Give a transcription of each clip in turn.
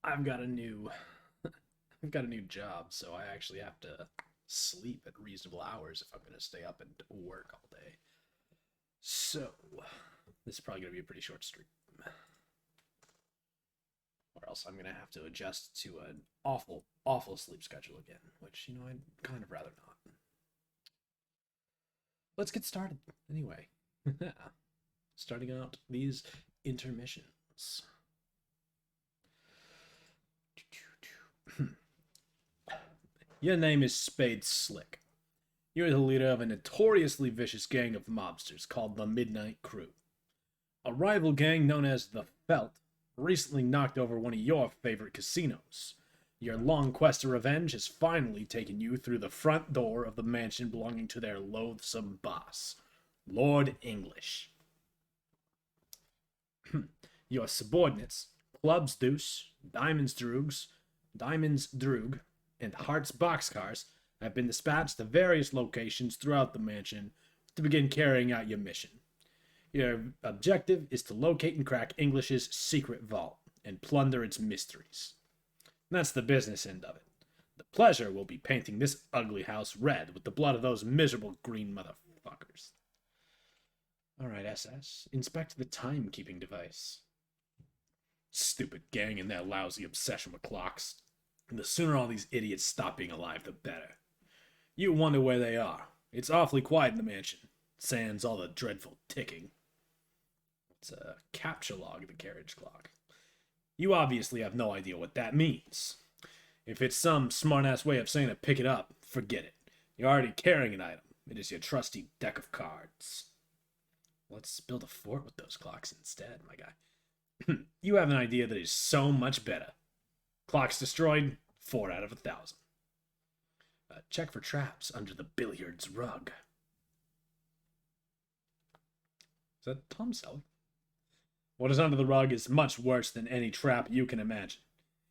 I've got a new I've got a new job, so I actually have to sleep at reasonable hours if I'm going to stay up and work all day. So, this is probably going to be a pretty short stream. Or else I'm going to have to adjust to an awful sleep schedule again, which, I'd kind of rather not. Let's get started anyway. Starting out these intermissions. Your name is Spade Slick. You're the leader of a notoriously vicious gang of mobsters called the Midnight Crew. A rival gang known as the Felt recently knocked over one of your favorite casinos. Your long quest of revenge has finally taken you through the front door of the mansion belonging to their loathsome boss, Lord English. Your subordinates, Clubs Deuce, Diamonds Droog, and Hearts Boxcars have been dispatched to various locations throughout the mansion to begin carrying out your mission. Your objective is to locate and crack English's secret vault and plunder its mysteries. That's the business end of it. The pleasure will be painting this ugly house red with the blood of those miserable green motherfuckers. Alright, SS, inspect the timekeeping device. Stupid gang and their lousy obsession with clocks. The sooner all these idiots stop being alive, the better. You wonder where they are. It's awfully quiet in the mansion, sans all the dreadful ticking. It's a capture log of the carriage clock. You obviously have no idea what that means. If it's some smart-ass way of saying to pick it up, forget it. You're already carrying an item. It is your trusty deck of cards. Let's build a fort with those clocks instead, my guy. You have an idea that is so much better. Clocks destroyed, 4 out of 1,000. Check for traps under the billiards rug. Is that Tom Selleck? What is under the rug is much worse than any trap you can imagine.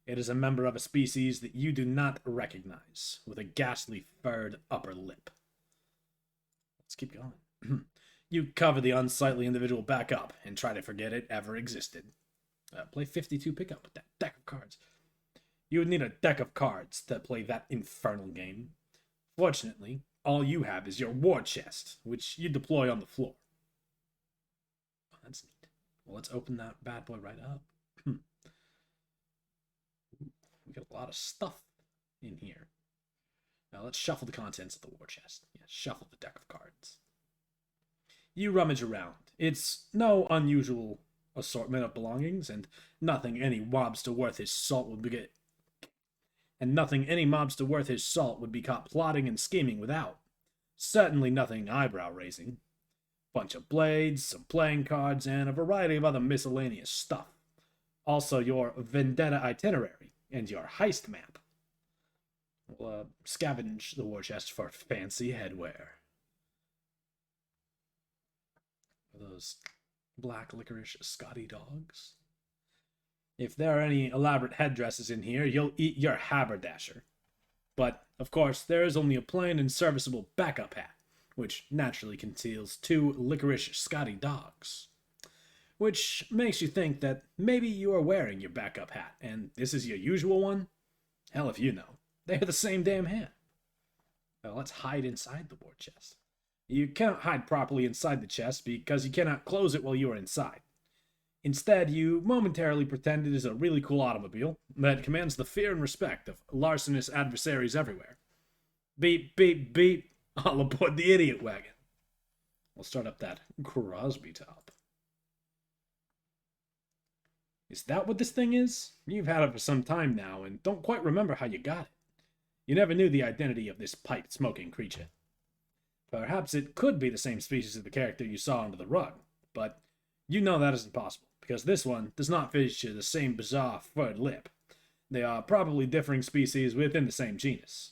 It is a member of a species that you do not recognize, with a ghastly furred upper lip. Let's keep going. You cover the unsightly individual back up and try to forget it ever existed. Play 52 pickup with that deck of cards. You would need a deck of cards to play that infernal game. Fortunately, all you have is your war chest, which you deploy on the floor. Oh, that's neat. Well, let's open that bad boy right up. We got a lot of stuff in here. Now let's shuffle the contents of the war chest. Yeah, shuffle the deck of cards. You rummage around. It's no unusual assortment of belongings, and nothing any mobster worth his salt would be caught plotting and scheming without. Certainly nothing eyebrow-raising. Bunch of blades, some playing cards, and a variety of other miscellaneous stuff. Also your vendetta itinerary and your heist map. We'll scavenge the war chest for fancy headwear. Are those black licorice Scotty dogs? If there are any elaborate headdresses in here, you'll eat your haberdasher. But, of course, there is only a plain and serviceable backup hat, which naturally conceals 2 licorice Scotty dogs. Which makes you think that maybe you are wearing your backup hat, and this is your usual one? Hell if you know. They are the same damn hat. Well, let's hide inside the war chest. You cannot hide properly inside the chest because you cannot close it while you are inside. Instead, you momentarily pretend it is a really cool automobile that commands the fear and respect of larcenous adversaries everywhere. Beep, beep, beep. All aboard the idiot wagon. We'll start up that Crosby top. Is that what this thing is? You've had it for some time now and don't quite remember how you got it. You never knew the identity of this pipe-smoking creature. Perhaps it could be the same species as the character you saw under the rug, but you know that isn't possible, because this one does not feature the same bizarre furred lip. They are probably differing species within the same genus.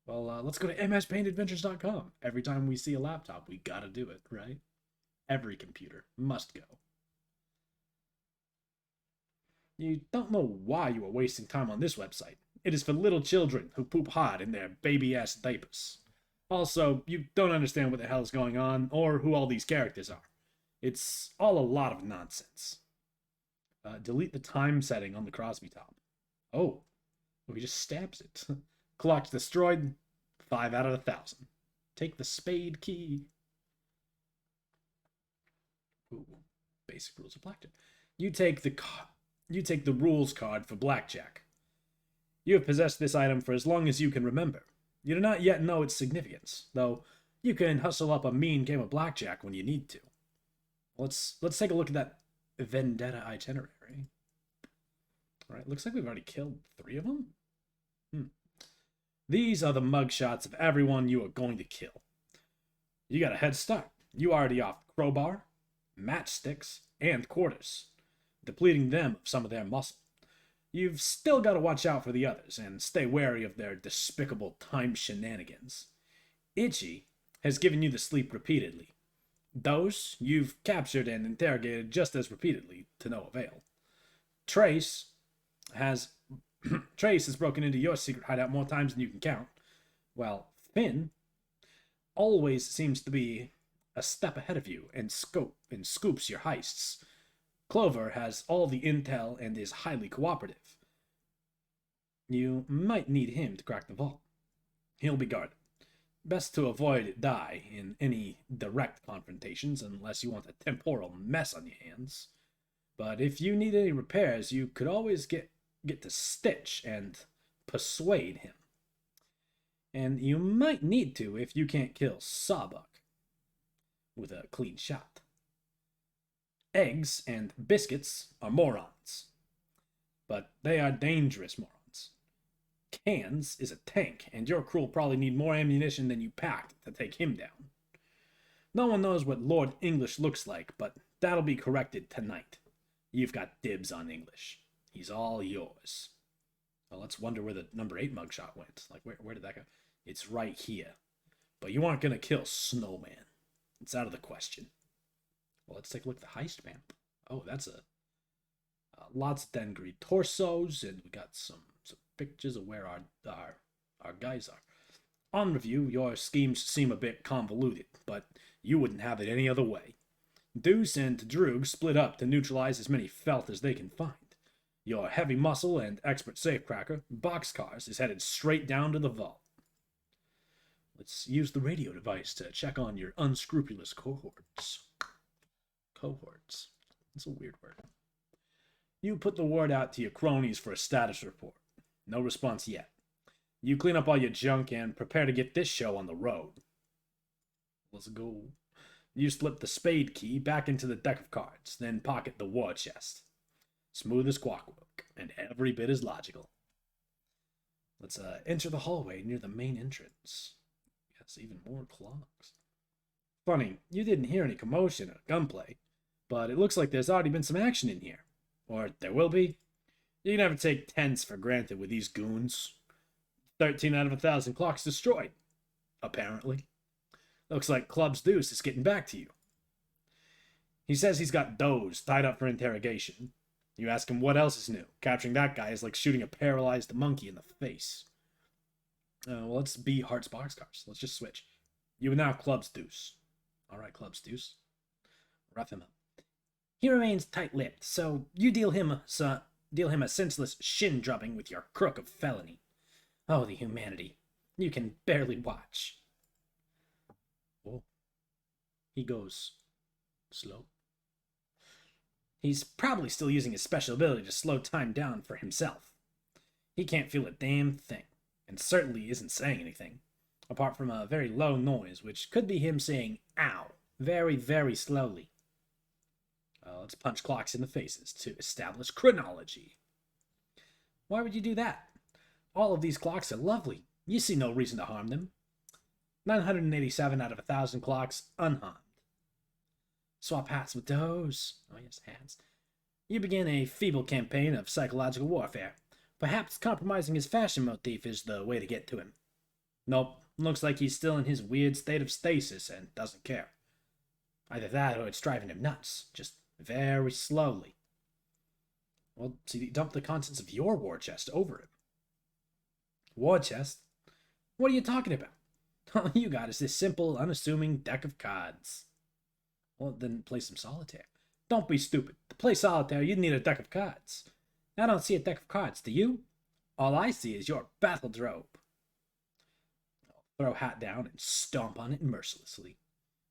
Well, let's go to mspaintadventures.com. Every time we see a laptop, we gotta do it, right? Every computer must go. You don't know why you are wasting time on this website. It is for little children who poop hard in their baby-ass diapers. Also, you don't understand what the hell is going on, or who all these characters are. It's all a lot of nonsense. Delete the time setting on the Crosby top. Oh, he just stabs it. Clock's destroyed. 5 out of 1,000. Take the spade key. Ooh, basic rules of blackjack. You take the rules card for blackjack. You have possessed this item for as long as you can remember. You do not yet know its significance, though you can hustle up a mean game of blackjack when you need to. Let's take a look at that vendetta itinerary. All right, looks like we've already killed 3 of them. These are the mugshots of everyone you are going to kill. You got a head start. You already off crowbar, matchsticks, and quarters, depleting them of some of their muscle. You've still got to watch out for the others and stay wary of their despicable time shenanigans. Itchy has given you the sleep repeatedly. Those you've captured and interrogated just as repeatedly, to no avail. Trace has broken into your secret hideout more times than you can count, while Finn always seems to be a step ahead of you and scoops your heists. Clover has all the intel and is highly cooperative. You might need him to crack the vault. He'll be guarded. Best to avoid die in any direct confrontations unless you want a temporal mess on your hands. But if you need any repairs, you could always get to Stitch and persuade him. And you might need to if you can't kill Sawbuck with a clean shot. Eggs and biscuits are morons, but they are dangerous morons. Cans is a tank, and your crew will probably need more ammunition than you packed to take him down. No one knows what Lord English looks like, but that'll be corrected tonight. You've got dibs on English. He's all yours. Well, let's wonder where the number 8 mugshot went. Like, where did that go? It's right here. But you aren't going to kill Snowman. It's out of the question. Well, let's take a look at the heist map. Oh, that's lots of Dengri torsos, and we got some pictures of where our guys are. On review, your schemes seem a bit convoluted, but you wouldn't have it any other way. Deuce and Droog split up to neutralize as many felt as they can find. Your heavy muscle and expert safecracker, Boxcars, is headed straight down to the vault. Let's use the radio device to check on your unscrupulous cohorts. Cohorts. That's a weird word. You put the word out to your cronies for a status report. No response yet. You clean up all your junk and prepare to get this show on the road. Let's go. You slip the spade key back into the deck of cards, then pocket the war chest. Smooth as clockwork, and every bit as logical. Let's enter the hallway near the main entrance. Yes, even more clocks. Funny, you didn't hear any commotion or gunplay, but it looks like there's already been some action in here. Or there will be. You can never take tenths for granted with these goons. 13 out of 1,000 clocks destroyed, apparently. Looks like Club's Deuce is getting back to you. He says he's got Doze tied up for interrogation. You ask him what else is new. Capturing that guy is like shooting a paralyzed monkey in the face. Well, let's be Heart's Boxcars. Let's just switch. You are now Club's Deuce. All right, Club's Deuce. Rough him up. He remains tight-lipped, so you deal him a senseless shin-drubbing with your crook of felony. Oh, the humanity. You can barely watch. Whoa. He goes slow. He's probably still using his special ability to slow time down for himself. He can't feel a damn thing, and certainly isn't saying anything, apart from a very low noise, which could be him saying, ow, very, very slowly. Let's punch clocks in the faces to establish chronology. Why would you do that? All of these clocks are lovely. You see no reason to harm them. 987 out of 1,000 clocks unharmed. Swap hats with those. Oh yes, hats. You begin a feeble campaign of psychological warfare. Perhaps compromising his fashion motif is the way to get to him. Nope, looks like he's still in his weird state of stasis and doesn't care. Either that or it's driving him nuts, just very slowly. Well, see, dump the contents of your war chest over him. War chest? What are you talking about? All you got is this simple, unassuming deck of cards. Well, then play some solitaire. Don't be stupid. To play solitaire, you'd need a deck of cards. I don't see a deck of cards, do you? All I see is your battledrobe. Throw hat down and stomp on it mercilessly.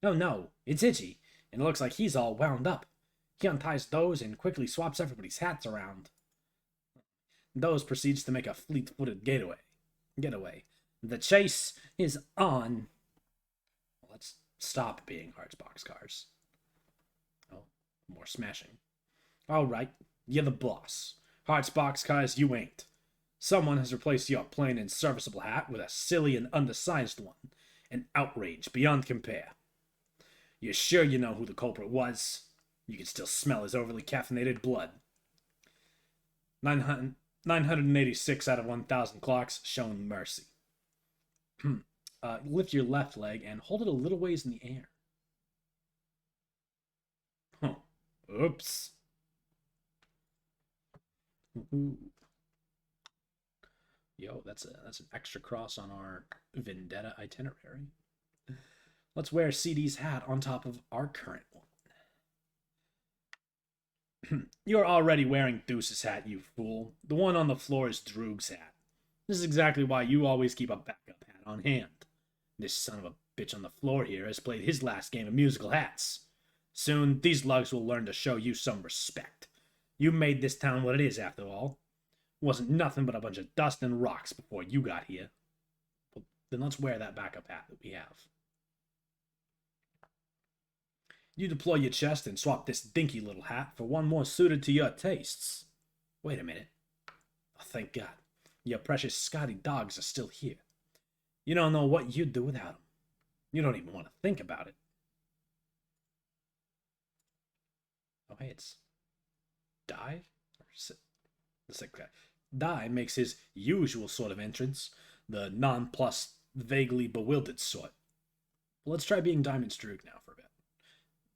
Oh no, it's Itchy, and it looks like he's all wound up. He unties Doze and quickly swaps everybody's hats around. Doze proceeds to make a fleet-footed getaway. The chase is on. Let's stop being Hearts boxcars. Oh, more smashing. All right, you're the boss. Hearts boxcars, you ain't. Someone has replaced your plain and serviceable hat with a silly and undersized one. An outrage beyond compare. You're sure you know who the culprit was? You can still smell his overly caffeinated blood. 986 out of 1,000 clocks shown mercy. Lift your left leg and hold it a little ways in the air. Huh. Oops. Yo, that's an extra cross on our Vendetta itinerary. Let's wear CD's hat on top of our current one. You're already wearing Deuce's hat, you fool. The one on the floor is Droog's hat. This is exactly why you always keep a backup hat on hand. This son of a bitch on the floor here has played his last game of musical hats. Soon, these lugs will learn to show you some respect. You made this town what it is, after all. It wasn't nothing but a bunch of dust and rocks before you got here. Well, then let's wear that backup hat that we have. You deploy your chest and swap this dinky little hat for one more suited to your tastes. Wait a minute. Oh, thank God. Your precious Scotty dogs are still here. You don't know what you'd do without them. You don't even want to think about it. Oh, hey, it's Dive? Di makes his usual sort of entrance, the nonplussed, vaguely bewildered sort. Well, let's try being Diamond's Droog now for a bit.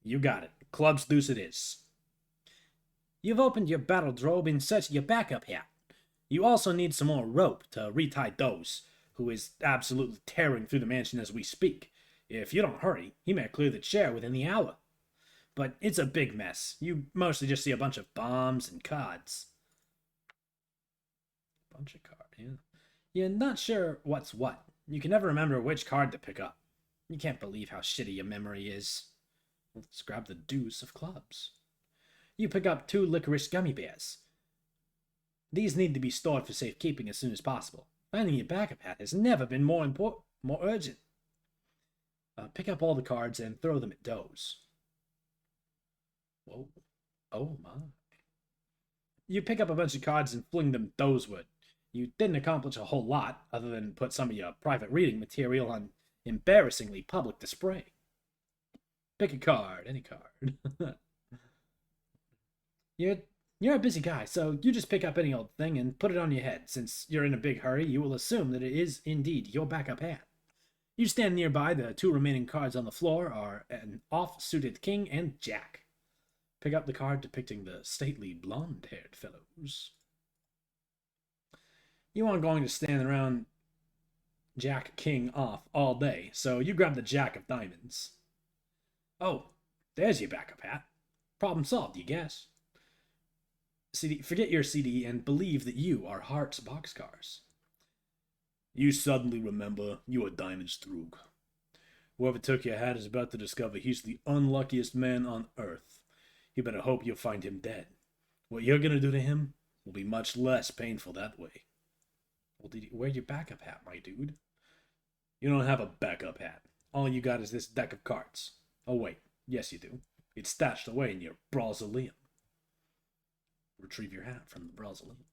You got it. Club's Deuce it is. You've opened your battledrobe in search of your backup hat. You also need some more rope to retie Doze, who is absolutely tearing through the mansion as we speak. If you don't hurry, he may clear the chair within the hour. But it's a big mess. You mostly just see a bunch of bombs and cards. Bunch of cards, yeah. You're not sure what's what. You can never remember which card to pick up. You can't believe how shitty your memory is. Let's grab the deuce of clubs. You pick up 2 licorice gummy bears. These need to be stored for safekeeping as soon as possible. Finding your backup hat has never been more urgent. Pick up all the cards and throw them at Doze. Whoa. Oh my. You pick up a bunch of cards and fling them Dozeward. You didn't accomplish a whole lot, other than put some of your private reading material on embarrassingly public display. Pick a card, any card. You're a busy guy, so you just pick up any old thing and put it on your head. Since you're in a big hurry, you will assume that it is indeed your backup hat. You stand nearby. The 2 remaining cards on the floor are an off-suited king and jack. Pick up the card depicting the stately blonde-haired fellows. You aren't going to stand around Jack King off all day, so you grab the Jack of Diamonds. Oh, there's your backup hat. Problem solved, you guess. Forget your CD and believe that you are Heart's boxcars. You suddenly remember you are Diamond's Droog. Whoever took your hat is about to discover he's the unluckiest man on earth. You better hope you'll find him dead. What you're gonna do to him will be much less painful that way. Well, where's your backup hat, my dude? You don't have a backup hat. All you got is this deck of cards. Oh wait, yes you do. It's stashed away in your mausoleum. Retrieve your hat from the mausoleum.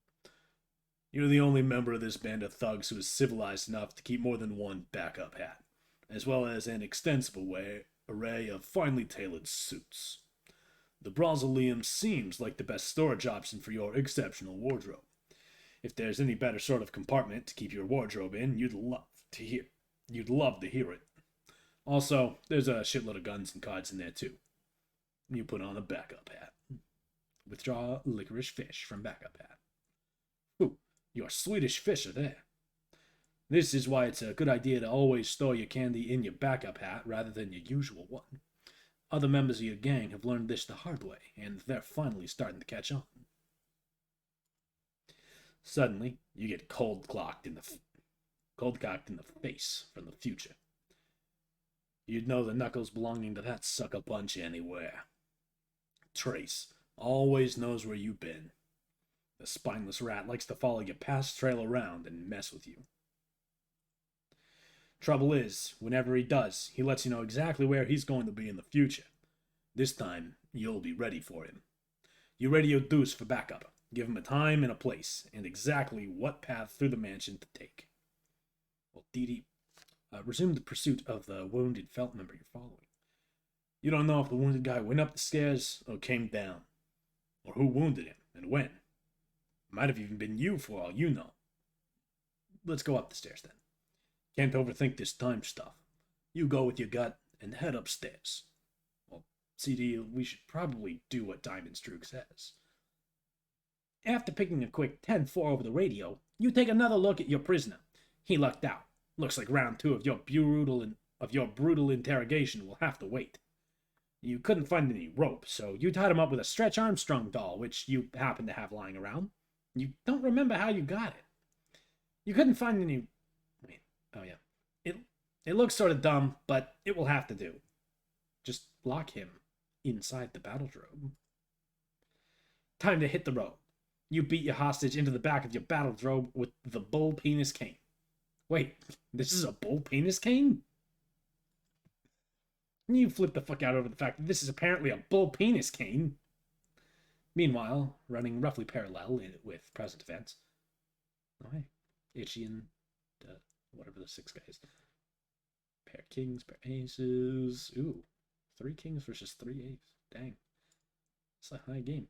You're the only member of this band of thugs who is civilized enough to keep more than one backup hat, as well as an extensive array of finely tailored suits. The mausoleum seems like the best storage option for your exceptional wardrobe. If there's any better sort of compartment to keep your wardrobe in, you'd love to hear it. Also, there's a shitload of guns and cards in there too. You put on a backup hat. Withdraw licorice fish from backup hat. Ooh, your Swedish fish are there. This is why it's a good idea to always store your candy in your backup hat rather than your usual one. Other members of your gang have learned this the hard way, and they're finally starting to catch on. Suddenly, you get cold-cocked in the face from the future. You'd know the knuckles belonging to that sucker punch anywhere. Trace always knows where you've been. The spineless rat likes to follow your past trail around and mess with you. Trouble is, whenever he does, he lets you know exactly where he's going to be in the future. This time, you'll be ready for him. You radio Deuce for backup. Give him a time and a place, and exactly what path through the mansion to take. Well, Dee Dee, resume the pursuit of the wounded felt member you're following. You don't know if the wounded guy went up the stairs or came down, or who wounded him and when. Might have even been you for all you know. Let's go up the stairs then. Can't overthink this time stuff. You go with your gut and head upstairs. Well, CD, we should probably do what Diamond's Droog says. After picking a quick 10-4 over the radio, you take another look at your prisoner. He lucked out. Looks like round 2 of your brutal interrogation will have to wait. You couldn't find any rope, so you tied him up with a Stretch Armstrong doll, which you happen to have lying around. You don't remember how you got it. You couldn't find any... Wait, oh yeah. It looks sort of dumb, but it will have to do. Just lock him inside the battledrobe. Time to hit the road. You beat your hostage into the back of your battledrobe with the bull penis cane. Wait, this is a bull penis cane? You flip the fuck out over the fact that this is apparently a bull penis cane. Meanwhile, running roughly parallel with present events. Oh, hey. Itchy and whatever the 6 guys. Pair kings, pair aces. Ooh. 3 kings versus 3 aces. Dang. It's a high game.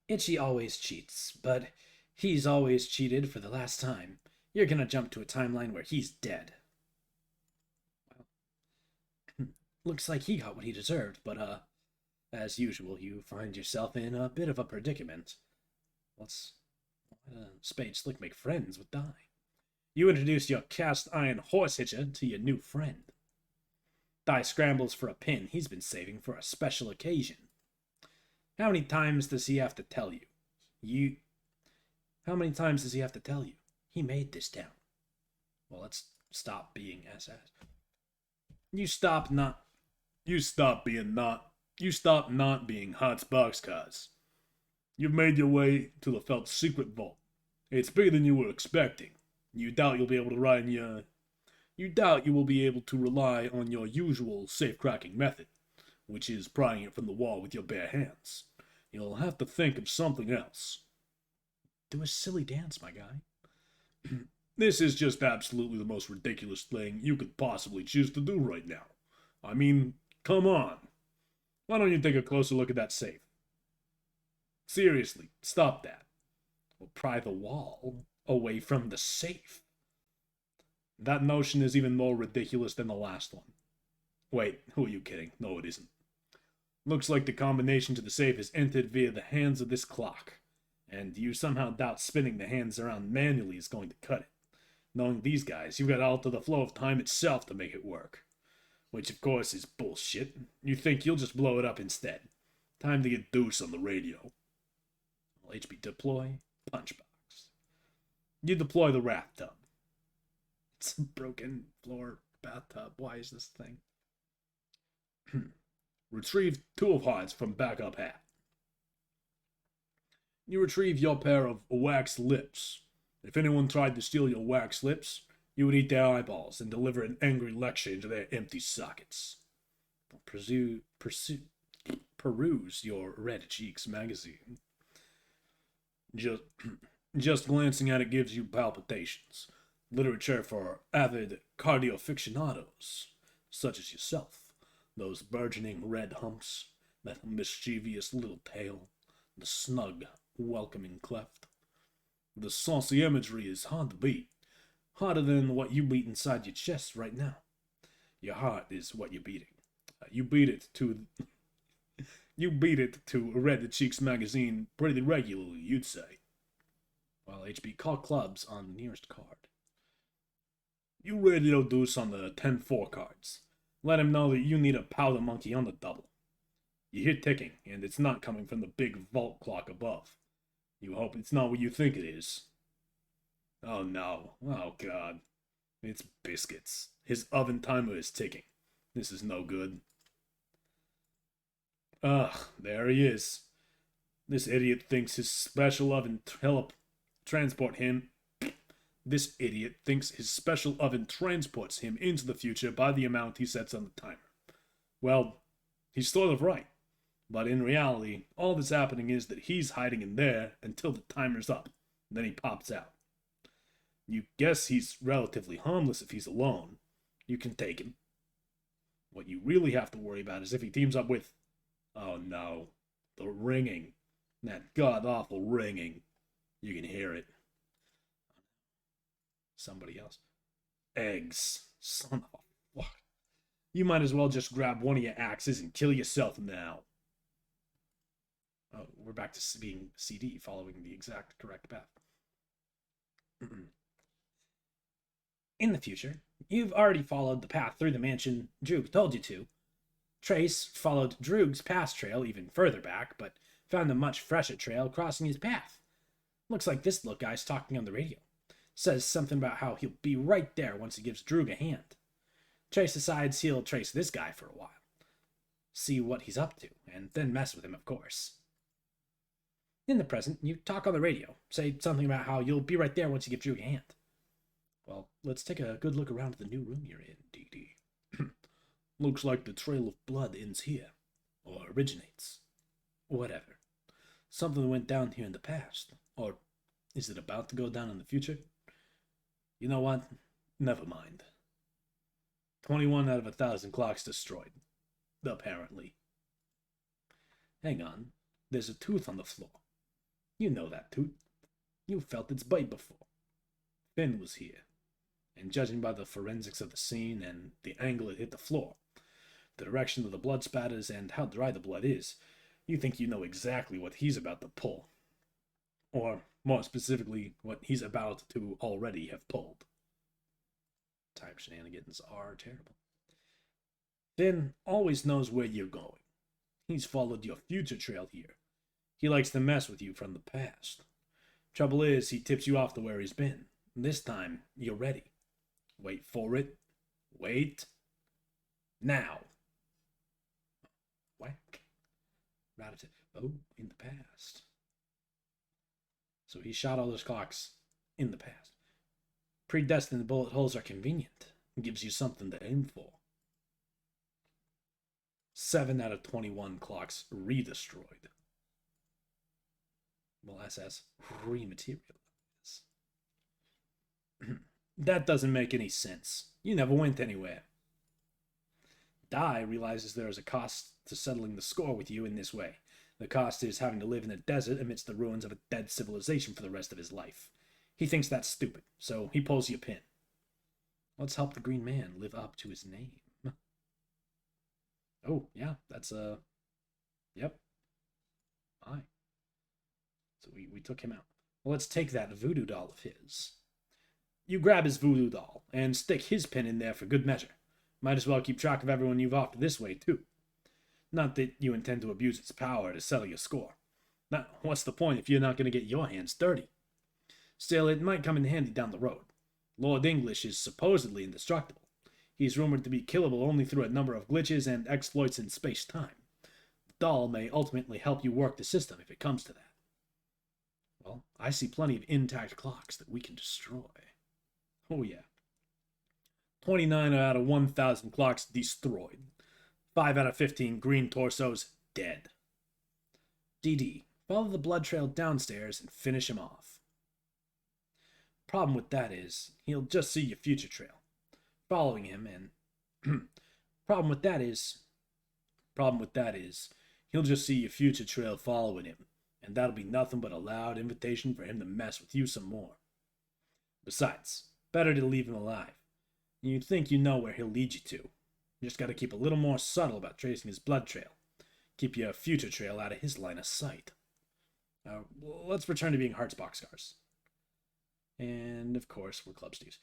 Itchy always cheats, but he's always cheated for the last time. You're gonna jump to a timeline where he's dead. Well, looks like he got what he deserved, but, as usual, you find yourself in a bit of a predicament. Why Spade Slick make friends with Die? You introduce your cast iron horse hitcher to your new friend. Die scrambles for a pin he's been saving for a special occasion. How many times does he have to tell you? How many times does he have to tell you? He made this town. Well, let's stop being SS. You stop not being Hot's boxcars. You've made your way to the Felt's secret vault. It's bigger than you were expecting. You doubt you will be able to rely on your usual safe-cracking method, which is prying it from the wall with your bare hands. You'll have to think of something else. Do a silly dance, my guy. This is just absolutely the most ridiculous thing you could possibly choose to do right now. I mean, come on. Why don't you take a closer look at that safe? Seriously, stop that. Or pry the wall away from the safe. That notion is even more ridiculous than the last one. Wait, who are you kidding? No, it isn't. Looks like the combination to the safe is entered via the hands of this clock, and you somehow doubt spinning the hands around manually is going to cut it. Knowing these guys, you've got to alter the flow of time itself to make it work. Which, of course, is bullshit. You think you'll just blow it up instead. Time to get Deuce on the radio. HB deploy, punch box. You deploy the wrath tub. It's a broken floor bathtub. Why is this thing? Retrieve 2 of hearts from backup hat. You retrieve your pair of wax lips. If anyone tried to steal your wax lips, you would eat their eyeballs and deliver an angry lecture into their empty sockets. Peruse your Red Cheeks magazine. Just glancing at it gives you palpitations. Literature for avid cardioaficionados, such as yourself. Those burgeoning red humps, that mischievous little tail, the snug, welcoming cleft. The saucy imagery is hard to beat. Harder than what you beat inside your chest right now. Your heart is what you're beating. You beat it to Red Cheeks magazine pretty regularly, you'd say. While HB call clubs on the nearest card. You radio Deuce on the 10-4 cards. Let him know that you need a powder monkey on the double. You hear ticking, and it's not coming from the big vault clock above. You hope it's not what you think it is. Oh no. Oh god. It's Biscuits. His oven timer is ticking. This is no good. Ugh, there he is. This idiot thinks his special oven transport him. This idiot thinks his special oven transports him into the future by the amount he sets on the timer. Well, he's sort of right. But in reality, all that's happening is that he's hiding in there until the timer's up. Then he pops out. You guess he's relatively harmless if he's alone. You can take him. What you really have to worry about is if he teams up with... Oh no. The ringing. That god-awful ringing. You can hear it. Somebody else. Eggs. Son of a fuck. You might as well just grab one of your axes and kill yourself now. Oh, we're back to being CD, following the exact correct path. In the future, you've already followed the path through the mansion Droog told you to. Trace followed Droog's past trail even further back, but found a much fresher trail crossing his path. Looks like this little guy's talking on the radio. Says something about how he'll be right there once he gives Droog a hand. Trace decides he'll trace this guy for a while. See what he's up to, and then mess with him, of course. In the present, you talk on the radio. Say something about how you'll be right there once you give Droog a hand. Well, let's take a good look around the new room you're in, DD. Looks like the trail of blood ends here. Or originates. Whatever. Something went down here in the past. Or is it about to go down in the future? You know what? Never mind. 21 out of 1,000 clocks destroyed. Apparently. Hang on. There's a tooth on the floor. You know that tooth. You felt its bite before. Finn was here. And judging by the forensics of the scene and the angle it hit the floor, the direction of the blood spatters and how dry the blood is, you think you know exactly what he's about to pull. Or, more specifically, what he's about to already have pulled. Time shenanigans are terrible. Finn always knows where you're going. He's followed your future trail here. He likes to mess with you from the past. Trouble is, he tips you off to where he's been. This time, you're ready. Wait for it. Wait. Now. Whack. Oh, in the past. So he shot all those clocks in the past. Predestined bullet holes are convenient. It gives you something to aim for. 7 out of 21 clocks redestroyed. Well, SS rematerialized. That doesn't make any sense. You never went anywhere. Dai realizes there is a cost to settling the score with you in this way. The cost is having to live in a desert amidst the ruins of a dead civilization for the rest of his life. He thinks that's stupid, so he pulls you a pin. Let's help the Green Man live up to his name. Oh, yeah, that's, yep. Aye. So we took him out. Well, let's take that voodoo doll of his. You grab his voodoo doll and stick his pin in there for good measure. Might as well keep track of everyone you've offed this way, too. Not that you intend to abuse its power to settle your score. Now, what's the point if you're not going to get your hands dirty? Still, it might come in handy down the road. Lord English is supposedly indestructible. He's rumored to be killable only through a number of glitches and exploits in space-time. The doll may ultimately help you work the system if it comes to that. Well, I see plenty of intact clocks that we can destroy. Oh yeah. 29 out of 1,000 clocks destroyed. 5 out of 15 green torsos dead. DD, follow the blood trail downstairs and finish him off. Problem with that is, he'll just see your future trail. Following him and... Problem with that is, he'll just see your future trail following him. And that'll be nothing but a loud invitation for him to mess with you some more. Besides, better to leave him alive. You think you know where he'll lead you to. You just gotta keep a little more subtle about tracing his blood trail. Keep your future trail out of his line of sight. Now, let's return to being Heart's boxcars. And, of course, we're Club Steves.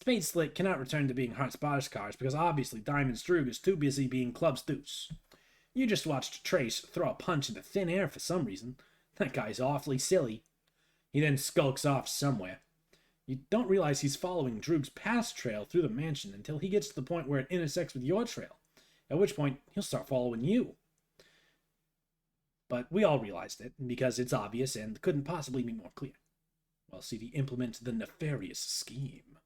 Spade Slick cannot return to being Heart's boxcars because obviously Diamond Stroog is too busy being Club Stews. You just watched Trace throw a punch into thin air for some reason. That guy's awfully silly. He then skulks off somewhere. You don't realize he's following Droog's past trail through the mansion until he gets to the point where it intersects with your trail, at which point he'll start following you. But we all realized it, because it's obvious and couldn't possibly be more clear. Well, CD implements the nefarious scheme.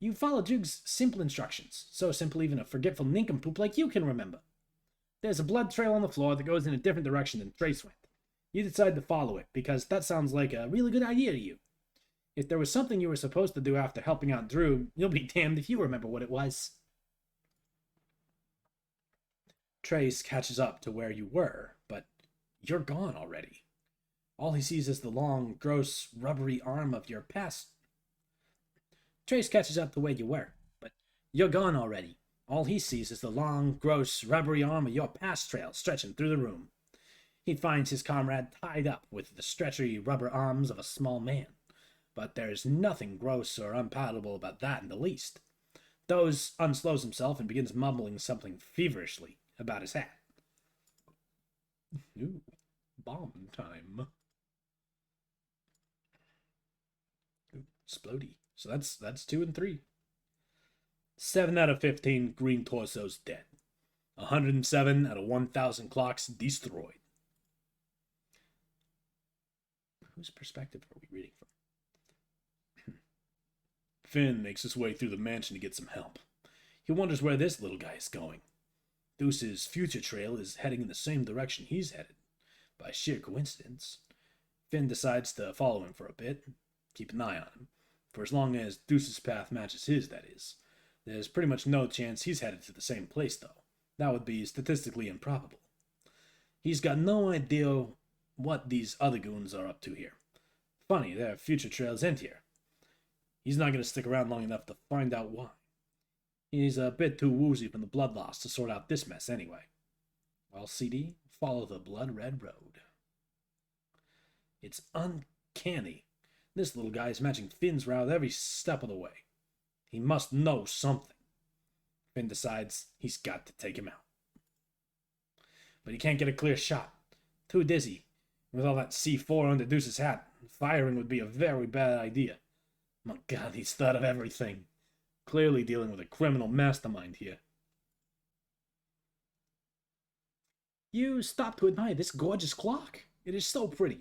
You follow Droog's simple instructions, so simple even a forgetful nincompoop like you can remember. There's a blood trail on the floor that goes in a different direction than Trace went. You decide to follow it, because that sounds like a really good idea to you. If there was something you were supposed to do after helping out Droog, you'll be damned if you remember what it was. Trace catches up to where you were, but you're gone already. All he sees is the long, gross, rubbery arm of your past. Trace catches up to where you were, but you're gone already. All he sees is the long, gross, rubbery arm of your past trail stretching through the room. He finds his comrade tied up with the stretchy rubber arms of a small man. But there's nothing gross or unpalatable about that in the least. Those unslows himself and begins mumbling something feverishly about his hat. Ooh, bomb time. Ooh, splody. So that's 2 and 3. 7 out of 15 green torsos dead. 107 out of 1,000 clocks destroyed. Whose perspective are we reading from? Finn makes his way through the mansion to get some help. He wonders where this little guy is going. Deuce's future trail is heading in the same direction he's headed. By sheer coincidence, Finn decides to follow him for a bit, keep an eye on him. For as long as Deuce's path matches his, that is. There's pretty much no chance he's headed to the same place, though. That would be statistically improbable. He's got no idea what these other goons are up to here. Funny, their future trails end here. He's not going to stick around long enough to find out why. He's a bit too woozy from the blood loss to sort out this mess anyway. Well, CD, follow the blood-red road. It's uncanny. This little guy is matching Finn's route every step of the way. He must know something. Finn decides he's got to take him out. But he can't get a clear shot. Too dizzy. With all that C4 under Deuce's hat, firing would be a very bad idea. My God, he's thought of everything. Clearly dealing with a criminal mastermind here. You stop to admire this gorgeous clock. It is so pretty.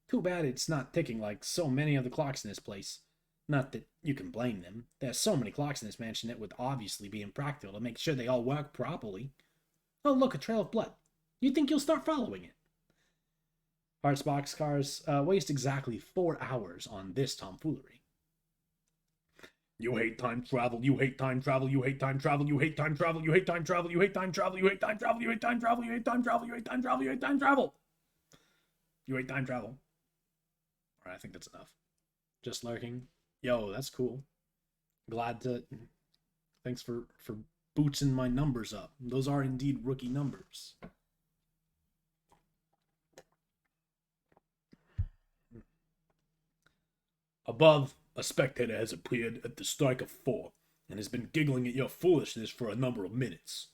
Too bad it's not ticking like so many of the clocks in this place. Not that you can blame them. There's so many clocks in this mansion it would obviously be impractical to make sure they all work properly. Oh look, a trail of blood. You think you'll start following it? Hearts boxcars waste exactly 4 hours on this tomfoolery. You hate time travel, you hate time travel, you hate time travel, you hate time travel, you hate time travel, you hate time travel, you hate time travel, you hate time travel, you hate time travel, you hate time travel, you hate time travel. You hate time travel. Alright, I think that's enough. Just lurking. Yo, that's cool. Glad to... Thanks for bootsing my numbers up. Those are indeed rookie numbers. Above, a spectator has appeared at the strike of 4 and has been giggling at your foolishness for a number of minutes.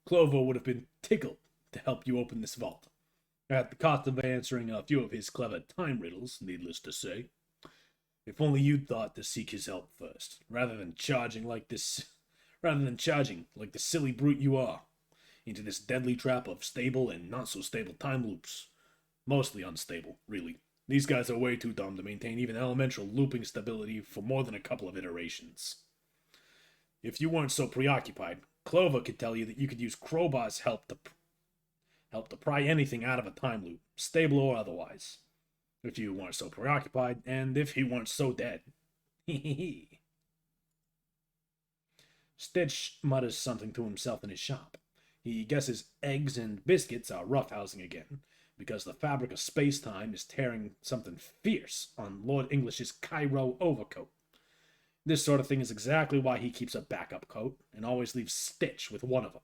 Clover would have been tickled to help you open this vault, at the cost of answering a few of his clever time riddles, needless to say. If only you'd thought to seek his help first, rather than charging like the silly brute you are, into this deadly trap of stable and not-so-stable time loops. Mostly unstable, really. These guys are way too dumb to maintain even elemental looping stability for more than a couple of iterations. If you weren't so preoccupied, Clover could tell you that you could use Crowbar's help to pry anything out of a time loop, stable or otherwise. If you weren't so preoccupied, and if he weren't so dead. Stitch mutters something to himself in his shop. He guesses eggs and biscuits are roughhousing again, because the fabric of space-time is tearing something fierce on Lord English's Cairo overcoat. This sort of thing is exactly why he keeps a backup coat, and always leaves Stitch with one of them.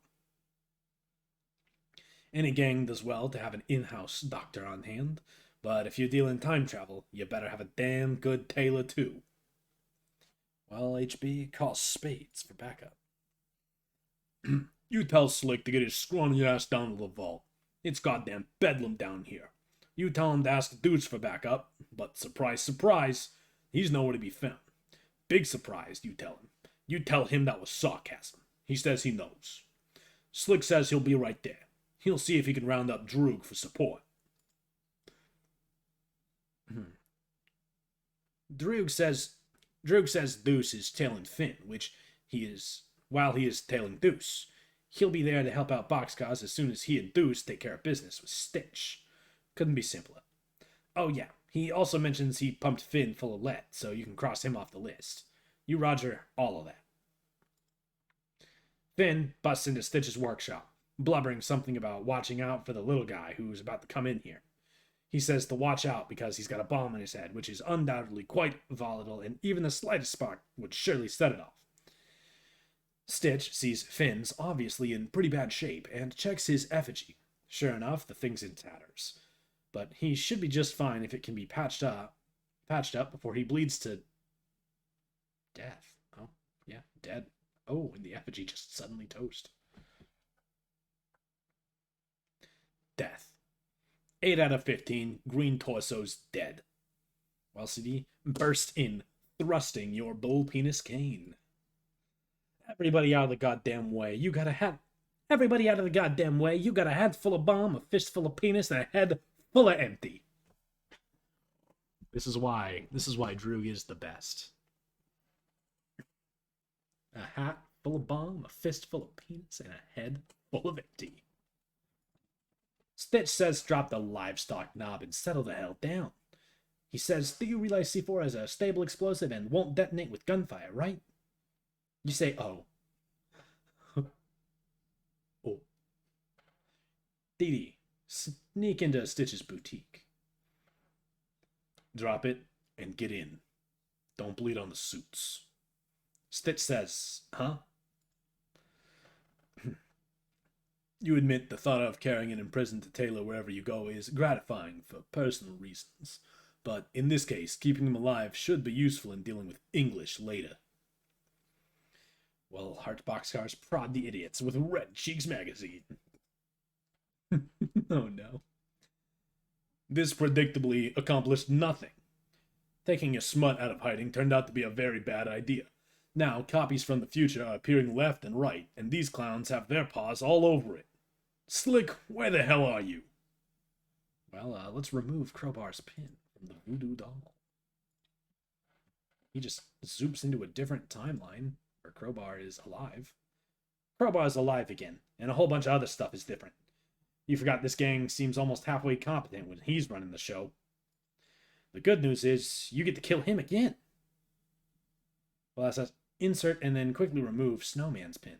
Any gang does well to have an in-house doctor on hand, but if you deal in time travel, you better have a damn good tailor too. Well, HB calls spades for backup. You tell Slick to get his scrawny ass down to the vault. It's goddamn bedlam down here. You tell him to ask Deuce for backup, but surprise, surprise, he's nowhere to be found. Big surprise, you tell him. You tell him that was sarcasm. He says he knows. Slick says he'll be right there. He'll see if he can round up Droog for support. Droog says Deuce is tailing Finn, while he is tailing Deuce. He'll be there to help out Boxcars as soon as he and Deuce take care of business with Stitch. Couldn't be simpler. Oh yeah, he also mentions he pumped Finn full of lead, so you can cross him off the list. You roger all of that. Finn busts into Stitch's workshop, blubbering something about watching out for the little guy who's about to come in here. He says to watch out because he's got a bomb in his head, which is undoubtedly quite volatile, and even the slightest spark would surely set it off. Stitch sees Finn's obviously in pretty bad shape and checks his effigy. Sure enough, the thing's in tatters. But he should be just fine if it can be patched up before he bleeds to death. Oh, yeah, dead. Oh, and the effigy just suddenly toast. Death. 8 out of 15, green torso's dead. While CD burst in, thrusting your bull penis cane. Everybody out of the goddamn way, you got a hat. Everybody out of the goddamn way, you got a hat full of bomb, a fist full of penis, and a head full of empty. This is why Droog is the best. A hat full of bomb, a fist full of penis, and a head full of empty. Stitch says drop the livestock knob and settle the hell down. He says, do you realize C4 is a stable explosive and won't detonate with gunfire, right? You say, oh. Oh. Dee Dee, sneak into Stitch's boutique. Drop it and get in. Don't bleed on the suits. Stitch says, huh? You admit the thought of carrying an imprisoned Taylor wherever you go is gratifying for personal reasons, but in this case, keeping him alive should be useful in dealing with English later. Well, Heart Boxcars prod the idiots with Red Cheeks magazine. Oh no. This predictably accomplished nothing. Taking a smut out of hiding turned out to be a very bad idea. Now, copies from the future are appearing left and right, and these clowns have their paws all over it. Slick, where the hell are you? Well, let's remove Crowbar's pin from the voodoo doll. He just zoops into a different timeline where Crowbar is alive. Crowbar's alive again, and a whole bunch of other stuff is different. You forgot this gang seems almost halfway competent when he's running the show. The good news is, you get to kill him again. Well, that says insert and then quickly remove Snowman's pin.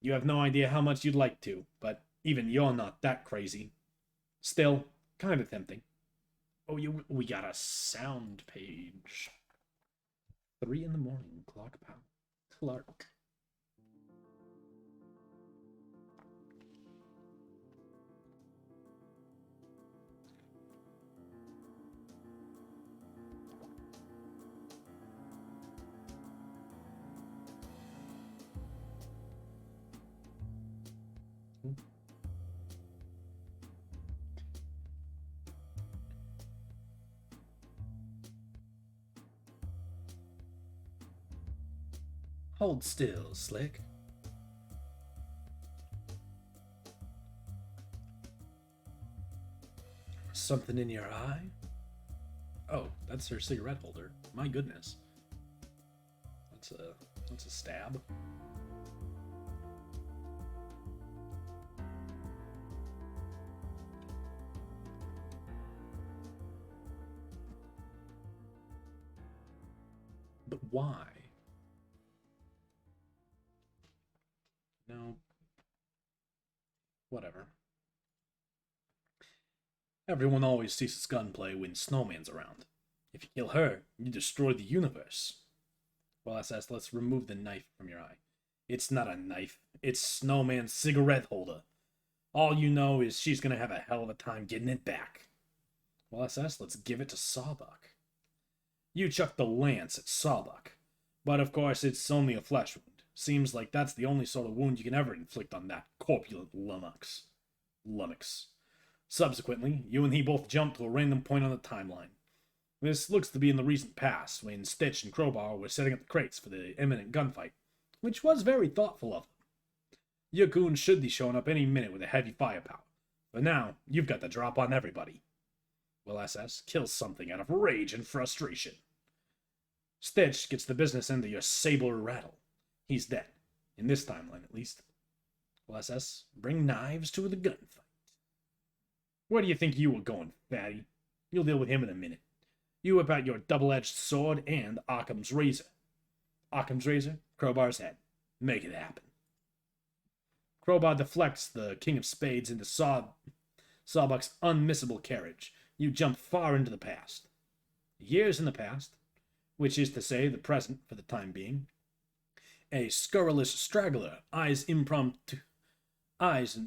You have no idea how much you'd like to, but even you're not that crazy. Still, kind of tempting. Oh, we got a sound page. 3 in the morning, clock pound. Clark. Hold still, Slick. Something in your eye? Oh, that's her cigarette holder. My goodness. That's a stab. But why? No. Whatever. Everyone always ceases gunplay when Snowman's around. If you kill her, you destroy the universe. Well, let's remove the knife from your eye. It's not a knife. It's Snowman's cigarette holder. All you know is she's gonna have a hell of a time getting it back. Well, let's give it to Sawbuck. You chuck the lance at Sawbuck. But of course, it's only a flesh wound. Seems like that's the only sort of wound you can ever inflict on that corpulent lummox. Subsequently, you and he both jump to a random point on the timeline. This looks to be in the recent past, when Stitch and Crowbar were setting up the crates for the imminent gunfight, which was very thoughtful of them. Your goons should be showing up any minute with a heavy firepower, but now you've got the drop on everybody. Will SS kills something out of rage and frustration. Stitch gets the business end of your saber rattle. He's dead, in this timeline at least. Will SS bring knives to the gunfight. Where do you think you were going, fatty? You'll deal with him in a minute. You whip out your double-edged sword and Occam's razor. Occam's razor, Crowbar's head. Make it happen. Crowbar deflects the King of Spades into Sawbuck's unmissable carriage. You jump far into the past. Years in the past, which is to say the present for the time being, a scurrilous straggler eyes an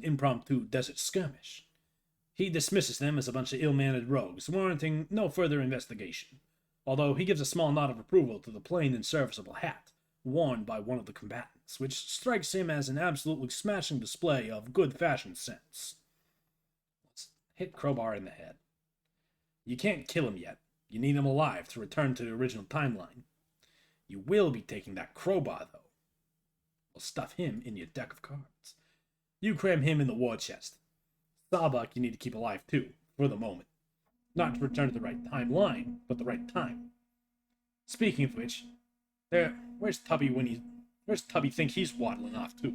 impromptu desert skirmish. He dismisses them as a bunch of ill-mannered rogues, warranting no further investigation, although he gives a small nod of approval to the plain and serviceable hat worn by one of the combatants, which strikes him as an absolutely smashing display of good fashion sense. Let's hit Crowbar in the head. You can't kill him yet. You need him alive to return to the original timeline. You will be taking that Crowbar, though. We'll stuff him in your deck of cards. You cram him in the war chest. Sawbuck you need to keep alive too, for the moment. Not to return to the right timeline, but the right time. Speaking of which, where's Tubby think he's waddling off to?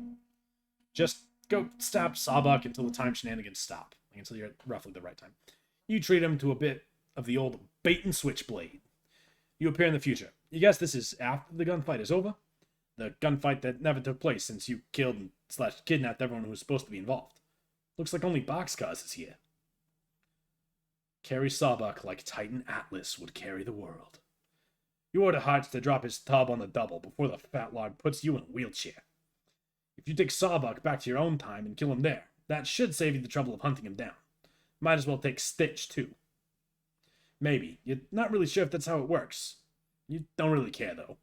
Just go stab Sawbuck until the time shenanigans stop. Until you're at roughly the right time. You treat him to a bit of the old bait and switch blade. You appear in the future. You guess this is after the gunfight is over? The gunfight that never took place since you killed and / kidnapped everyone who was supposed to be involved. Looks like only Boxcars is here. Carry Sawbuck like Titan Atlas would carry the world. You order Hearts to drop his tub on the double before the fat lord puts you in a wheelchair. If you take Sawbuck back to your own time and kill him there, that should save you the trouble of hunting him down. Might as well take Stitch, too. Maybe. You're not really sure if that's how it works. You don't really care, though.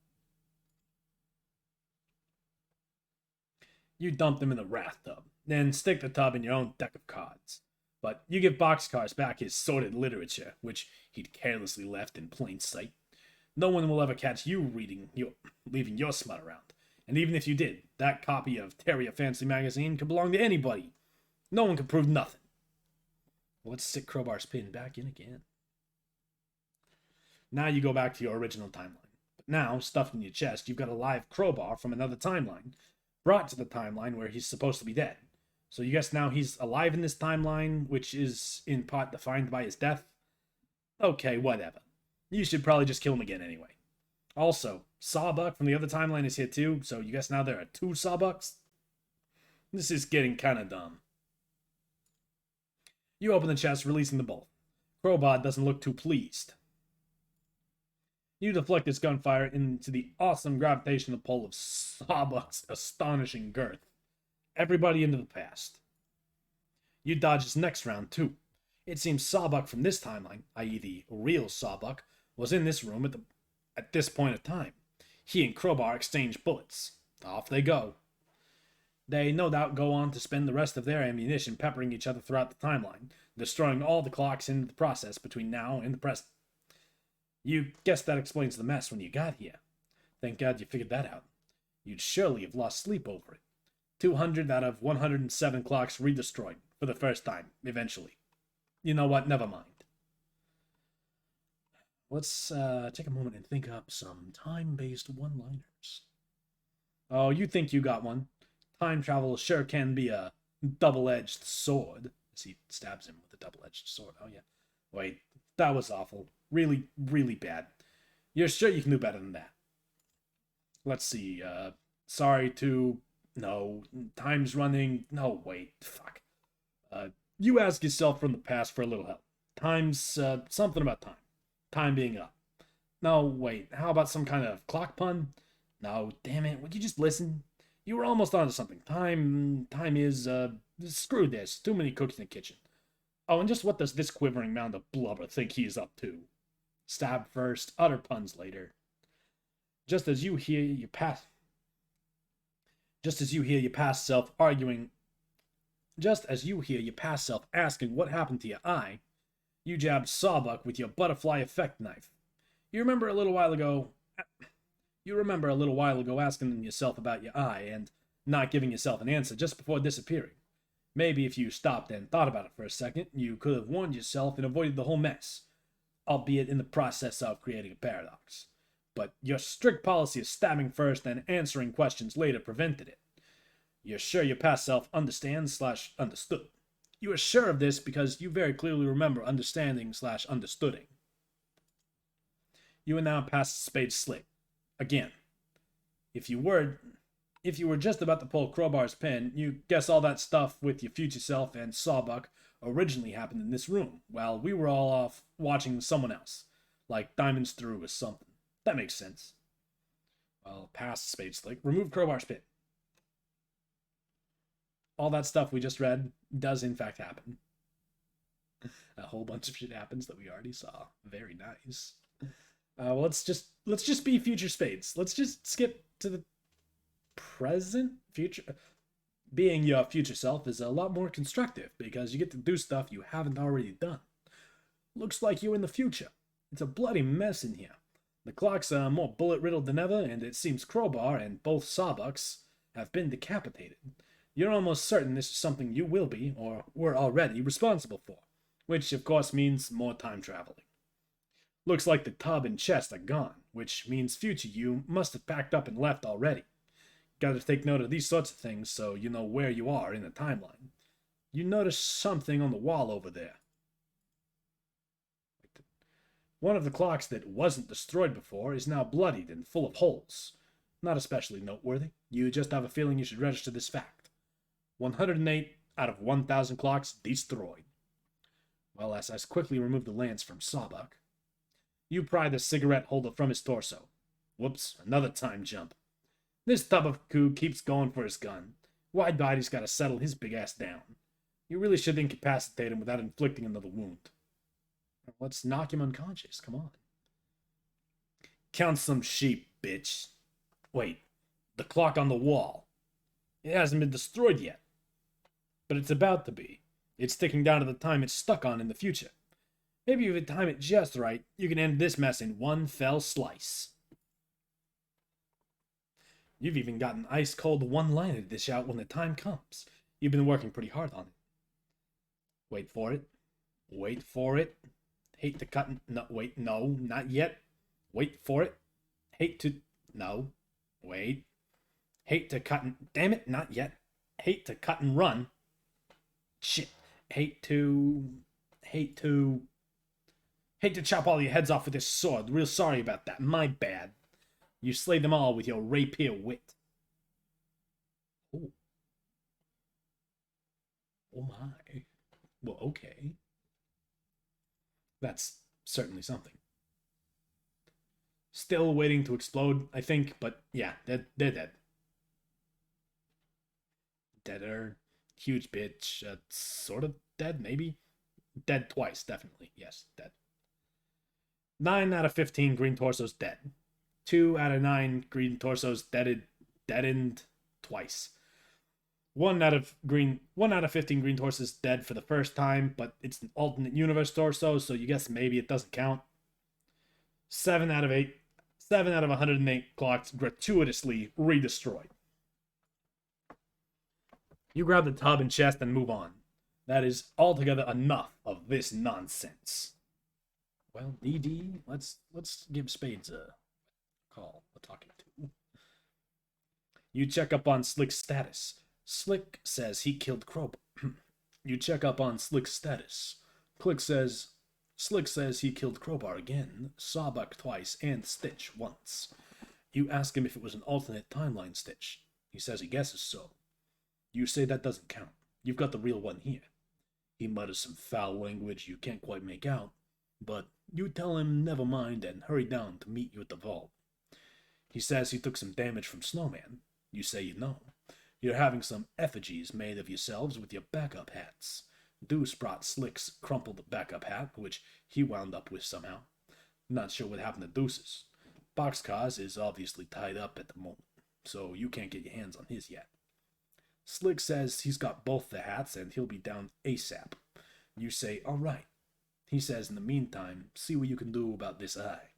You dump them in the wrath tub, then stick the tub in your own deck of cards. But you give Boxcars back his sordid literature, which he'd carelessly left in plain sight. No one will ever catch you leaving your smut around. And even if you did, that copy of Terrier Fancy magazine could belong to anybody. No one can prove nothing. Well, let's stick Crowbar's pin back in again. Now you go back to your original timeline. But now, stuffed in your chest, you've got a live Crowbar from another timeline, brought to the timeline where he's supposed to be dead. So you guess now he's alive in this timeline, which is in part defined by his death? Okay, whatever. You should probably just kill him again anyway. Also, Sawbuck from the other timeline is here too, so you guess now there are 2 Sawbucks? This is getting kinda dumb. You open the chest, releasing the bolt. Crowbar doesn't look too pleased. You deflect his gunfire into the awesome gravitational pull of Sawbuck's astonishing girth. Everybody into the past. You dodge his next round, too. It seems Sawbuck from this timeline, i.e. the real Sawbuck, was in this room at this point of time. He and Crowbar exchange bullets. Off they go. They no doubt go on to spend the rest of their ammunition peppering each other throughout the timeline, destroying all the clocks in the process between now and the present. You guess that explains the mess when you got here. Thank God you figured that out. You'd surely have lost sleep over it. 200 out of 107 clocks redestroyed, for the first time, eventually. You know what, never mind. Let's take a moment and think up some time-based one-liners. Oh, you think you got one. Time travel sure can be a double-edged sword. As he stabs him with a double-edged sword. Oh, yeah. Wait, that was awful. Really, really bad. You're sure you can do better than that. Let's see. Sorry to... No. Time's running... No, wait. Fuck. You ask yourself from the past for a little help. Time's... something about time. Time being up. No, wait. How about some kind of clock pun? No, damn it. Would you just listen? You were almost onto something. Time is... Screw this. Too many cooks in the kitchen. Oh, and just what does this quivering mound of blubber think he is up to? Stab first, utter puns later. Just as you hear, you pass... Just as you hear your past self arguing, just as you hear your past self asking what happened to your eye, you jabbed Sawbuck with your butterfly effect knife. You remember a little while ago You remember a little while ago asking yourself about your eye and not giving yourself an answer just before disappearing. Maybe if you stopped and thought about it for a second, you could have warned yourself and avoided the whole mess, albeit in the process of creating a paradox. But your strict policy of stabbing first and answering questions later prevented it. You're sure your past self understands/understood. You are sure of this because you very clearly remember understanding/understooding. You are now past Spade Slick. Again. If you were just about to pull Crowbar's pin, you guess all that stuff with your future self and Sawbuck originally happened in this room, while we were all off watching someone else, like Diamonds Through or something. That makes sense. Well, past Spade Slick, remove Crowbar's pin. All that stuff we just read does in fact happen. A whole bunch of shit happens that we already saw. Very nice. Well, let's just be future Spades. Let's just skip to the present. Future. Being your future self is a lot more constructive because you get to do stuff you haven't already done. Looks like you're in the future. It's a bloody mess in here. The clocks are more bullet-riddled than ever, and it seems Crowbar and both Sawbucks have been decapitated. You're almost certain this is something you will be, or were already, responsible for, which of course means more time traveling. Looks like the tub and chest are gone, which means future you must have packed up and left already. Gotta take note of these sorts of things so you know where you are in the timeline. You notice something on the wall over there. One of the clocks that wasn't destroyed before is now bloodied and full of holes. Not especially noteworthy. You just have a feeling you should register this fact. 108 out of 1,000 clocks destroyed. Well, as I quickly remove the lance from Sawbuck, you pry the cigarette holder from his torso. Whoops, another time jump. This tub of goo keeps going for his gun. Wide-body's gotta settle his big ass down. You really should incapacitate him without inflicting another wound. Let's knock him unconscious, come on. Count some sheep, bitch. Wait, the clock on the wall. It hasn't been destroyed yet. But it's about to be. It's ticking down to the time it's stuck on in the future. Maybe if you time it just right, you can end this mess in one fell slice. You've even got an ice-cold one-liner to dish out when the time comes. You've been working pretty hard on it. Wait for it. Wait for it. Hate to cut and... No, wait, no, not yet. Wait for it. Hate to... No. Wait. Hate to cut and... Damn it, not yet. Hate to cut and run. Shit. Hate to chop all your heads off with this sword. Real sorry about that. My bad. You slay them all with your rapier wit. Oh. Oh my. Well, okay. That's certainly something. Still waiting to explode, I think, but yeah, they're dead. Deader. Huge bitch. Sort of dead, maybe? Dead twice, definitely. Yes, dead. 9 out of 15 green torsos dead. 2 out of 9 green torsos deadened twice. 1 out of 15 green torsos dead for the first time, but it's an alternate universe torso, so you guess maybe it doesn't count. 7 out of 108 clocks gratuitously redestroyed. You grab the tub and chest and move on. That is altogether enough of this nonsense. Well, DD, let's give Spades a call, a talking to. You check up on Slick's status. Slick says he killed Crowbar. You check up on Slick's status. Slick says he killed Crowbar again, Sawbuck twice, and Stitch once. You ask him if it was an alternate timeline Stitch. He says he guesses so. You say that doesn't count. You've got the real one here. He mutters some foul language you can't quite make out, but you tell him never mind and hurry down to meet you at the vault. He says he took some damage from Snowman. You say you know. You're having some effigies made of yourselves with your backup hats. Deuce brought Slick's crumpled backup hat, which he wound up with somehow. Not sure what happened to Deuce's. Boxcars is obviously tied up at the moment. so you can't get your hands on his yet. Slick says he's got both the hats and he'll be down ASAP. You say, all right. He says, in the meantime, see what you can do about this eye.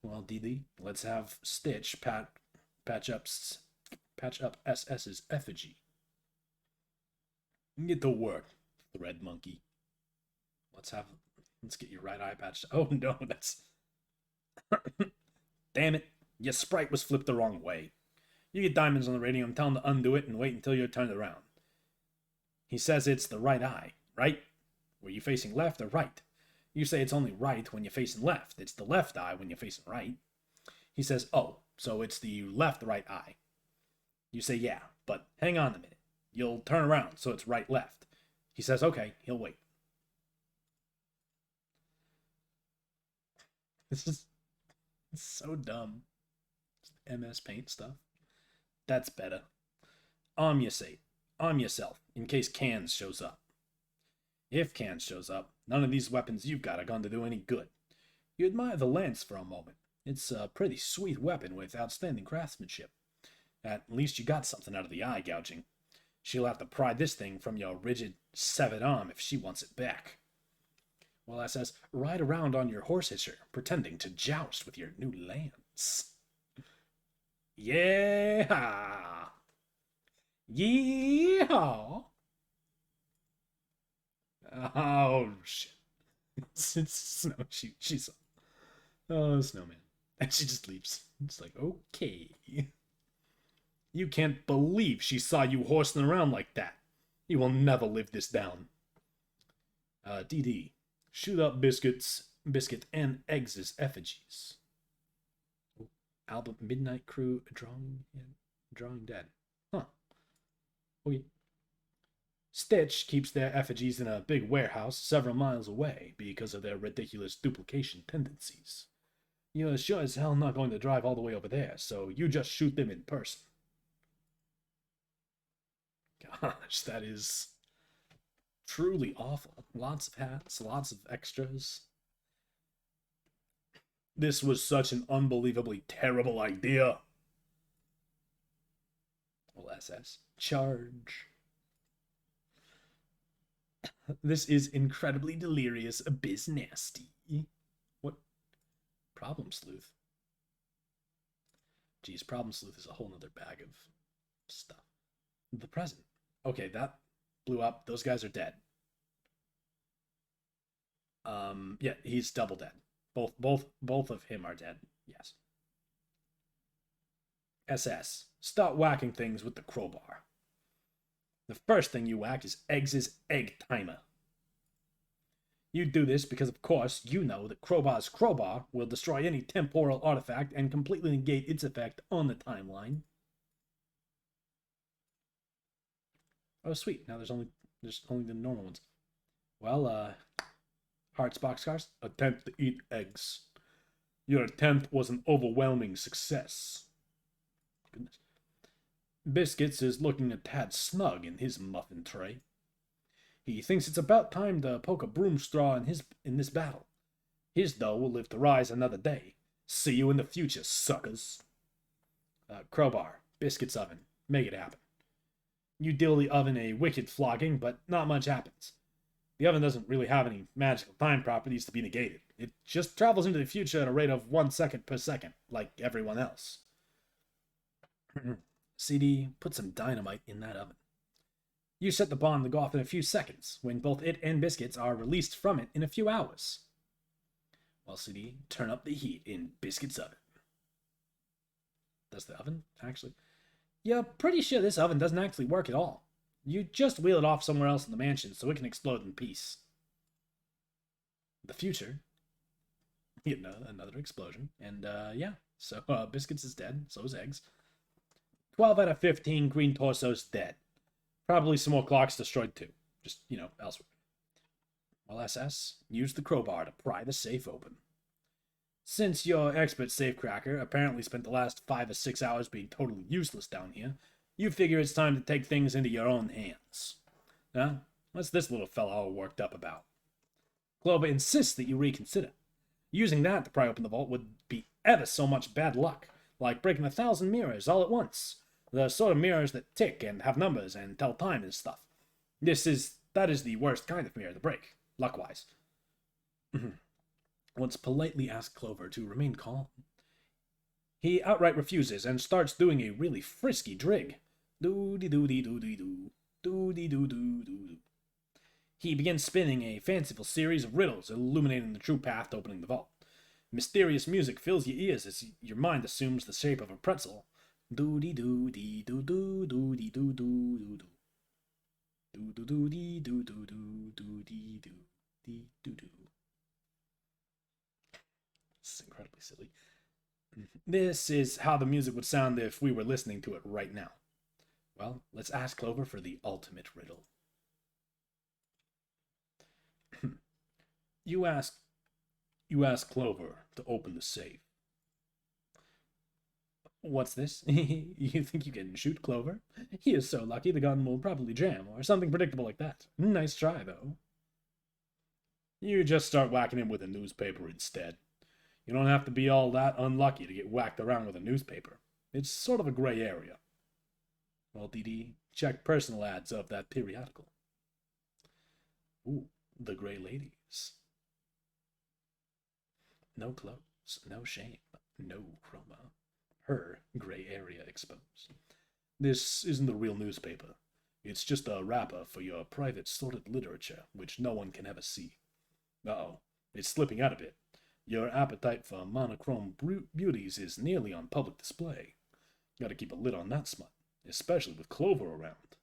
Well, Dee, let's have Stitch patch up SS's effigy. Get to work, Thread Monkey. Let's get your right eye patched. Oh no, that's... Damn it, your sprite was flipped the wrong way. You get Diamonds on the radio and tell him to undo it and wait until you're turned around. He says it's the right eye, right? Were you facing left or right? You say it's only right when you're facing left. It's the left eye when you're facing right. He says, oh, so it's the left-right eye. You say, yeah, but hang on a minute. You'll turn around, so it's right-left. He says, okay, he'll wait. It's so dumb. MS Paint stuff. That's better. Arm yourself, in case Cans shows up. If Cans shows up, none of these weapons you've got are going to do any good. You admire the lance for a moment. It's a pretty sweet weapon with outstanding craftsmanship. At least you got something out of the eye gouging. She'll have to pry this thing from your rigid, severed arm if she wants it back. Well, I says, ride around on your horse hitcher, pretending to joust with your new lance. Yeah! Yeehaw! Oh, shit. It's Snow. She's... Oh, Snowman. And she just leaves. It's like, okay. You can't believe she saw you horsing around like that. You will never live this down. DD. Shoot up Biscuit and Eggs' effigies. Album Midnight Crew drawing dead. Huh. Okay. Stitch keeps their effigies in a big warehouse several miles away because of their ridiculous duplication tendencies. You're sure as hell not going to drive all the way over there, so you just shoot them in person. Gosh, that is truly awful. Lots of hats, lots of extras. This was such an unbelievably terrible idea. Well, SS. Charge. This is incredibly delirious nasty. What? Problem Sleuth. Geez, Problem Sleuth is a whole nother bag of stuff. The present. Okay, that blew up. Those guys are dead. Yeah, he's double dead. Both of him are dead. Yes. SS. Start whacking things with the crowbar. The first thing you whack is Eggs' egg timer. You do this because, of course, you know that Crowbar's crowbar will destroy any temporal artifact and completely negate its effect on the timeline. Oh, sweet. Now there's only the normal ones. Well, Hearts Boxcars, attempt to eat eggs. Your attempt was an overwhelming success. Goodness. Biscuits is looking a tad snug in his muffin tray. He thinks it's about time to poke a broom straw in this battle. His dough will live to rise another day. See you in the future, suckers. Crowbar, Biscuits oven, make it happen. You deal the oven a wicked flogging, but not much happens. The oven doesn't really have any magical time properties to be negated. It just travels into the future at a rate of 1 second per second, like everyone else. CD, put some dynamite in that oven. You set the bomb to go off in a few seconds, when both it and Biscuits are released from it in a few hours. Well, CD, turn up the heat in Biscuits' oven. Does the oven, actually? Yeah, pretty sure this oven doesn't actually work at all. You just wheel it off somewhere else in the mansion so it can explode in peace. The future. You know, another explosion. And, yeah. So, Biscuits is dead. So is Eggs. 12 out of 15 green torsos dead. Probably some more clocks destroyed too. Just, elsewhere. Well, SS, use the crowbar to pry the safe open. Since your expert safecracker apparently spent the last 5 or 6 hours being totally useless down here, you figure it's time to take things into your own hands. Huh? What's this little fella all worked up about? Clover insists that you reconsider. Using that to pry open the vault would be ever so much bad luck. like breaking 1,000 mirrors all at once. The sort of mirrors that tick and have numbers and tell time and stuff. That is the worst kind of mirror to break, luck-wise. Once politely asked Clover to remain calm. He outright refuses and starts doing a really frisky drig. Doo-dee-doo-dee-doo-dee-doo. Doo-dee-doo-doo-doo-doo. He begins spinning a fanciful series of riddles, illuminating the true path to opening the vault. Mysterious music fills your ears as your mind assumes the shape of a pretzel. Doo-dee-doo-dee-doo-doo-doo-dee-doo-doo-doo-doo. Doo-doo-doo-dee-doo-doo-doo-dee-doo-doo. This is incredibly silly. This is how the music would sound if we were listening to it right now. Well, let's ask Clover for the ultimate riddle. You ask Clover to open the safe. What's this? You think you can shoot Clover? He is so lucky the gun will probably jam, or something predictable like that. Nice try, though. You just start whacking him with a newspaper instead. You don't have to be all that unlucky to get whacked around with a newspaper. It's sort of a gray area. Well, Dee Dee, check personal ads of that periodical. Ooh, the Gray Ladies. No clothes, no shame, no chroma. Her gray area exposed. This isn't the real newspaper. It's just a wrapper for your private sorted literature, which no one can ever see. Uh-oh, it's slipping out a bit. Your appetite for monochrome beauties is nearly on public display. Gotta keep a lid on that smut, especially with Clover around.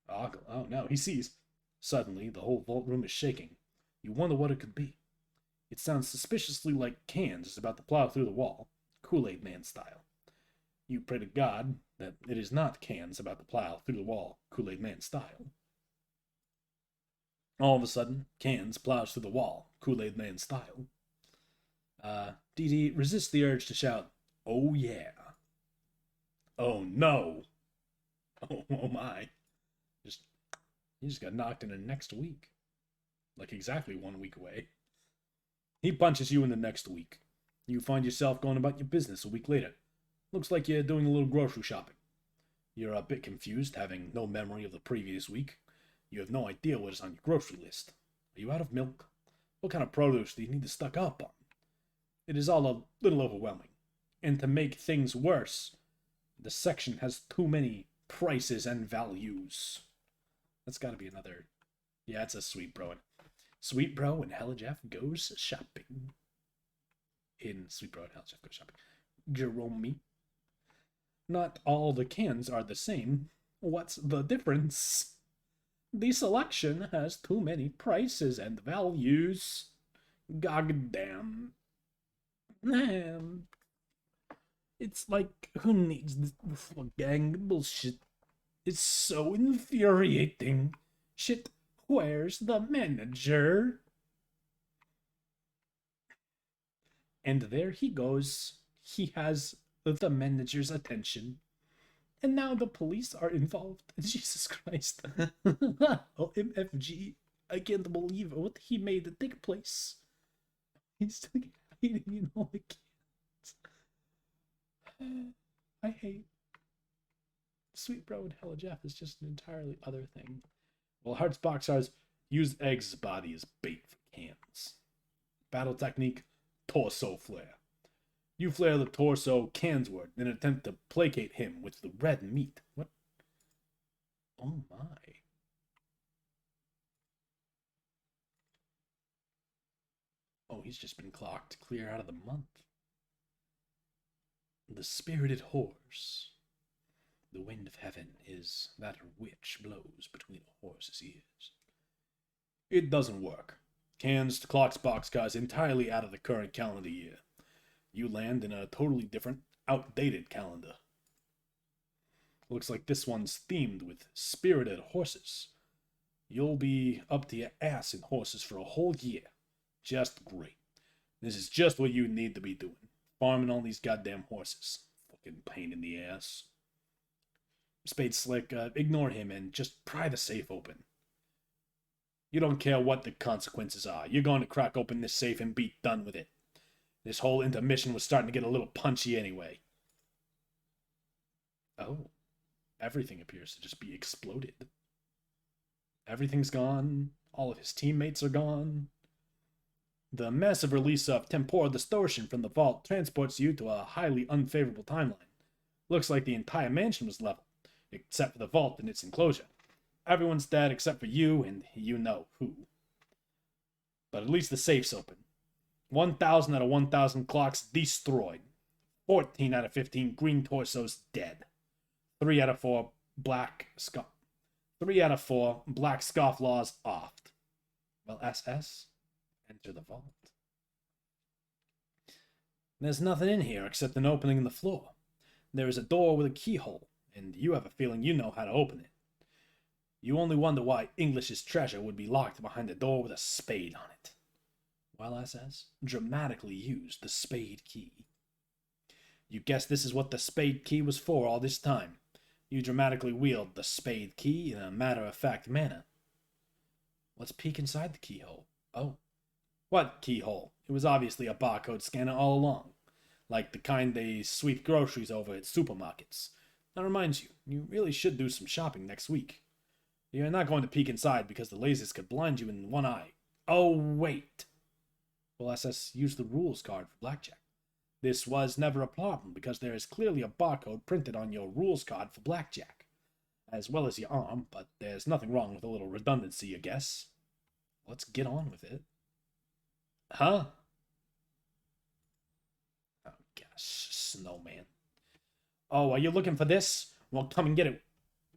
Oh no, he sees. Suddenly, the whole vault room is shaking. You wonder what it could be. It sounds suspiciously like Cans is about to plow through the wall, Kool-Aid Man style. You pray to God that it is not Cans about to plow through the wall, Kool-Aid Man style. All of a sudden, Cans plows through the wall, Kool-Aid Man style. Dee Dee resists the urge to shout, "Oh yeah." Oh no. Oh my. He just got knocked in the next week. Like exactly 1 week away. He punches you in the next week. You find yourself going about your business a week later. Looks like you're doing a little grocery shopping. You're a bit confused, having no memory of the previous week. You have no idea what is on your grocery list. Are you out of milk? What kind of produce do you need to stock up on? It is all a little overwhelming. And to make things worse, the section has too many prices and values. That's gotta be another... Yeah, it's a Sweet Bro. Sweet Bro and Hella Jeff goes shopping. In Sweet Bro and Hella Jeff goes shopping. Jerome. Not all the cans are the same. What's the difference? The selection has too many prices and values. Goddamn. Man. It's like, who needs this gang bullshit? It's so infuriating. Shit, where's the manager? And there he goes. He has the manager's attention. And now the police are involved. Jesus Christ. Oh, MFG. I can't believe what he made take place. He's still hiding in all the cans. I hate. Sweet Bro and Hella Jeff is just an entirely other thing. Well, Hearts Boxers use Egg's body as bait for cans. Battle technique, torso flare. You flare the torso cansward in an attempt to placate him with the red meat. What? Oh my. Oh, he's just been clocked clear out of the month. The spirited horse. The wind of heaven is that which blows between a horse's ears. It doesn't work. Cans clocks boxcars entirely out of the current calendar year. You land in a totally different, outdated calendar. Looks like this one's themed with spirited horses. You'll be up to your ass in horses for a whole year. Just great. This is just what you need to be doing. Farming all these goddamn horses. Fucking pain in the ass. Spade Slick, ignore him and just pry the safe open. You don't care what the consequences are. You're going to crack open this safe and be done with it. This whole intermission was starting to get a little punchy anyway. Oh, everything appears to just be exploded. Everything's gone. All of his teammates are gone. The massive release of temporal distortion from the vault transports you to a highly unfavorable timeline. Looks like the entire mansion was leveled, except for the vault and its enclosure. Everyone's dead except for you and you know who. But at least the safe's open. 1,000 out of 1,000 clocks destroyed. 14 out of 15 green torsos dead. 3 out of 4 black scofflaws offed. Well, SS, enter the vault. There's nothing in here except an opening in the floor. There is a door with a keyhole, and you have a feeling you know how to open it. You only wonder why English's treasure would be locked behind a door with a spade on it. Well, SS dramatically used the spade key. You guess this is what the spade key was for all this time. You dramatically wield the spade key in a matter-of-fact manner. Let's peek inside the keyhole. Oh. What keyhole? It was obviously a barcode scanner all along. Like the kind they sweep groceries over at supermarkets. That reminds you, you really should do some shopping next week. You're not going to peek inside because the lasers could blind you in one eye. Oh, wait. Well, SS used the rules card for blackjack. This was never a problem because there is clearly a barcode printed on your rules card for blackjack, as well as your arm, but there's nothing wrong with a little redundancy, I guess. Let's get on with it. Huh? Oh, gosh, snowman. Oh, are you looking for this? Well, come and get it,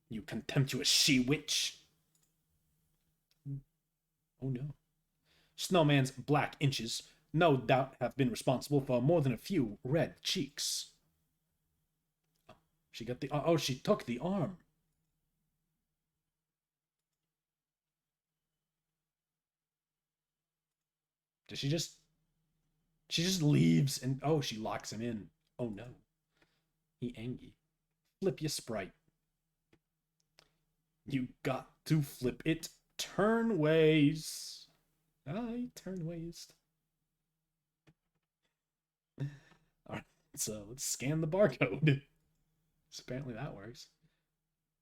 you contemptuous she-witch. Oh, no. Snowman's black inches no doubt have been responsible for more than a few red cheeks. Oh, she got the... Oh, she took the arm. Does she just... She just leaves and... Oh, she locks him in. Oh, no. He angry. Flip your sprite. You got to flip it. Turn ways. I turn ways. Alright, so let's scan the barcode. So apparently that works.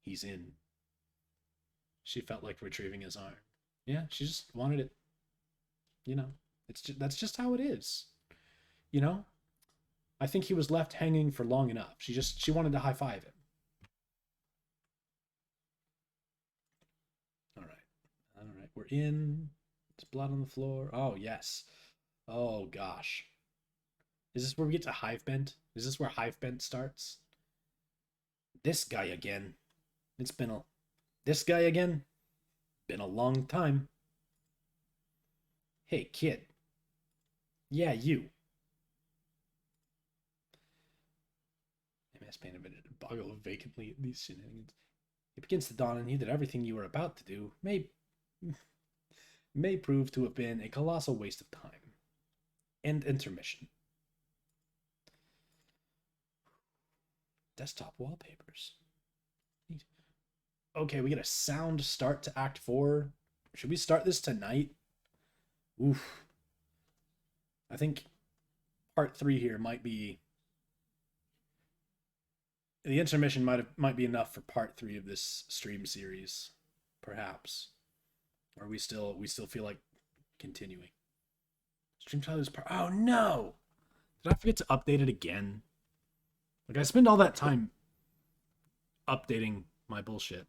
He's in. She felt like retrieving his arm. Yeah, she just wanted it. You know, that's just how it is. You know? I think he was left hanging for long enough. She wanted to high-five him. Alright, we're in. There's blood on the floor. Oh, yes. Oh, gosh. Is this where we get to Hive Bent? Is this where Hive Bent starts? This guy again. It's been a... This guy again? Been a long time. Hey, kid. Yeah, you. MS Painter boggle vacantly at these shenanigans. It begins to dawn on you that everything you are about to do may prove to have been a colossal waste of time. End intermission. Desktop wallpapers. Neat. Okay, we get a sound start to Act 4. Should we start this tonight? Oof. I think part 3 here might be... The intermission might be enough for part 3 of this stream series, perhaps. Or we still feel like continuing. Stream title is part... Oh no! Did I forget to update it again? Like, I spend all that time updating my bullshit,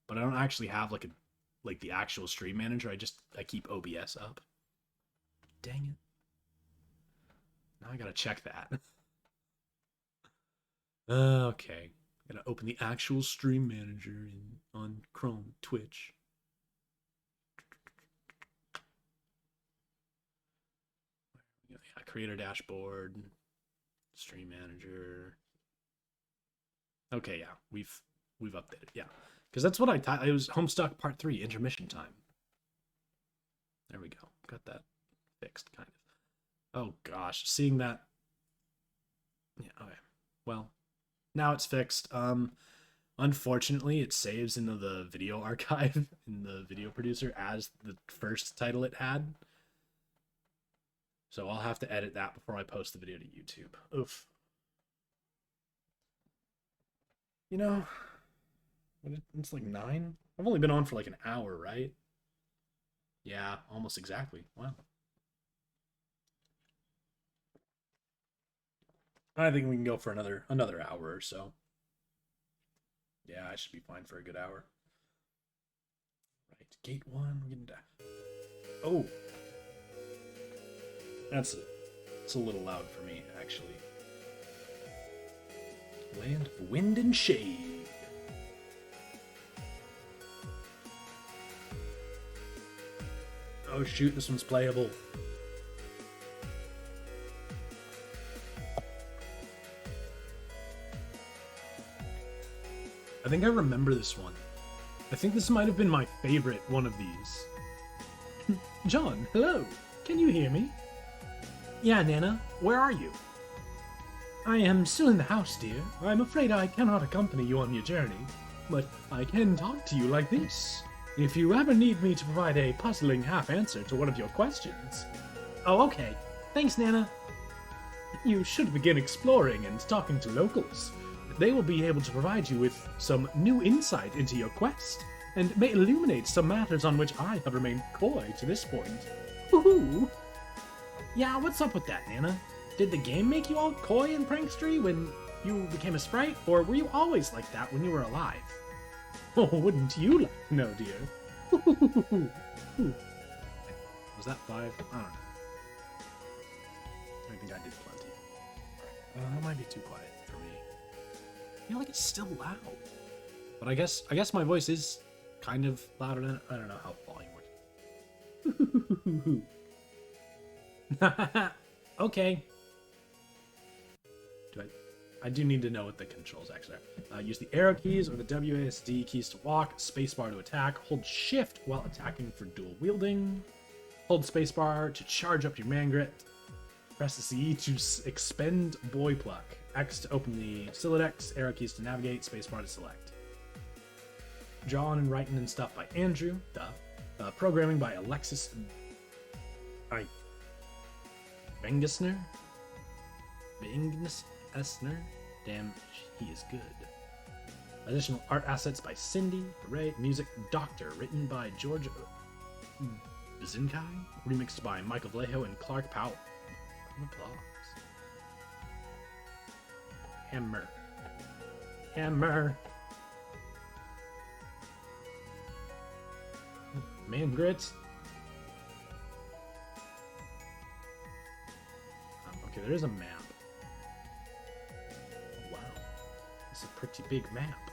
but I don't actually have like the actual stream manager. I keep OBS up. Dang it! Now I gotta check that. Okay, gotta open the actual stream manager on Chrome, Twitch. Yeah, creator dashboard. Stream manager. Okay, yeah, we've updated, yeah, because that's what it was Homestuck Part 3 intermission time. There we go, got that fixed, kind of. Oh gosh, seeing that. Yeah, okay. Well, now it's fixed. Unfortunately, it saves into the video archive in the video producer as the first title it had. So I'll have to edit that before I post the video to YouTube. Oof. You know, it's like 9? I've only been on for like an hour, right? Yeah, almost exactly. Wow. I think we can go for another hour or so. Yeah, I should be fine for a good hour. Right, gate 1. We're getting to... Oh, it's a little loud for me, actually. Land of Wind and Shade. Oh shoot, this one's playable. I think I remember this one. I think this might have been my favorite one of these. John, hello. Can you hear me? Yeah, Nana. Where are you? I am still in the house, dear. I'm afraid I cannot accompany you on your journey, but I can talk to you like this. If you ever need me to provide a puzzling half-answer to one of your questions. Oh, okay. Thanks, Nana. You should begin exploring and talking to locals. They will be able to provide you with some new insight into your quest, and may illuminate some matters on which I have remained coy to this point. Woohoo! Yeah, what's up with that, Nana? Did the game make you all coy and prankstery when you became a sprite, or were you always like that when you were alive? Oh, wouldn't you like to know, dear? Was that 5? I don't know. I think I did plenty. That might be too quiet for me. I feel like it's still loud. But I guess my voice is kind of louder than I don't know how volume works. Okay. I do need to know what the controls actually are. Use the arrow keys or the WASD keys to walk, spacebar to attack, hold shift while attacking for dual wielding, hold spacebar to charge up your man grit, press the C to expend boy pluck, X to open the Silodex, arrow keys to navigate, spacebar to select. Drawing and writing and stuff by Andrew, programming by Alexis Bengesner? Damn, he is good. Additional art assets by Cindy. Hooray. Music Doctor, written by George Zinkai, remixed by Michael Vallejo and Clark Powell. Applause. Hammer. Man grits. Okay, there is a map. Oh, wow. It's a pretty big map.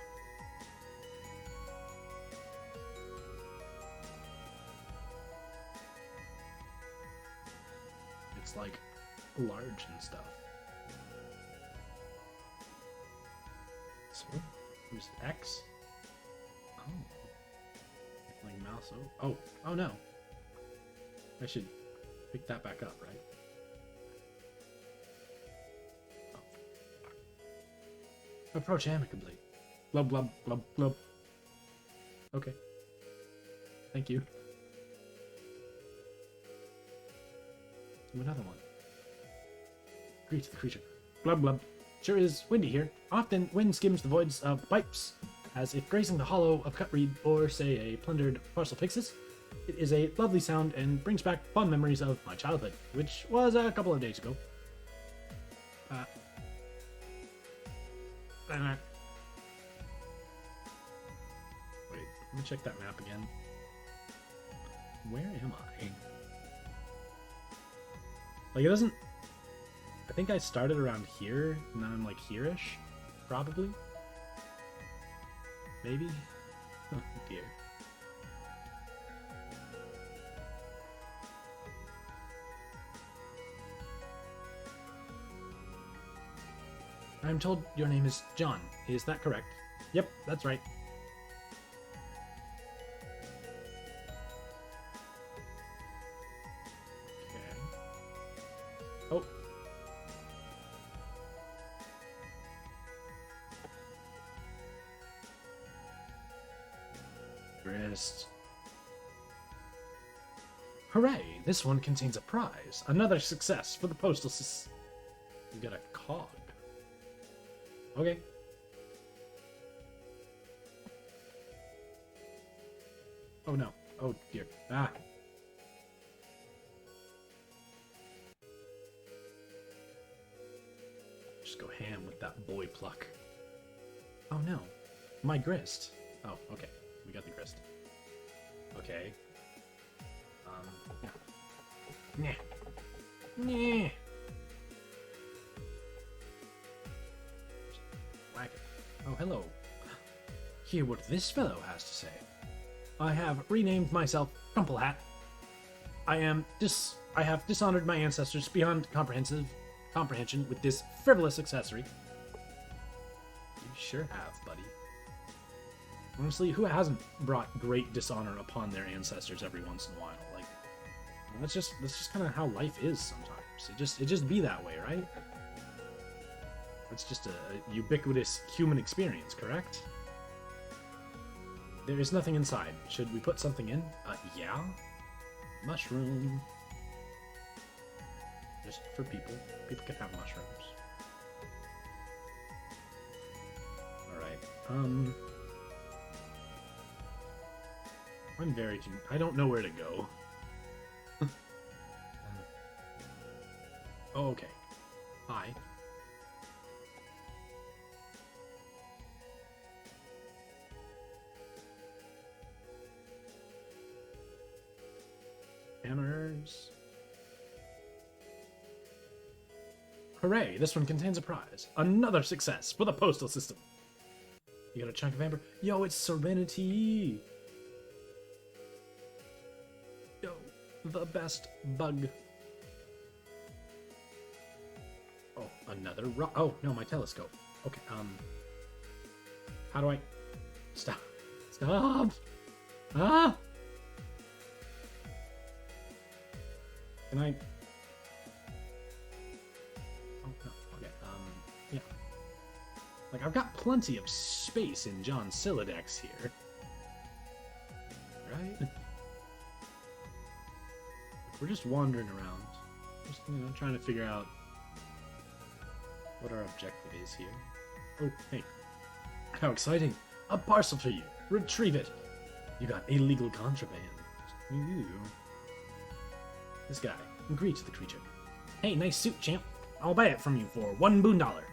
It's like large and stuff. So, who's X? Oh. Like mouse. Oh no. I should pick that back up, right? Approach amicably. Glub, glub, glub, glub. Okay. Thank you. Do another one. Greet the creature. Glub, glub. Sure is windy here. Often wind skims the voids of pipes, as if grazing the hollow of cut reed or, say, a plundered parcel pyxis. It is a lovely sound and brings back fond memories of my childhood, which was a couple of days ago. Wait, let me check that map again. Where am I? Like, it doesn't... I think I started around here, and then I'm like here-ish, probably. Maybe? Oh, dear. I'm told your name is John. Is that correct? Yep, that's right. Okay. Oh. Wrist. Hooray! This one contains a prize. Another success for the postal system. You got a cog. Okay. Oh no. Oh dear. Ah. Just go ham with that boy pluck. Oh no. My grist. Oh, okay. We got the grist. Okay. Yeah. Nah. Whack it. Oh, hello. Hear what this fellow has to say. I have renamed myself Crumple Hat. I have dishonored my ancestors beyond comprehension with this frivolous accessory. You sure have, buddy. Honestly, who hasn't brought great dishonor upon their ancestors every once in a while? Like, that's just kind of how life is sometimes. It just be that way, right? It's just a ubiquitous human experience, correct? There is nothing inside. Should we put something in? Yeah. Mushroom. Just for people. People can have mushrooms. Alright. I'm very... I don't know where to go. Oh, okay. Hi. Hammers. Hooray! This one contains a prize. Another success for the postal system. You got a chunk of amber? Yo, it's Serenity! Yo, the best bug. Oh, another rock. Oh, no, my telescope. Okay, how do I... Stop. Stop! Ah! Can I... Oh, no, okay, yeah. Like, I've got plenty of space in John Siladex here. Right? We're just wandering around. Just, trying to figure out what our objective is here. Oh, hey. How exciting! A parcel for you! Retrieve it! You got illegal contraband. Ooh. This guy. Greet the creature. Hey, nice suit, champ. I'll buy it from you for $1 boondollar.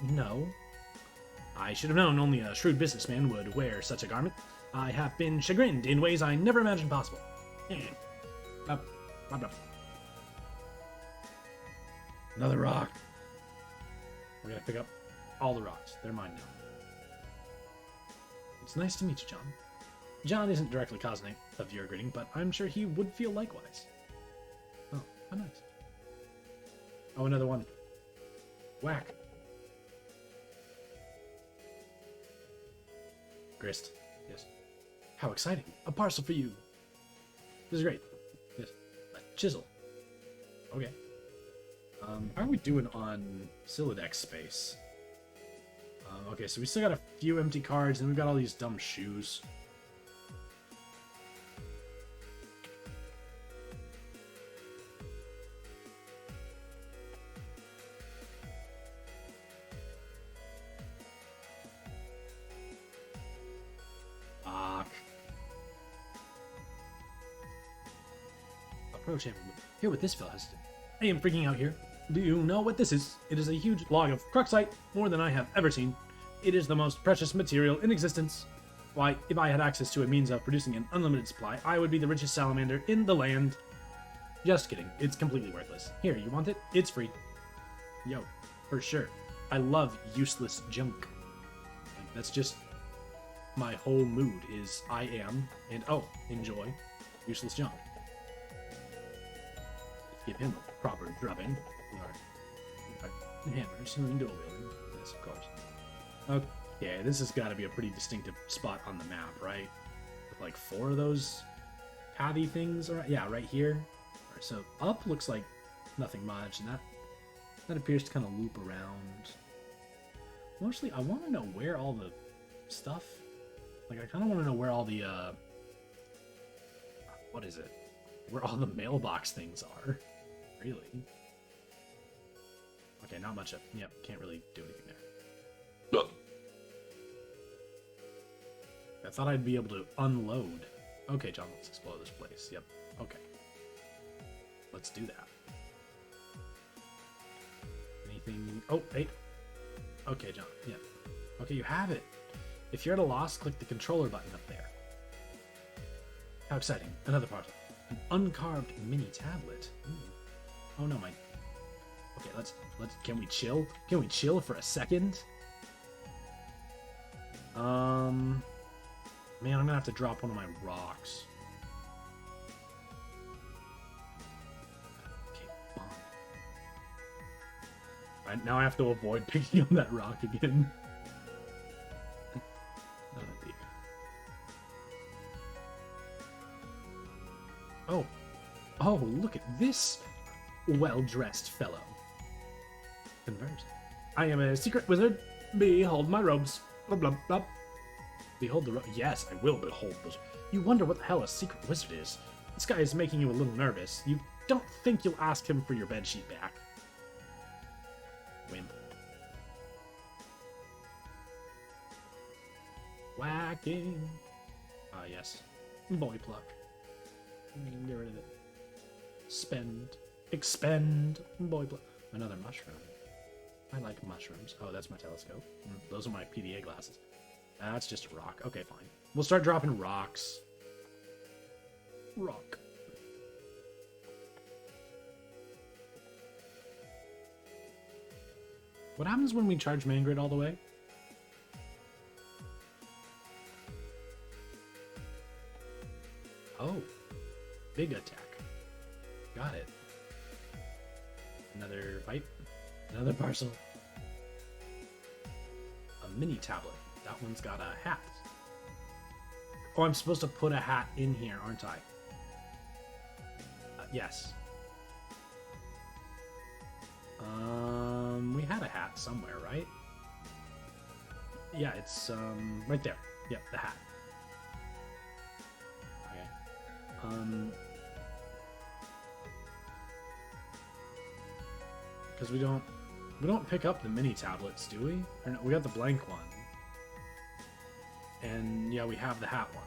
No. I should have known only a shrewd businessman would wear such a garment. I have been chagrined in ways I never imagined possible. Another rock. We're gonna pick up all the rocks. They're mine now. It's nice to meet you, John. John isn't directly cognate of your greeting, but I'm sure he would feel likewise. Oh, how nice. Oh, another one. Whack. Grist. Yes. How exciting. A parcel for you. This is great. Yes. A chisel. Okay. How are we doing on Siladex space? Okay, so we still got a few empty cards, and we've got all these dumb shoes. Approach him. Hear what this fella has to do. I am freaking out here. Do you know what this is? It is a huge log of cruxite, more than I have ever seen. It is the most precious material in existence. Why, if I had access to a means of producing an unlimited supply, I would be the richest salamander in the land. Just kidding. It's completely worthless. Here, you want it? It's free. Yo, for sure. I love useless junk. Like, that's just my whole mood is I am, and oh, enjoy, useless junk. Give him a proper drubbing. Hammers and dual wielding. Yes, of course. Okay, this has got to be a pretty distinctive spot on the map, right? With like 4 of those pathy things. Yeah, right here. Right, so up looks like nothing much, and that appears to kind of loop around. Mostly, I want to know where all the stuff. Like, I kind of want to know where all the what is it? where all the mailbox things are. Really? Okay, not much of... Yep, can't really do anything there. I thought I'd be able to unload. Okay, John, let's explore this place. Yep, okay. Let's do that. Anything... Oh, hey. Okay, John, yep. Okay, you have it. If you're at a loss, click the controller button up there. How exciting. Another parcel. An uncarved mini tablet. Ooh. Oh no, my... Okay, let's... Can we chill? Can we chill for a second? Man, I'm gonna have to drop one of my rocks. Okay, fine. Alright, now I have to avoid picking up that rock again. Oh, dear. Oh. Oh, look at this well-dressed fellow. Converse. I am a secret wizard. Behold my robes. Blah, blah, blah. Behold the Yes, I will behold those. You wonder what the hell a secret wizard is. This guy is making you a little nervous. You don't think you'll ask him for your bedsheet back. Wimp. Whacking. Ah, yes. Boy pluck. Get rid of it. Spend. Expend. Boy pluck. Another mushroom. I like mushrooms. Oh, that's my telescope. Those are my PDA glasses. That's just a rock. Okay, fine. We'll start dropping rocks. Rock. What happens when we charge main grid all the way? Oh. Big attack. Got it. Another bite. Another parcel. A mini tablet. That one's got a hat. Oh, I'm supposed to put a hat in here, aren't I? Yes. We had a hat somewhere, right? Yeah, it's, right there. Yep, the hat. Okay. Because we don't pick up the mini tablets, do we? Or no, we got the blank one. And yeah, we have the hat one.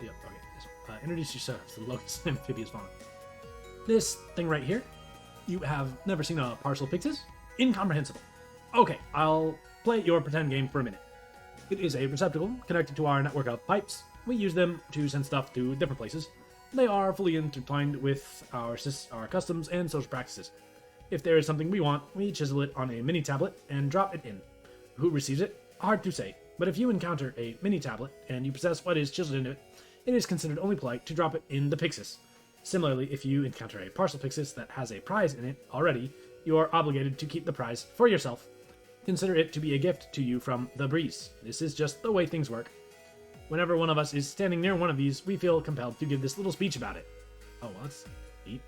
Yep, okay. Introduce yourself to the locust amphibious fauna. This thing right here, you have never seen a parcel of pixies? Incomprehensible. Okay, I'll play your pretend game for a minute. It is a receptacle connected to our network of pipes. We use them to send stuff to different places. They are fully intertwined with our customs and social practices. If there is something we want, we chisel it on a mini tablet and drop it in. Who receives it? Hard to say, but if you encounter a mini tablet and you possess what is chiseled into it, it is considered only polite to drop it in the Pixis. Similarly, if you encounter a parcel Pixis that has a prize in it already, you are obligated to keep the prize for yourself. Consider it to be a gift to you from the breeze. This is just the way things work. Whenever one of us is standing near one of these, we feel compelled to give this little speech about it. Oh, what's neat?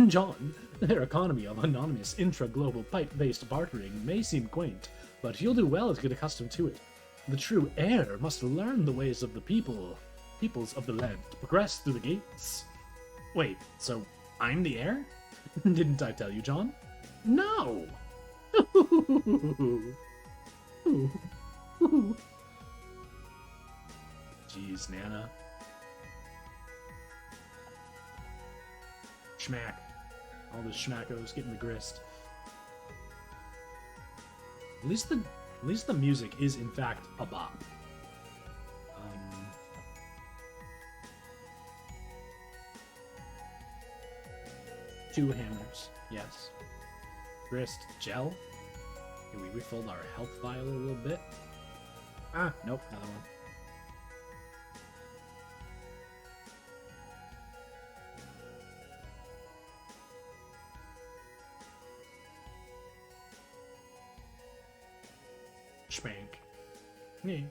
John, their economy of anonymous intra-global pipe-based bartering may seem quaint, but you'll do well to get accustomed to it. The true heir must learn the ways of the peoples of the land to progress through the gates. Wait, so I'm the heir? Didn't I tell you, John? No! Jeez, Nana. Schmack. All the schmackos getting the grist. At least the music is in fact a bop. Two hammers, yes. Grist, gel. Can we refill our health vial a little bit? Ah, nope, another one. Spank. Yeah.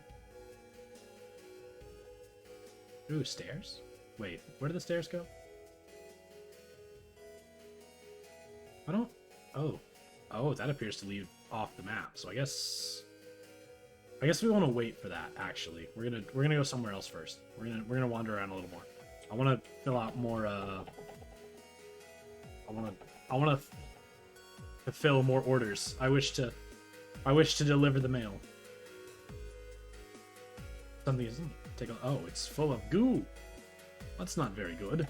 Ooh, stairs? Wait, where do the stairs go? I don't... Oh. Oh, that appears to lead off the map, so I guess... I guess we want to wait for that. Actually, we're gonna go somewhere else first. We're gonna wander around a little more. I want to fill out more. I want to fulfill more orders. I wish to deliver the mail. Something isn't. Take a. Oh, it's full of goo. That's not very good.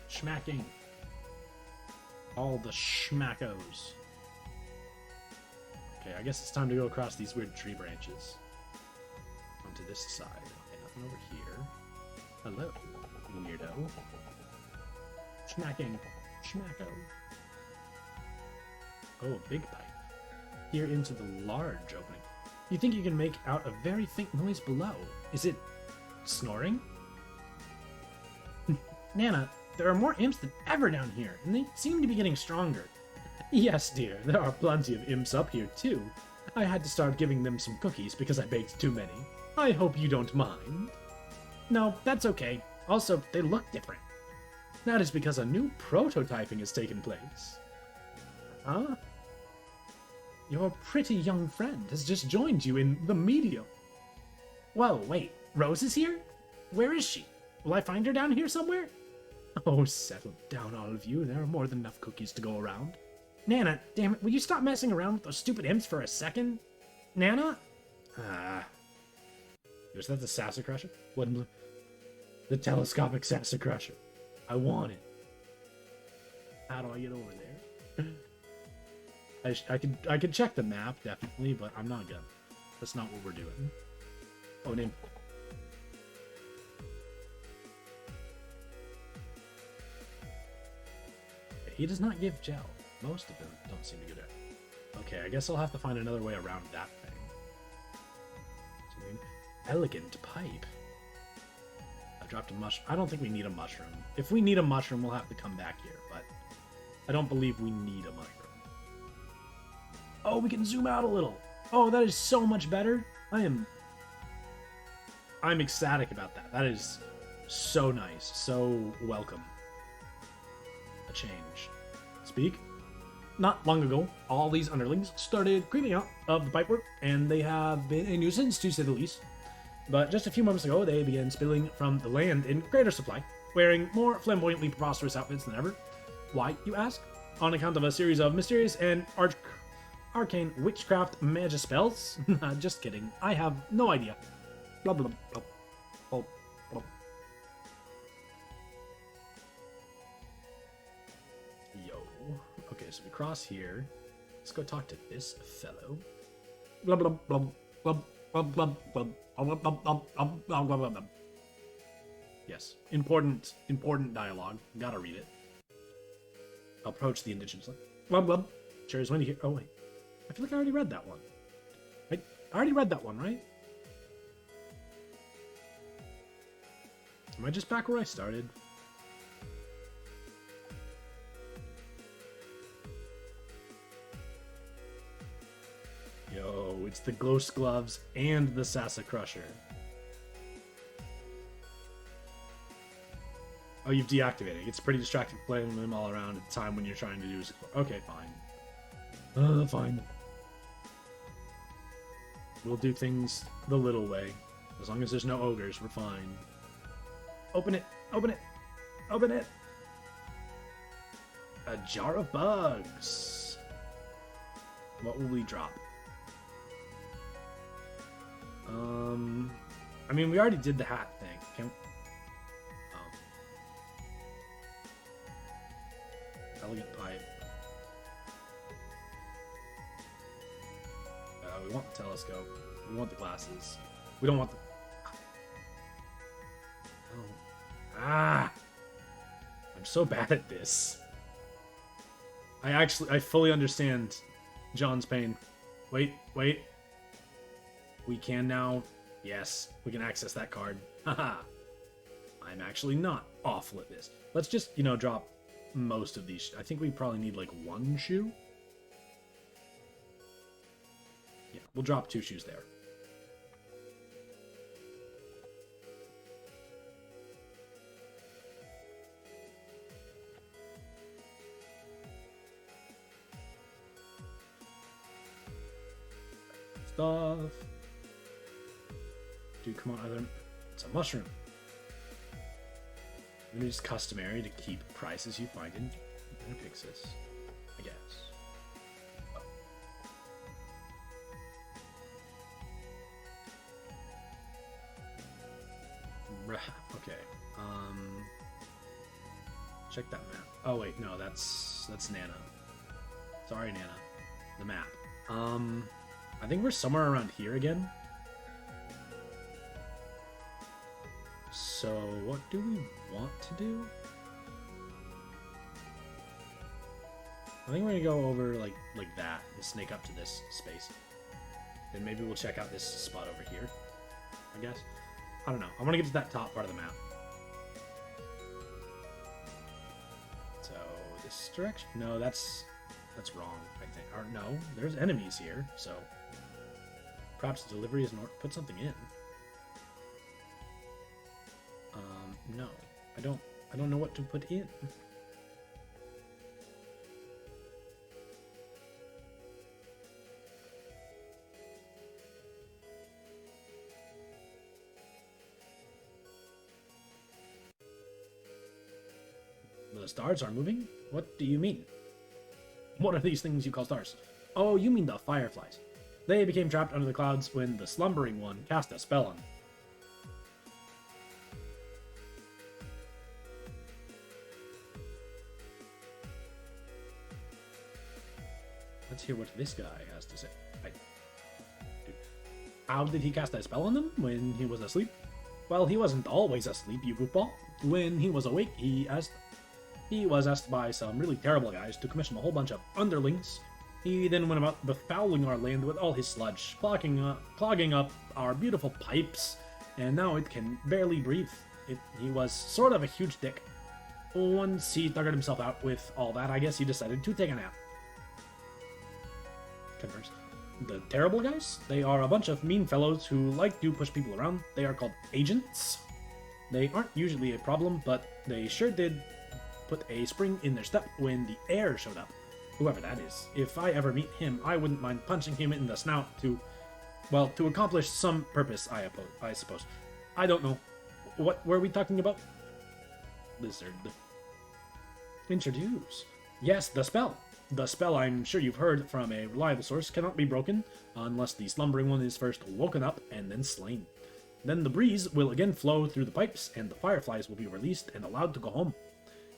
Schmacking. All the schmackos. Okay, I guess it's time to go across these weird tree branches. Onto this side. Okay, nothing over here. Hello, weirdo. Schmacking. Schmacko. Oh, a big pipe. Here into the large opening. You think you can make out a very faint noise below. Is it snoring? Nana, there are more imps than ever down here, and they seem to be getting stronger. Yes, dear, there are plenty of imps up here, too. I had to start giving them some cookies because I baked too many. I hope you don't mind. No, that's okay. Also, they look different. That is because a new prototyping has taken place. Huh? Your pretty young friend has just joined you in the medium. Whoa, wait, Rose is here? Where is she? Will I find her down here somewhere? Oh, settle down, all of you. There are more than enough cookies to go around. Nana, damn it, will you stop messing around with those stupid imps for a second? Nana? Was that the Sassacrusher? What? The telescopic Sassacrusher. I want it. How do I get over there? I could check the map, definitely, but I'm not gonna. That's not what we're doing. Oh, name. He does not give gel. Most of them don't seem to get it. Okay, I guess I'll have to find another way around that thing. Elegant pipe. I dropped a mushroom. I don't think we need a mushroom. If we need a mushroom, we'll have to come back here, but I don't believe we need a mushroom. Oh, we can zoom out a little. Oh, that is so much better. I'm ecstatic about that. That is so nice. So welcome. A change. Speak. Not long ago, all these underlings started creeping out of the pipework, and they have been a nuisance, to say the least. But just a few moments ago, they began spilling from the land in greater supply, wearing more flamboyantly preposterous outfits than ever. Why, you ask? On account of a series of mysterious and arcane witchcraft magic spells? Just kidding. I have no idea. Blah, blah, blah, blah, blah. Yo. Okay, so we cross here. Let's go talk to this fellow. Blah, blah, blah, blah, blah, blah, blah. Yes, important dialogue. Gotta read it. Approach the indigenous. Blah blah. Cherries, when you hear. Oh wait, I feel like I already read that one. I already read that one, right? Am I just back where I started? Yo, it's the Ghost Gloves and the Sassacrusher. Oh, you've deactivated it. It's pretty distracting playing them all around at the time when you're trying to do is. Okay, fine. Fine. We'll do things the little way. As long as there's no ogres, we're fine. Open it! Open it! Open it! A jar of bugs! What will we drop? I mean, we already did the hat thing. Elegant pipe. We want the telescope. We want the glasses. We don't want the... Oh. I'm so bad at this. I fully understand John's pain. Wait. We can now... Yes, we can access that card. Haha. I'm actually not awful at this. Let's just, drop most of these. I think we probably need, like, one shoe. Yeah, we'll drop 2 shoes there. stuff. Dude, come on, other. It's a mushroom. Maybe it's customary to keep prices you find in Pixis, I guess. Okay. Check that map. Oh wait, no, that's Nana. Sorry, Nana. The map. I think we're somewhere around here again. So what do we want to do? I think we're gonna go over like that and snake up to this space. Then maybe we'll check out this spot over here, I guess. I don't know. I want to get to that top part of the map. So this direction? No, that's wrong, I think. Or no, there's enemies here, so perhaps the delivery is north. Put something in. No, I don't know what to put in. The stars are moving? What do you mean? What are these things you call stars? Oh, you mean the fireflies. They became trapped under the clouds when the slumbering one cast a spell on them. Let's hear what this guy has to say. How did he cast that spell on them when he was asleep? Well, he wasn't always asleep, you goofball. When he was awake, he was asked by some really terrible guys to commission a whole bunch of underlings. He then went about befouling our land with all his sludge, clogging up our beautiful pipes, and now it can barely breathe. He was sort of a huge dick. Once he thugged himself out with all that, I guess he decided to take a nap. Converse. The terrible guys? They are a bunch of mean fellows who like to push people around. They are called agents. They aren't usually a problem, but they sure did put a spring in their step when the heir showed up. Whoever that is. If I ever meet him, I wouldn't mind punching him in the snout to accomplish some purpose, I suppose. I don't know. What were we talking about? Lizard. Introduce. Yes, the spell. The spell, I'm sure you've heard from a reliable source, cannot be broken unless the slumbering one is first woken up and then slain. Then the breeze will again flow through the pipes, and the fireflies will be released and allowed to go home.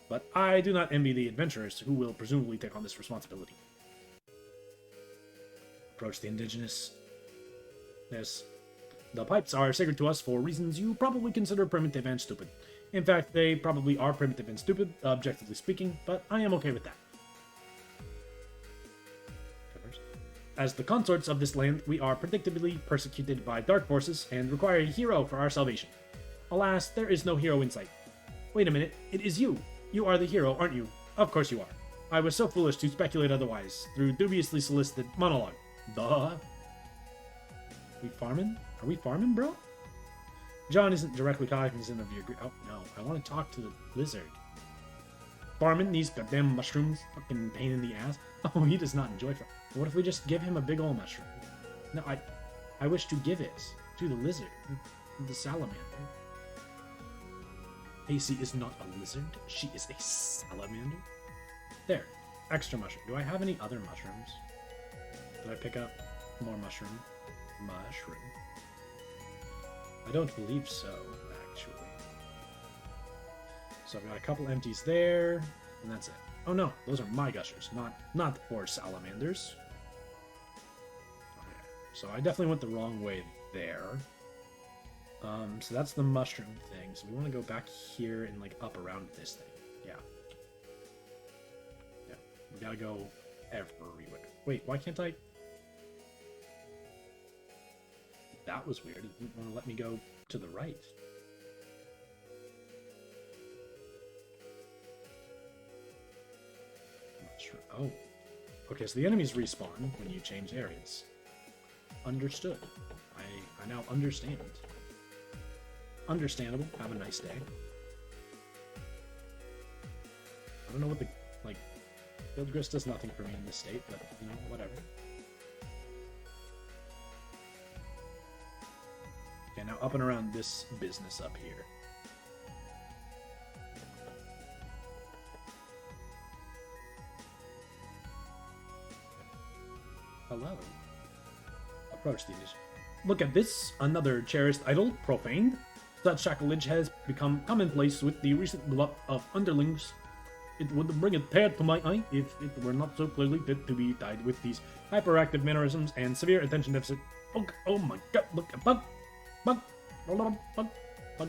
But I do not envy the adventurers who will presumably take on this responsibility. Approach the indigenous. Yes. The pipes are sacred to us for reasons you probably consider primitive and stupid. In fact, they probably are primitive and stupid, objectively speaking, but I am okay with that. As the consorts of this land, we are predictably persecuted by dark forces and require a hero for our salvation. Alas, there is no hero in sight. Wait a minute, it is you. You are the hero, aren't you? Of course you are. I was so foolish to speculate otherwise, through dubiously solicited monologue. Duh. We farming? Are we farming, bro? John isn't directly cognizant of your... Oh, no. I want to talk to the lizard. Farming these goddamn mushrooms? Fucking pain in the ass. Oh, he does not enjoy farming. What if we just give him a big ol' mushroom? No, I wish to give it to the lizard. The salamander. AC is not a lizard. She is a salamander. There. Extra mushroom. Do I have any other mushrooms? Did I pick up more mushroom? Mushroom. I don't believe so, actually. So I've got a couple empties there, and that's it. Oh no, those are my gushers, not the poor salamanders. Okay, so I definitely went the wrong way there. So that's the mushroom thing. So we want to go back here and like up around this thing. Yeah. Yeah. We gotta go everywhere. Wait, why can't I? That was weird. It didn't want to let me go to the right. I'm not sure. Oh. Okay, so the enemies respawn when you change areas. Understood. I now understand. Understandable. Have a nice day. I don't know what the, like, Field Grist does nothing for me in this state, but, you know, whatever. Okay, now up and around this business up here. Hello. Approach the initiative. Look at this, another cherished idol profaned. Such sacrilege has become commonplace with the recent glut of underlings. It would bring a tear to my eye if it were not so clearly fit to be tied with these hyperactive mannerisms and severe attention deficit. Oh my god, look, bug! Bug! Bug! Bug! Oh,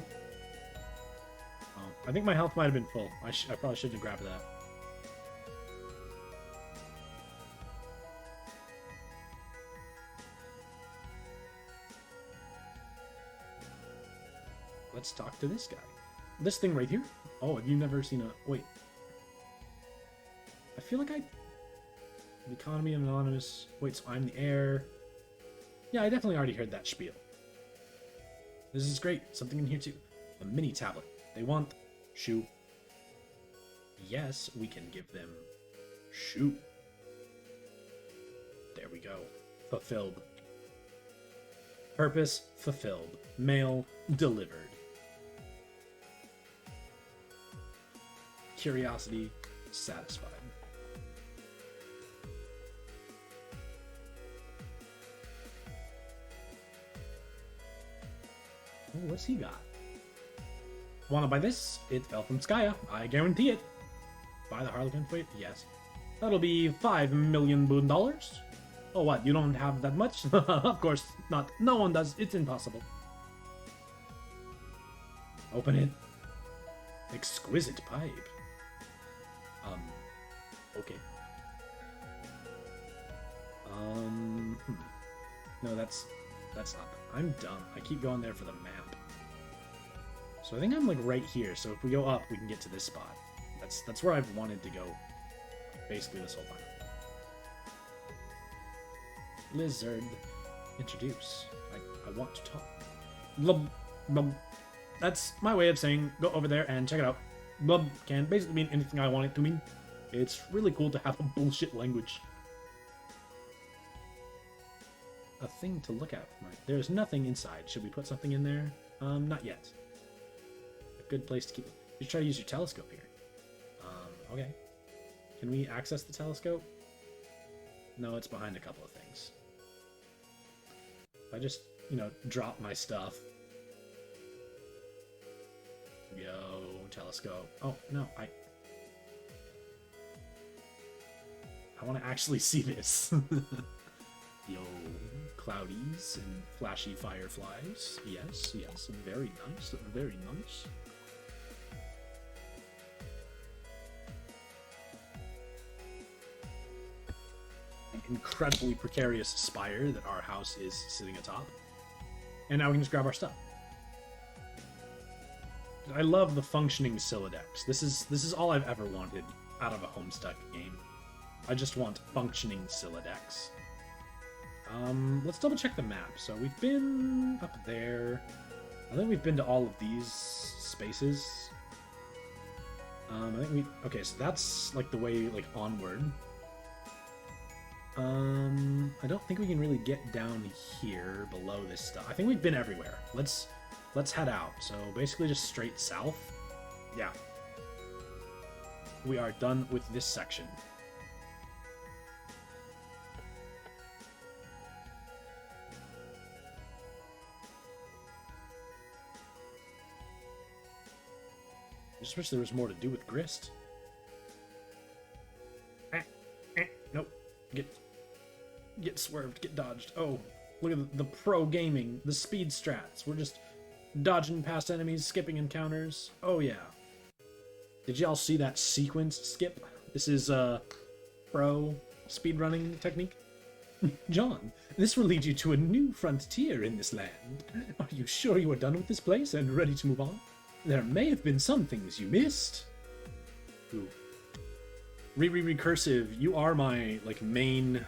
I think my health might have been full. I probably shouldn't have grabbed that. Let's talk to this guy. This thing right here? Oh, have you never seen a... Wait. I feel like I... The economy of anonymous... Wait, so I'm the heir. Yeah, I definitely already heard that spiel. This is great. Something in here too. A mini tablet. They want... Shoe. Yes, we can give them... Shoe. There we go. Fulfilled. Purpose fulfilled. Mail delivered. Curiosity satisfied. Oh, what's he got? Wanna buy this? It fell from Skya. I guarantee it. Buy the Harlequin for it? Yes. That'll be $5 million boon dollars. Oh, what? You don't have that much? Of course not. No one does. It's impossible. Open it. Exquisite pipe. Okay. No, that's not. I'm dumb. I keep going there for the map. So I think I'm like right here. So if we go up, we can get to this spot. That's where I've wanted to go. Basically this whole time. Lizard. Introduce. I want to talk. Blub, blub. That's my way of saying go over there and check it out. Blub can basically mean anything I want it to mean. It's really cool to have a bullshit language. A thing to look at. Right. There's nothing inside. Should we put something in there? Not yet. A good place to keep... You should try to use your telescope here. Okay. Can we access the telescope? No, it's behind a couple of things. If I just, drop my stuff. Yo, telescope. Oh, no, I want to actually see this. Yo, cloudies and flashy fireflies. Yes, yes, very nice, very nice. An incredibly precarious spire that our house is sitting atop. And now we can just grab our stuff. I love the functioning Sylladex. This is all I've ever wanted out of a Homestuck game. I just want functioning Sylladex. Let's double check the map. So we've been up there. I think we've been to all of these spaces. I think okay, so that's like the way like onward. I don't think we can really get down here below this stuff. I think we've been everywhere. Let's head out. So basically just straight south. Yeah. We are done with this section. I just wish there was more to do with Grist. Nope. Get swerved, get dodged. Oh, look at the pro gaming, the speed strats. We're just dodging past enemies, skipping encounters. Oh yeah. Did y'all see that sequenced skip? This is pro speedrunning technique. John, this will lead you to a new frontier in this land. Are you sure you are done with this place and ready to move on? There may have been some things you missed. Ooh. Recursive, you are my like main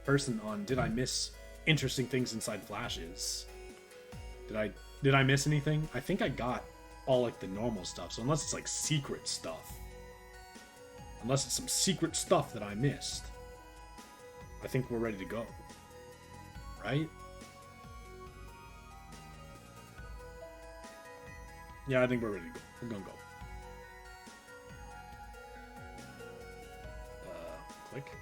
person on did I miss interesting things inside flashes. Did I miss anything? I think I got all like the normal stuff. So unless it's like secret stuff. Unless it's some secret stuff that I missed. I think we're ready to go. Right? Yeah, I think we're ready to go. We're gonna go. Click.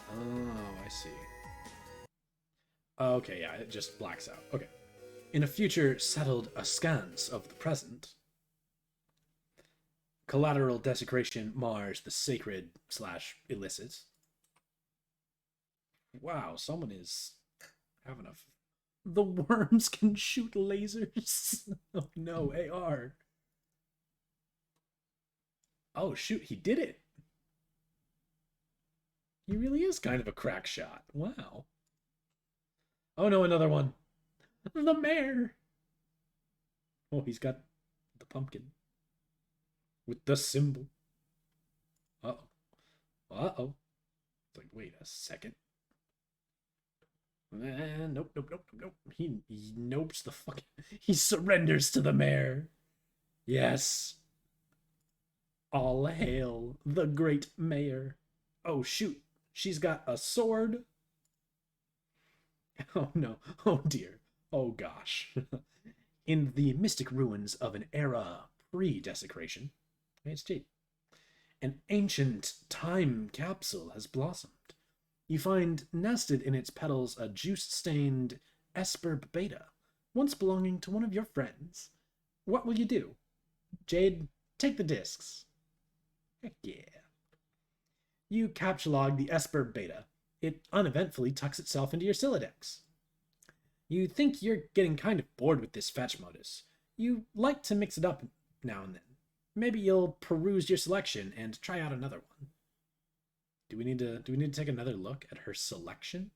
Oh, I see. Okay, yeah, it just blacks out. Okay. In a future settled askance of the present, collateral desecration mars the sacred slash illicit. Wow, someone is having a. The worms can shoot lasers. Oh no, AR. Oh shoot, he did it. He really is kind of a crack shot. Wow. Oh no, another one. The mayor. Oh, he's got the pumpkin with the symbol. Uh oh. Uh oh. It's like, wait a second. Nope, nope, nope, nope. He nopes the fucking. He surrenders to the mayor. Yes. All hail the great mayor. Oh shoot. She's got a sword. Oh no. Oh dear. Oh gosh. In the mystic ruins of an era pre-desecration, it's cheap. An ancient time capsule has blossomed. You find nested in its petals a juice-stained Esperb beta, once belonging to one of your friends. What will you do? Jade, take the discs. Heck yeah. You captchalogue the Esperb beta. It uneventfully tucks itself into your Silodex. You think you're getting kind of bored with this fetch modus. You like to mix it up now and then. Maybe you'll peruse your selection and try out another one. Do we need to take another look at her selection?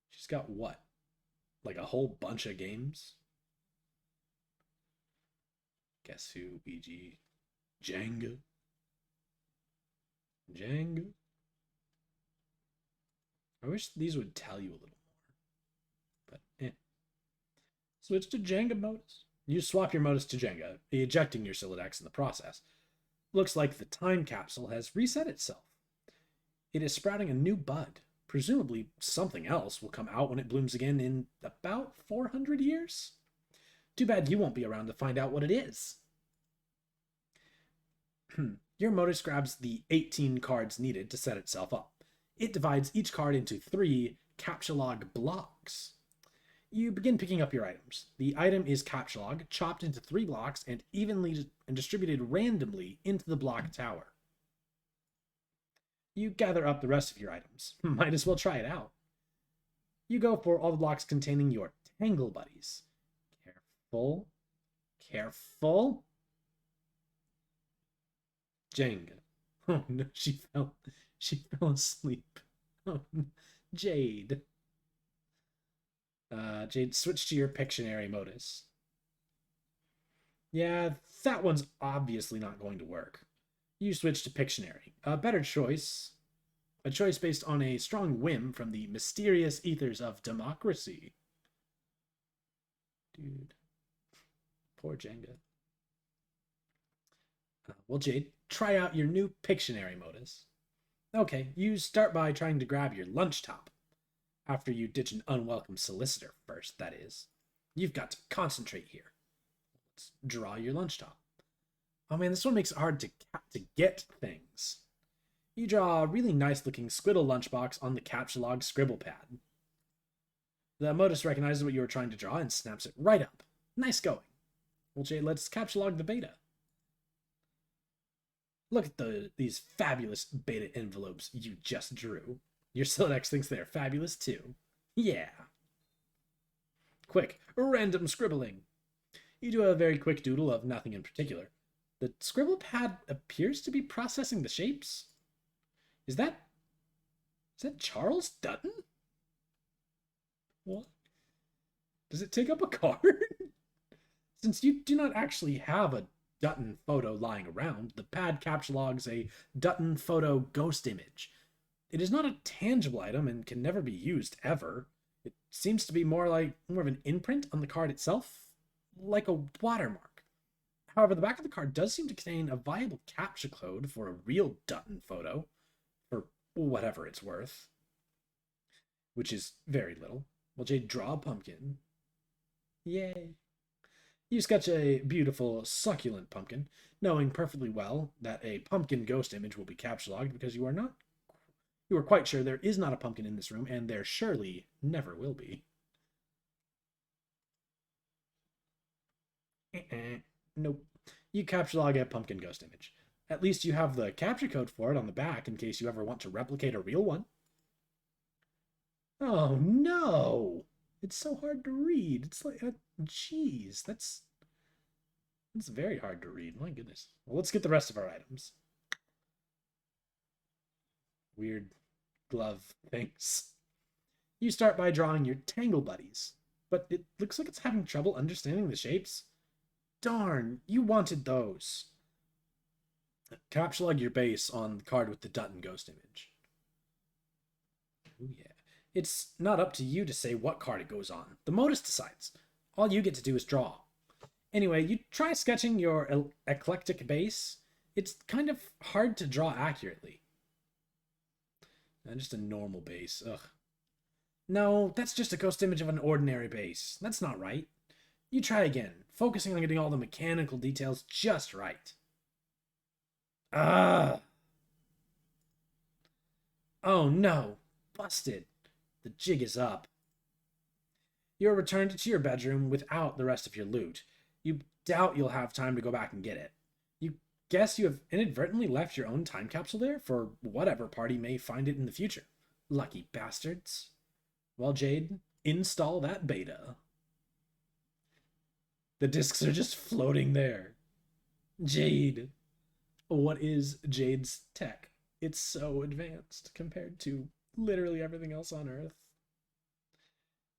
She's got what? Like a whole bunch of games? Guess who? E.g. Jenga. Jenga. I wish these would tell you a little more. But Switch to Jenga modus. You swap your modus to Jenga, ejecting your Silodex in the process. Looks like the time capsule has reset itself. It is sprouting a new bud. Presumably something else will come out when it blooms again in about 400 years. Too bad you won't be around to find out what it is. Your modus grabs the 18 cards needed to set itself up. It divides each card into 3 captchalogue blocks. You begin picking up your items. The item is captchalogue, chopped into 3 blocks and evenly and distributed randomly into the block tower. You gather up the rest of your items. Might as well try it out. You go for all the blocks containing your Tangle Buddies. Careful. Careful. Jenga. Oh no, she fell asleep. Oh, Jade. Jade, switch to your Pictionary modus. Yeah, that one's obviously not going to work. You switch to Pictionary. A better choice. A choice based on a strong whim from the mysterious ethers of democracy. Dude. Poor Jenga. Well, Jade, try out your new Pictionary modus. Okay, you start by trying to grab your lunch top. After you ditch an unwelcome solicitor first, that is. You've got to concentrate here. Let's draw your lunch top. Oh man, this one makes it hard to get things. You draw a really nice looking squiddle lunchbox on the captchalogue scribble pad. The modus recognizes what you were trying to draw and snaps it right up. Nice going. Well, Jay, let's captchalogue the beta. Look at these fabulous beta envelopes you just drew. Your Silodex thinks they're fabulous too. Yeah. Quick, random scribbling. You do a very quick doodle of nothing in particular. The scribble pad appears to be processing the shapes. Is that Charles Dutton? What? Does it take up a card? Since you do not actually have a Dutton photo lying around, the pad captchalogues a Dutton photo ghost image. It is not a tangible item and can never be used ever. It seems to be more of an imprint on the card itself, like a watermark. However, the back of the card does seem to contain a viable captcha code for a real Dutton photo, for whatever it's worth, which is very little. Well, Jade, draw a pumpkin. Yay. You sketch a beautiful, succulent pumpkin, knowing perfectly well that a pumpkin ghost image will be captcha logged because you are quite sure there is not a pumpkin in this room, and there surely never will be. Nope. You captcha log a pumpkin ghost image. At least you have the captcha code for it on the back in case you ever want to replicate a real one. Oh no! It's so hard to read. It's like, jeez, that's very hard to read. My goodness. Well, let's get the rest of our items. Weird glove things. You start by drawing your Tangle Buddies, but it looks like it's having trouble understanding the shapes. Darn, you wanted those. Captcha log your base on the card with the Dutton ghost image. Oh yeah. It's not up to you to say what card it goes on. The modus decides. All you get to do is draw. Anyway, you try sketching your eclectic base. It's kind of hard to draw accurately. Just a normal base. Ugh. No, that's just a ghost image of an ordinary base. That's not right. You try again, focusing on getting all the mechanical details just right. Ah! Oh no! Busted! The jig is up. You're returned to your bedroom without the rest of your loot. You doubt you'll have time to go back and get it. You guess you have inadvertently left your own time capsule there for whatever party may find it in the future. Lucky bastards. Well, Jade, install that beta. The discs are just floating there. Jade. What is Jade's tech? It's so advanced compared to literally everything else on Earth.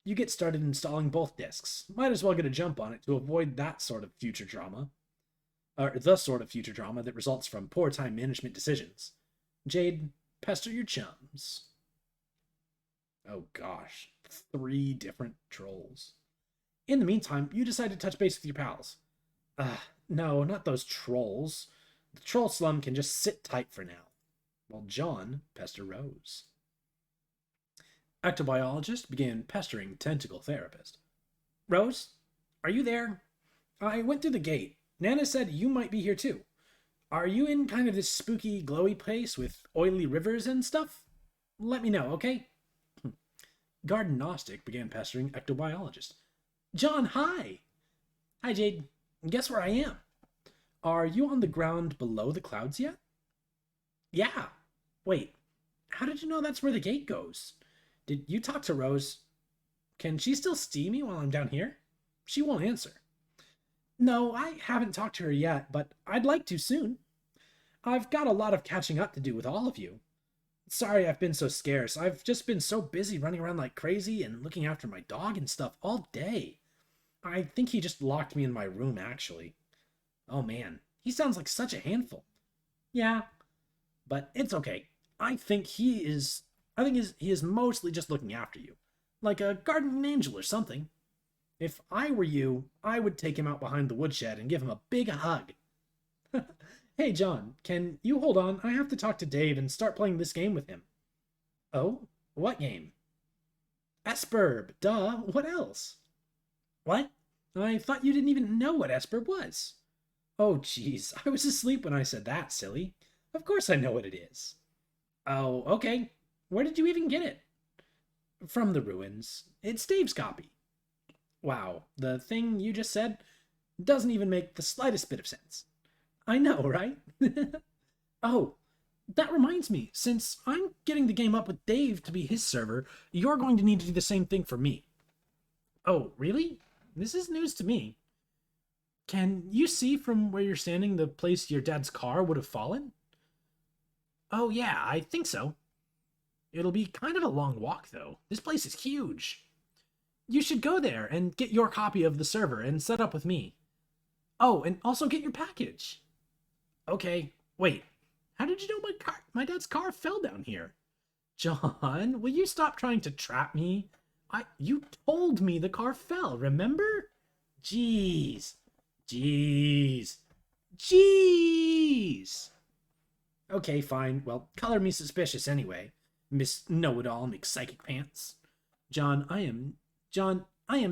You get started installing both discs. Might as well get a jump on it to avoid that sort of future drama. Or the sort of future drama that results from poor time management decisions. Jade, pester your chums. Oh gosh, 3 different trolls. In the meantime, you decide to touch base with your pals. No, not those trolls. The troll slum can just sit tight for now. While John pester Rose. Ectobiologist began pestering tentacle therapist. Rose, are you there? I went through the gate. Nana said you might be here too. Are you in kind of this spooky, glowy place with oily rivers and stuff? Let me know, okay? Garden Gnostic began pestering ectobiologist. John, hi! Hi, Jade. Guess where I am? Are you on the ground below the clouds yet? Yeah. Wait, how did you know that's where the gate goes? Did you talk to Rose? Can she still see me while I'm down here? She won't answer. No, I haven't talked to her yet, but I'd like to soon. I've got a lot of catching up to do with all of you. Sorry I've been so scarce. I've just been so busy running around like crazy and looking after my dog and stuff all day. I think he just locked me in my room, actually. Oh man, he sounds like such a handful. Yeah, but it's okay. I think he is mostly just looking after you. Like a guardian angel or something. If I were you, I would take him out behind the woodshed and give him a big hug. Hey, John, can you hold on? I have to talk to Dave and start playing this game with him. Oh? What game? Esperb, duh. What else? What? I thought you didn't even know what Esperb was. Oh, jeez. I was asleep when I said that, silly. Of course I know what it is. Oh, okay. Where did you even get it? From the ruins. It's Dave's copy. Wow, the thing you just said doesn't even make the slightest bit of sense. I know, right? Oh, that reminds me. Since I'm getting the game up with Dave to be his server, you're going to need to do the same thing for me. Oh, really? This is news to me. Can you see from where you're standing the place your dad's car would have fallen? Oh, yeah, I think so. It'll be kind of a long walk, though. This place is huge. You should go there and get your copy of the server and set up with me. Oh, and also get your package. Okay, wait. How did you know my dad's car fell down here? John, will you stop trying to trap me? You told me the car fell, remember? Jeez. Jeez! Okay, fine. Well, color me suspicious anyway, Miss Know-It-All McPsychic Pants. John, I am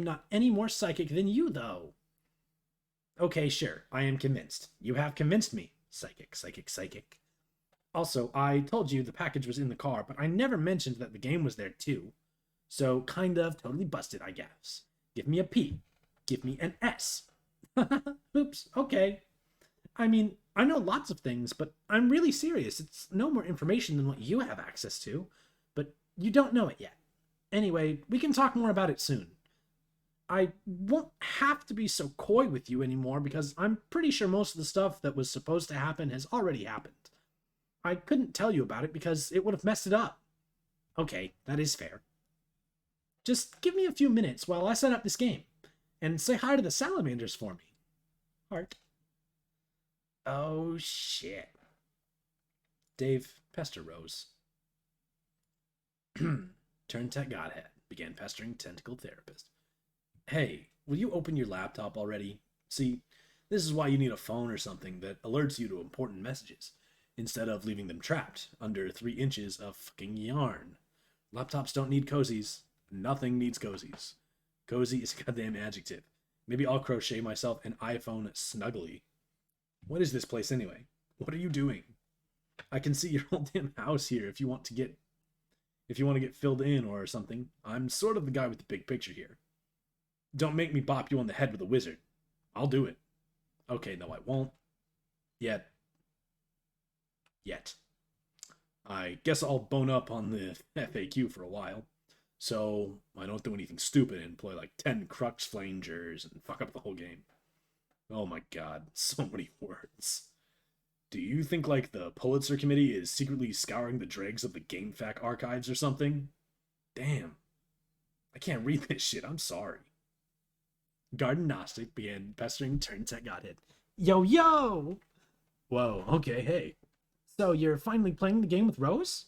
not any more psychic than you, though. Okay, sure, I am convinced. You have convinced me. Psychic, psychic, psychic. Also, I told you the package was in the car, but I never mentioned that the game was there too. So, kind of totally busted, I guess. Give me a P. Give me an S. Oops, okay. I mean, I know lots of things, but I'm really serious. It's no more information than what you have access to, but you don't know it yet. Anyway, we can talk more about it soon. I won't have to be so coy with you anymore because I'm pretty sure most of the stuff that was supposed to happen has already happened. I couldn't tell you about it because it would have messed it up. Okay, that is fair. Just give me a few minutes while I set up this game, and say hi to the salamanders for me. Heart. Oh, shit. Dave, pester Rose. Turn tech godhead, began pestering tentacle therapist. Hey, will you open your laptop already? See, this is why you need a phone or something that alerts you to important messages, instead of leaving them trapped under 3 inches of fucking yarn. Laptops don't need cozies. Nothing needs cozies. Cozy is a goddamn adjective. Maybe I'll crochet myself an iPhone snuggly. What is this place anyway? What are you doing? I can see your whole damn house here if you want to get filled in or something. I'm sort of the guy with the big picture here. Don't make me bop you on the head with a wizard. I'll do it. Okay, no, I won't. Yet. I guess I'll bone up on the FAQ for a while, so I don't do anything stupid and employ like 10 crux flangers and fuck up the whole game. Oh my god, so many words. Do you think like the Pulitzer Committee is secretly scouring the dregs of the GameFAQ archives or something? Damn. I can't read this shit, I'm sorry. Garden Gnostic began pestering Turntech Godhead. Yo, yo! Whoa, okay, hey. So you're finally playing the game with Rose?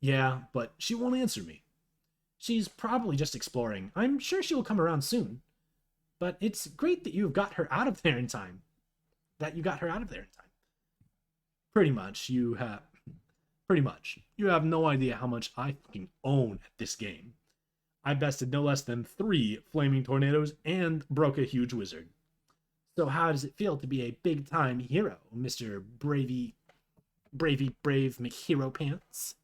Yeah, but she won't answer me. She's probably just exploring. I'm sure she will come around soon. But it's great that you got her out of there in time. Pretty much. You have no idea how much I fucking own at this game. I bested no less than 3 flaming tornadoes and broke a huge wizard. So how does it feel to be a big-time hero, Mr. Brave McHero Pants?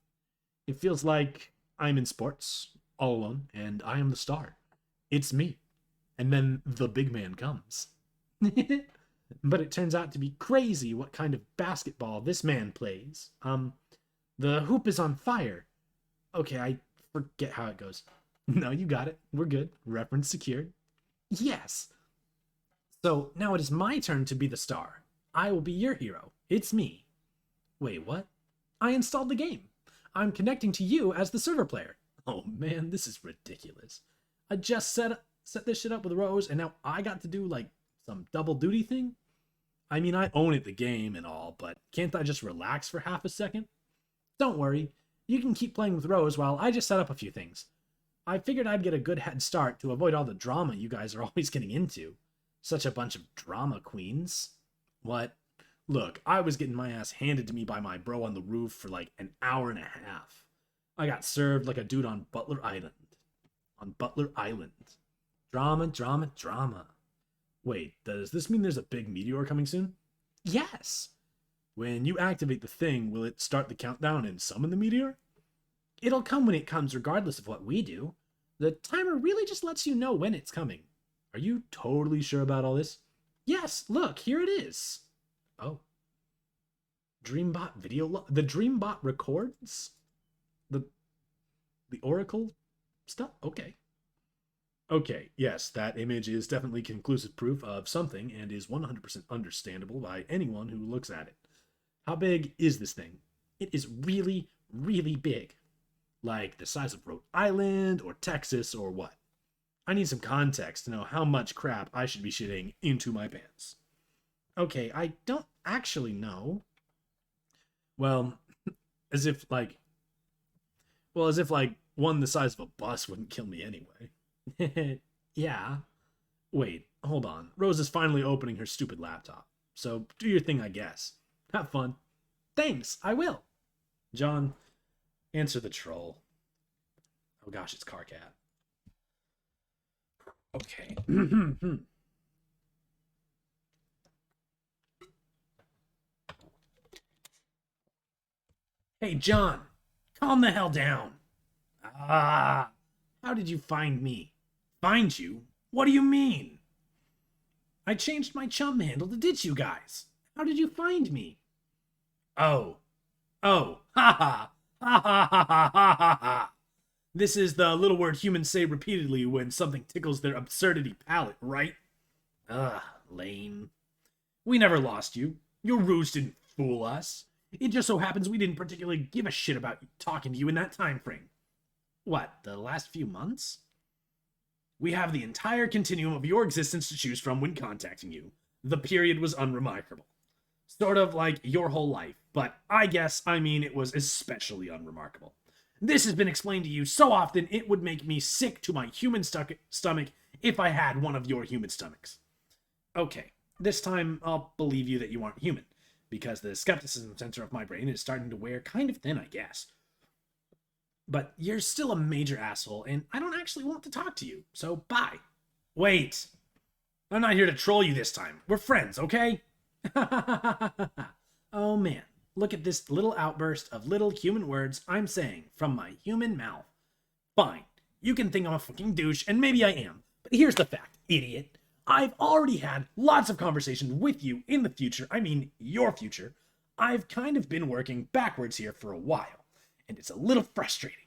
It feels like I'm in sports, all alone, and I am the star. It's me. And then the big man comes. But it turns out to be crazy what kind of basketball this man plays. The hoop is on fire. Okay, I forget how it goes. No, you got it. We're good. Reference secured. Yes. So now it is my turn to be the star. I will be your hero. It's me. Wait, what? I installed the game. I'm connecting to you as the server player. Oh man, this is ridiculous. I just set this shit up with Rose, and now I got to do like some double duty thing? I mean, I own it, the game and all, but can't I just relax for half a second? Don't worry. You can keep playing with Rose while I just set up a few things. I figured I'd get a good head start to avoid all the drama you guys are always getting into. Such a bunch of drama queens. What? Look, I was getting my ass handed to me by my bro on the roof for like an hour and a half. I got served like a dude on Butler Island. Drama, drama, drama. Wait, does this mean there's a big meteor coming soon? Yes. When you activate the thing, will it start the countdown and summon the meteor? It'll come when it comes, regardless of what we do. The timer really just lets you know when it's coming. Are you totally sure about all this? Yes, look, here it is. Oh. Dreambot video the Dreambot records? The Oracle stuff? Okay. Okay, yes, that image is definitely conclusive proof of something and is 100% understandable by anyone who looks at it. How big is this thing? It is really, really big. Like the size of Rhode Island or Texas or what? I need some context to know how much crap I should be shitting into my pants. Okay, I don't actually know. Well, as if one the size of a bus wouldn't kill me anyway. Yeah. Wait, hold on. Rose is finally opening her stupid laptop. So do your thing, I guess. Have fun. Thanks, I will. John, answer the troll. Oh gosh, it's Carcat. Okay. Hey, John, calm the hell down. Ah, how did you find me? Find you? What do you mean? I changed my chum handle to ditch you guys. How did you find me? Oh. Oh. Ha ha. Ha ha ha ha ha ha ha. This is the little word humans say repeatedly when something tickles their absurdity palate, right? Ugh, lame. We never lost you. Your ruse didn't fool us. It just so happens we didn't particularly give a shit about talking to you in that time frame. What, the last few months? We have the entire continuum of your existence to choose from when contacting you. The period was unremarkable. Sort of like your whole life, but I mean it was especially unremarkable. This has been explained to you so often it would make me sick to my human stomach if I had one of your human stomachs. Okay, this time I'll believe you that you aren't human, because the skepticism center of my brain is starting to wear kind of thin, I guess. But you're still a major asshole, and I don't actually want to talk to you, so bye. Wait. I'm not here to troll you this time. We're friends, okay? Oh man, look at this little outburst of little human words I'm saying from my human mouth. Fine, you can think I'm a fucking douche, and maybe I am, but here's the fact, idiot. I've already had lots of conversations with you in the future, I mean your future. I've kind of been working backwards here for a while, and it's a little frustrating.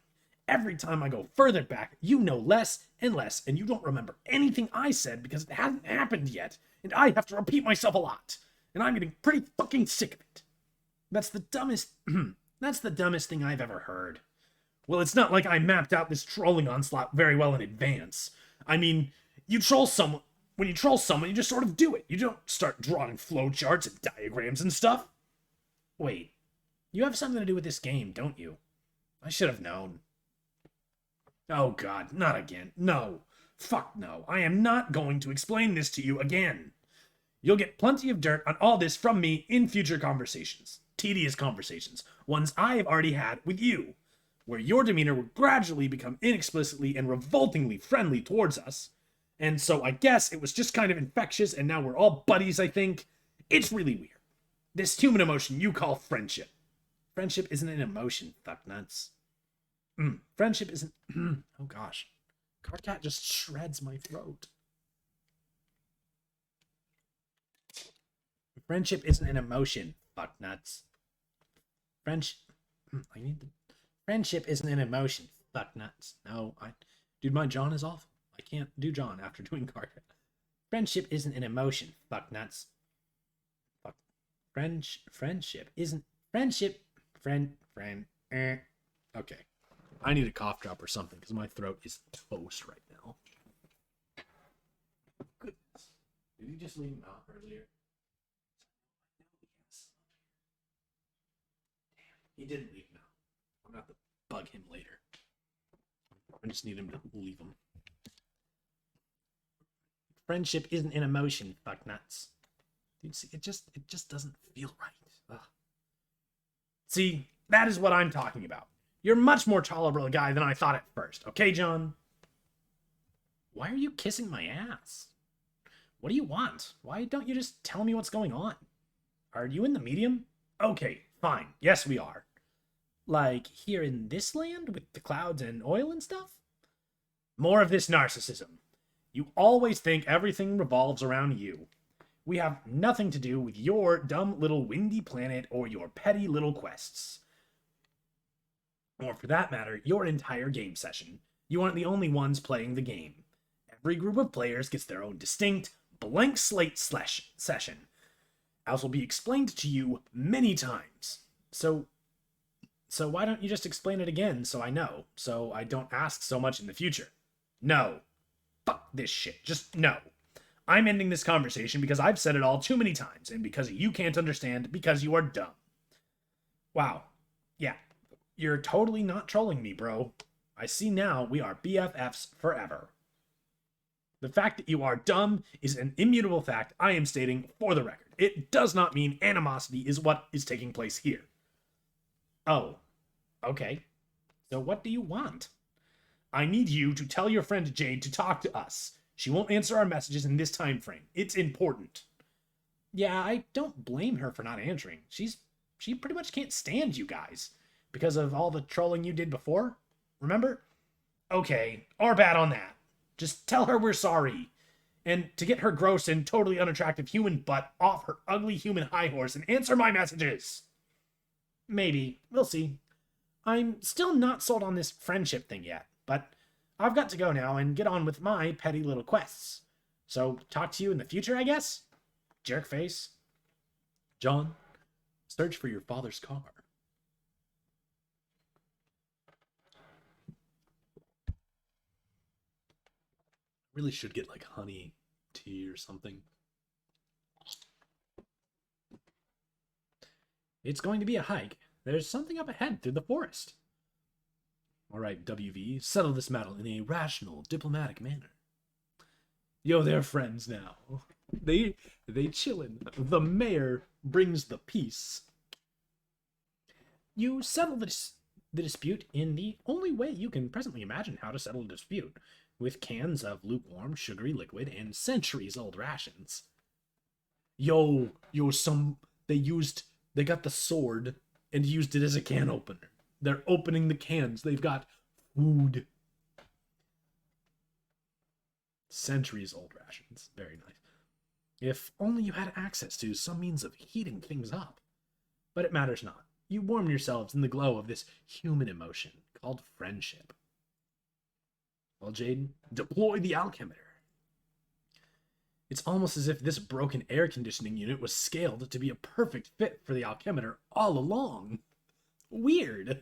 Every time I go further back, you know less and less, and you don't remember anything I said because it hasn't happened yet, and I have to repeat myself a lot, and I'm getting pretty fucking sick of it. That's the dumbest thing I've ever heard. Well, it's not like I mapped out this trolling onslaught very well in advance. I mean, when you troll someone, you just sort of do it. You don't start drawing flowcharts and diagrams and stuff. Wait, you have something to do with this game, don't you? I should have known. Oh god, not again. No. Fuck no. I am not going to explain this to you again. You'll get plenty of dirt on all this from me in future conversations. Tedious conversations. Ones I have already had with you. Where your demeanor will gradually become inexplicitly and revoltingly friendly towards us. And so I guess it was just kind of infectious and now we're all buddies, I think. It's really weird. This human emotion you call friendship. Friendship isn't an emotion, fucknuts. Friendship isn't... oh gosh. Cardcat just shreds my throat. Friendship isn't an emotion, fucknuts. Friendship isn't an emotion, fucknuts. No, dude, my John is off. I can't do John after doing Cardcat. Friendship isn't an emotion, fucknuts. Fuck. Friendship isn't... Okay. I need a cough drop or something because my throat is toast right now. Goodness. Did he just leave him out earlier? Damn, he didn't leave him out. I'm going to have to bug him later. I just need him to leave him. Friendship isn't an emotion, fucknuts. Dude, see, it just doesn't feel right. Ugh. See, that is what I'm talking about. You're much more tolerable a guy than I thought at first. Okay, John? Why are you kissing my ass? What do you want? Why don't you just tell me what's going on? Are you in the medium? Okay, fine. Yes, we are. Like, here in this land with the clouds and oil and stuff? More of this narcissism. You always think everything revolves around you. We have nothing to do with your dumb little windy planet or your petty little quests. Or for that matter, your entire game session. You aren't the only ones playing the game. Every group of players gets their own distinct, blank slate session, as will be explained to you many times. So why don't you just explain it again so I know, so I don't ask so much in the future? No. Fuck this shit. Just no. I'm ending this conversation because I've said it all too many times, and because you can't understand because you are dumb. Wow. Yeah. You're totally not trolling me, bro. I see now we are BFFs forever. The fact that you are dumb is an immutable fact I am stating for the record. It does not mean animosity is what is taking place here. Oh, okay. So what do you want? I need you to tell your friend Jade to talk to us. She won't answer our messages in this time frame. It's important. Yeah, I don't blame her for not answering. She pretty much can't stand you guys because of all the trolling you did before. Remember? Okay, our bad on that. Just tell her we're sorry. And to get her gross and totally unattractive human butt off her ugly human high horse and answer my messages. Maybe. We'll see. I'm still not sold on this friendship thing yet, but I've got to go now and get on with my petty little quests. So, talk to you in the future, I guess? Jerkface. John, search for your father's car. Really should get like honey tea or something. It's going to be a hike. There's something up ahead through the forest. All right, WV, settle this matter in a rational, diplomatic manner. Yo, they're friends now. They chillin'. The mayor brings the peace. You settle the dispute in the only way you can presently imagine how to settle a dispute, with cans of lukewarm, sugary liquid and centuries-old rations. Yo, they got the sword and used it as a can opener. They're opening the cans. They've got food. Centuries-old rations. Very nice. If only you had access to some means of heating things up. But it matters not. You warm yourselves in the glow of this human emotion called friendship. Well, Jade, deploy the alchemitter. It's almost as if this broken air conditioning unit was scaled to be a perfect fit for the alchemitter all along. Weird.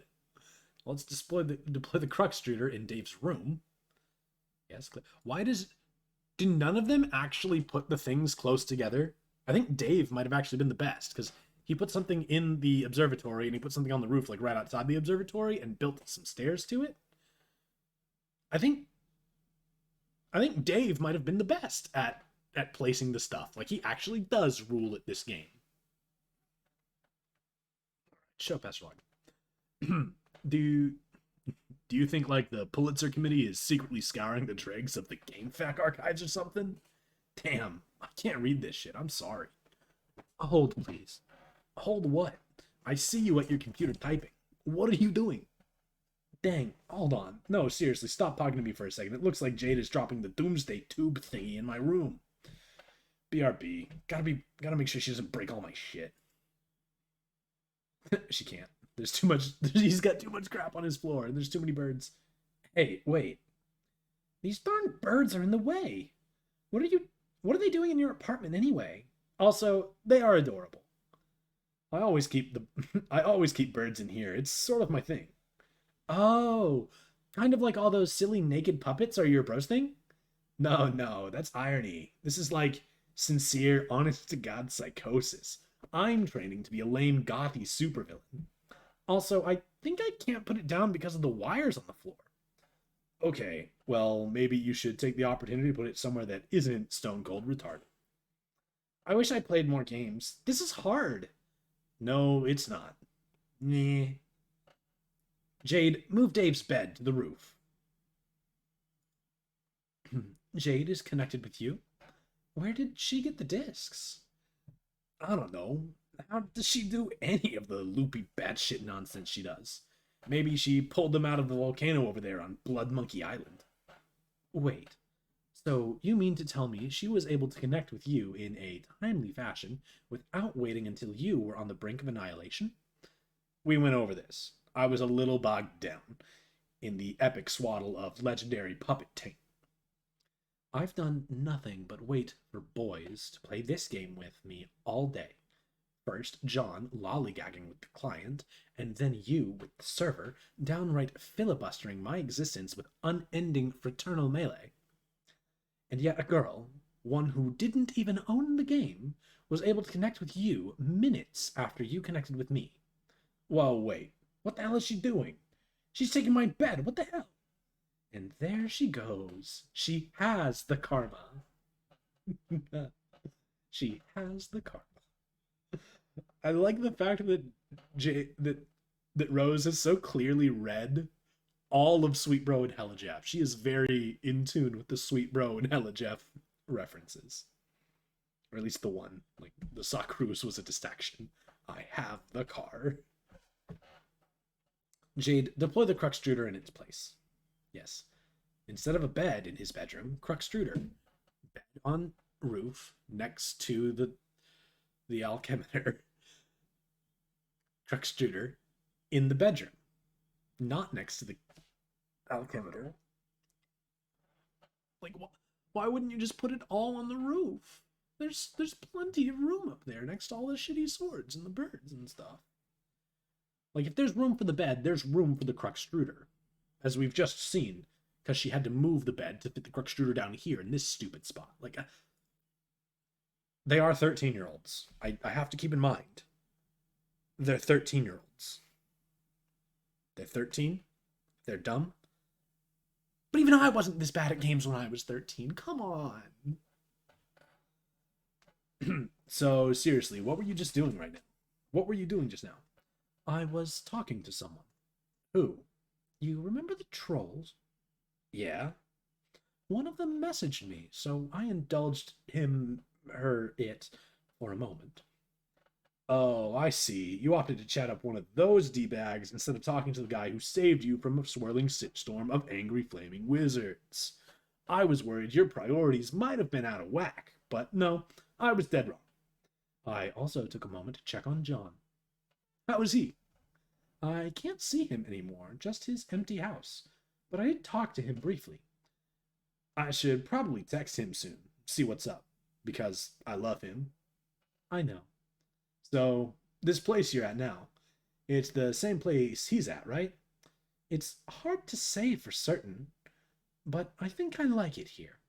Let's deploy the crux extruder in Dave's room. Yes. Do none of them actually put the things close together? I think Dave might have actually been the best, because he put something in the observatory and he put something on the roof, like right outside the observatory, and built some stairs to it. I think Dave might have been the best at placing the stuff. Like, he actually does rule at this game. Show Pastor Log. Do you think, like, the Pulitzer Committee is secretly scouring the dregs of the GameFAQ archives or something? Damn, I can't read this shit. I'm sorry. Hold, please. Hold what? I see you at your computer typing. What are you doing? Dang, hold on. No, seriously, stop talking to me for a second. It looks like Jade is dropping the doomsday tube thingy in my room. BRB. Gotta make sure she doesn't break all my shit. She can't. There's too much. He's got too much crap on his floor, and there's too many birds. Hey, wait. These darn birds are in the way. What are they doing in your apartment anyway? Also, they are adorable. I always keep birds in here. It's sort of my thing. Oh, kind of like all those silly naked puppets are your bros thing? No, that's irony. This is like sincere, honest-to-God psychosis. I'm training to be a lame, gothy supervillain. Also, I think I can't put it down because of the wires on the floor. Okay, well, maybe you should take the opportunity to put it somewhere that isn't stone-cold retarded. I wish I played more games. This is hard. No, it's not. Nah. Jade, move Dave's bed to the roof. Jade is connected with you? Where did she get the discs? I don't know. How does she do any of the loopy batshit nonsense she does? Maybe she pulled them out of the volcano over there on Blood Monkey Island. Wait. So you mean to tell me she was able to connect with you in a timely fashion without waiting until you were on the brink of annihilation? We went over this. I was a little bogged down in the epic swaddle of legendary puppet taint. I've done nothing but wait for boys to play this game with me all day. First, John lollygagging with the client, and then you with the server, downright filibustering my existence with unending fraternal melee. And yet a girl, one who didn't even own the game, was able to connect with you minutes after you connected with me. Whoa, wait. What the hell is she doing? She's taking my bed. What the hell? And there she goes. She has the karma. She has the karma. I like the fact that that Rose has so clearly read all of Sweet Bro and Hella Jeff. She is very in tune with the Sweet Bro and Hella Jeff references. Or at least the one. Like, the Sacruz was a distraction. I have the car. Jade, deploy the Cruxtruder in its place. Yes. Instead of a bed in his bedroom, Cruxtruder. Bed on roof next to the alchemitor. Cruxtruder in the bedroom. Not next to the alchemitor. Like, why wouldn't you just put it all on the roof? There's plenty of room up there next to all the shitty swords and the birds and stuff. Like, if there's room for the bed, there's room for the Cruxtruder. As we've just seen, because she had to move the bed to fit the Cruxtruder down here in this stupid spot. Like, they are 13-year-olds. I have to keep in mind. They're 13-year-olds. They're 13. They're dumb. But even I wasn't this bad at games when I was 13. Come on. So, seriously, what were you just doing right now? What were you doing just now? I was talking to someone. Who? You remember the trolls? Yeah. One of them messaged me, so I indulged him, her, it, for a moment. Oh, I see. You opted to chat up one of those D-bags instead of talking to the guy who saved you from a swirling storm of angry flaming wizards. I was worried your priorities might have been out of whack, but no, I was dead wrong. I also took a moment to check on John. How is he? I can't see him anymore, just his empty house, but I did talk to him briefly. I should probably text him soon, see what's up, because I love him. I know. So, this place you're at now, it's the same place he's at, right? It's hard to say for certain, but I think I like it here.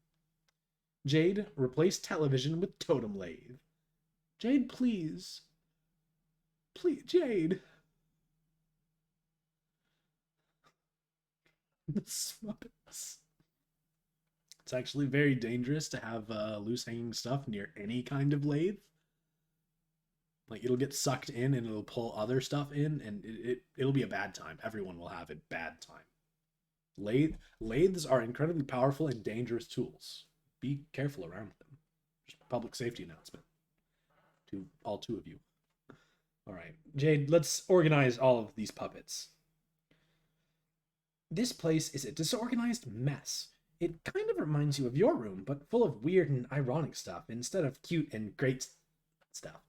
Jade, replace television with totem lathe. Jade, please. Please, Jade. The Smuppets. It's actually very dangerous to have loose hanging stuff near any kind of lathe. Like, it'll get sucked in and it'll pull other stuff in, and it'll be a bad time. Everyone will have a bad time. Lathes are incredibly powerful and dangerous tools. Be careful around them. Just a public safety announcement to all two of you. All right, Jade, let's organize all of these puppets. This place is a disorganized mess. It kind of reminds you of your room, but full of weird and ironic stuff instead of cute and great stuff.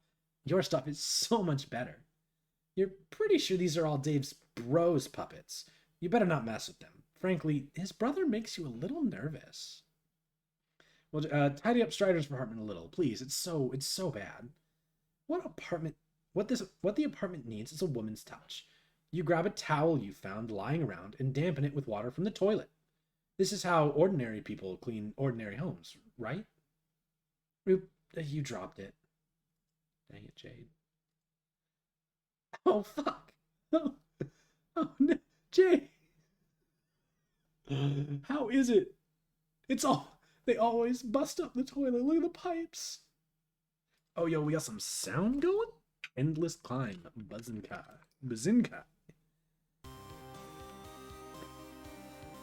Your stuff is so much better. You're pretty sure these are all Dave's bros puppets. You better not mess with them. Frankly, his brother makes you a little nervous. Well, tidy up Strider's apartment a little, please. It's so bad. What the apartment needs is a woman's touch. You grab a towel you found lying around and dampen it with water from the toilet. This is how ordinary people clean ordinary homes, right? Oop, you dropped it. Dang it, Jade. Oh, fuck. Oh no, Jade. How is it? They always bust up the toilet. Look at the pipes. Oh, yo, we got some sound going? Endless climb. Bazinka.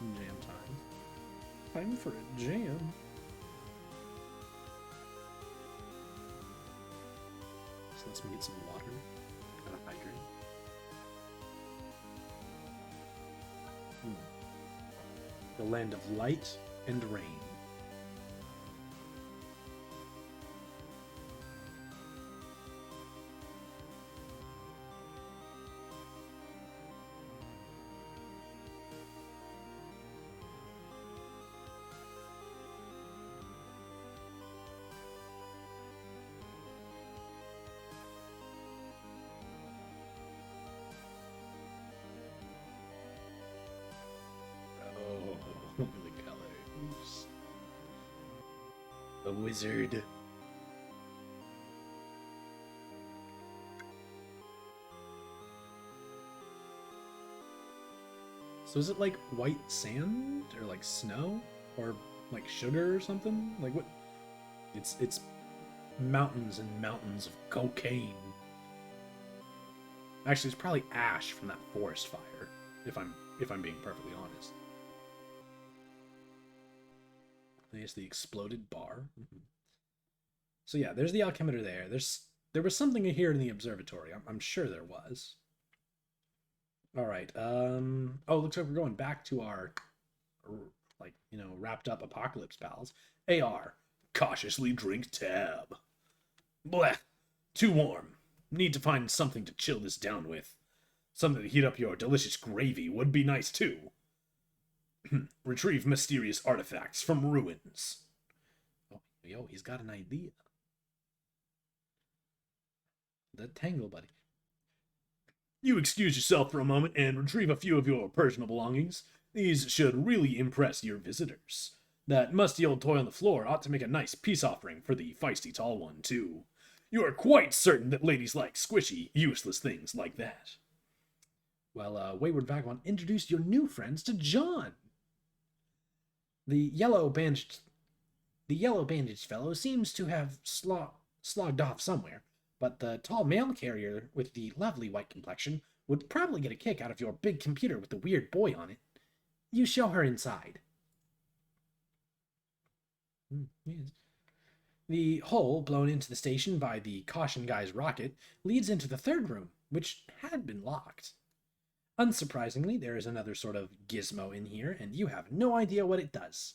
Jam time. Time for a jam. So let's get some water. Gotta hydrate. The land of light and rain. The colors. A wizard. So is it like white sand or like snow or like sugar or something? Like what? It's mountains and mountains of cocaine. Actually, it's probably ash from that forest fire. If I'm being perfectly honest. I guess the exploded bar. So yeah, there's the alchemitor there. There was something here in the observatory. I'm sure there was. All right. Oh, looks like we're going back to our, like, wrapped up apocalypse pals. AR. Cautiously drink tab. Blech. Too warm. Need to find something to chill this down with. Something to heat up your delicious gravy would be nice too. Retrieve mysterious artifacts from ruins. Oh, yo, he's got an idea. The tangle buddy. You excuse yourself for a moment and retrieve a few of your personal belongings. These should really impress your visitors. That musty old toy on the floor ought to make a nice peace offering for the feisty tall one, too. You are quite certain that ladies like squishy, useless things like that. Well, Wayward Vagabond, introduce your new friends to John. The yellow bandaged fellow seems to have slogged off somewhere, but the tall mail carrier with the lovely white complexion would probably get a kick out of your big computer with the weird boy on it. You show her inside. Yes. The hole blown into the station by the Caution Guy's rocket leads into the third room, which had been locked. Unsurprisingly, there is another sort of gizmo in here, and you have no idea what it does.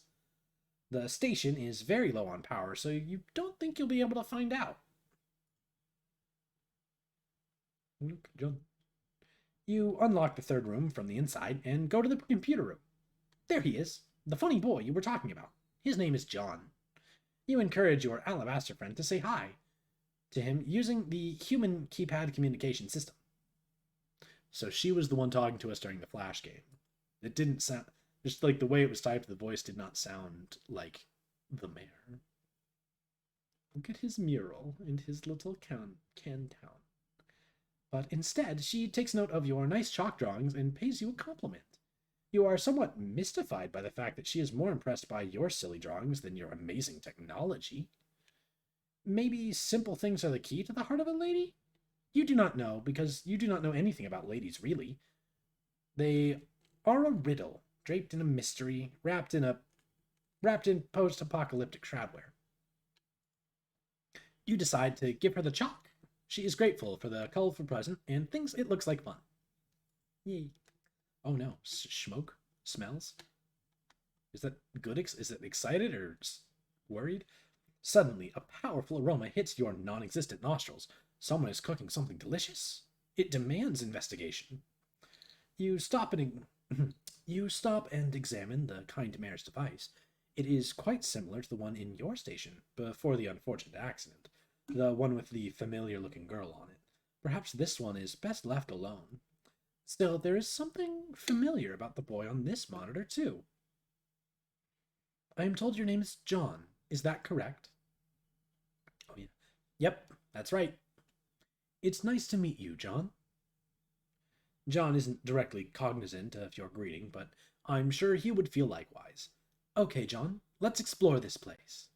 The station is very low on power, so you don't think you'll be able to find out. You unlock the third room from the inside and go to the computer room. There he is, the funny boy you were talking about. His name is John. You encourage your alabaster friend to say hi to him using the human keypad communication system. So she was the one talking to us during the Flash game. It didn't sound, just like the way it was typed, the voice did not sound like the mayor. Look at his mural and his little can town. But instead, she takes note of your nice chalk drawings and pays you a compliment. You are somewhat mystified by the fact that she is more impressed by your silly drawings than your amazing technology. Maybe simple things are the key to the heart of a lady? You do not know, because you do not know anything about ladies, really. They are a riddle, draped in a mystery, wrapped in post-apocalyptic shroudware. You decide to give her the chalk. She is grateful for the colorful present and thinks it looks like fun. Yay. Oh no, smoke? Smells? Is that good? Is it excited or worried? Suddenly, a powerful aroma hits your non-existent nostrils. Someone is cooking something delicious. It demands investigation. You stop and examine the kind mayor's device. It is quite similar to the one in your station before the unfortunate accident, the one with the familiar-looking girl on it. Perhaps this one is best left alone. Still, there is something familiar about the boy on this monitor, too. I am told your name is John. Is that correct? Oh, yeah. Yep, that's right. It's nice to meet you, John. John isn't directly cognizant of your greeting, but I'm sure he would feel likewise. Okay, John, let's explore this place.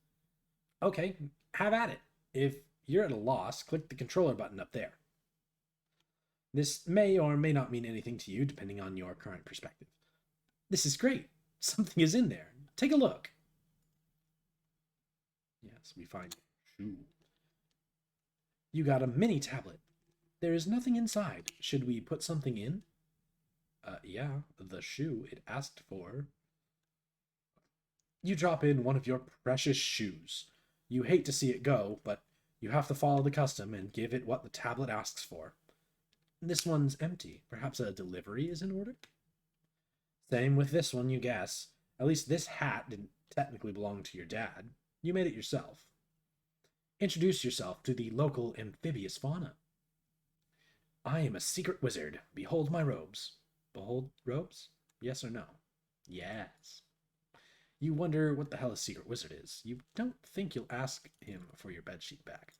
Okay, have at it. If you're at a loss, click the controller button up there. This may or may not mean anything to you, depending on your current perspective. This is great. Something is in there. Take a look. Yes, we find shoe. You got a mini tablet. There is nothing inside. Should we put something in? Yeah, the shoe it asked for. You drop in one of your precious shoes. You hate to see it go, but you have to follow the custom and give it what the tablet asks for. This one's empty. Perhaps a delivery is in order? Same with this one, you guess. At least this hat didn't technically belong to your dad. You made it yourself. Introduce yourself to the local amphibious fauna. I am a secret wizard. Behold my robes. Behold robes? Yes or no? Yes. You wonder what the hell a secret wizard is. You don't think you'll ask him for your bedsheet back.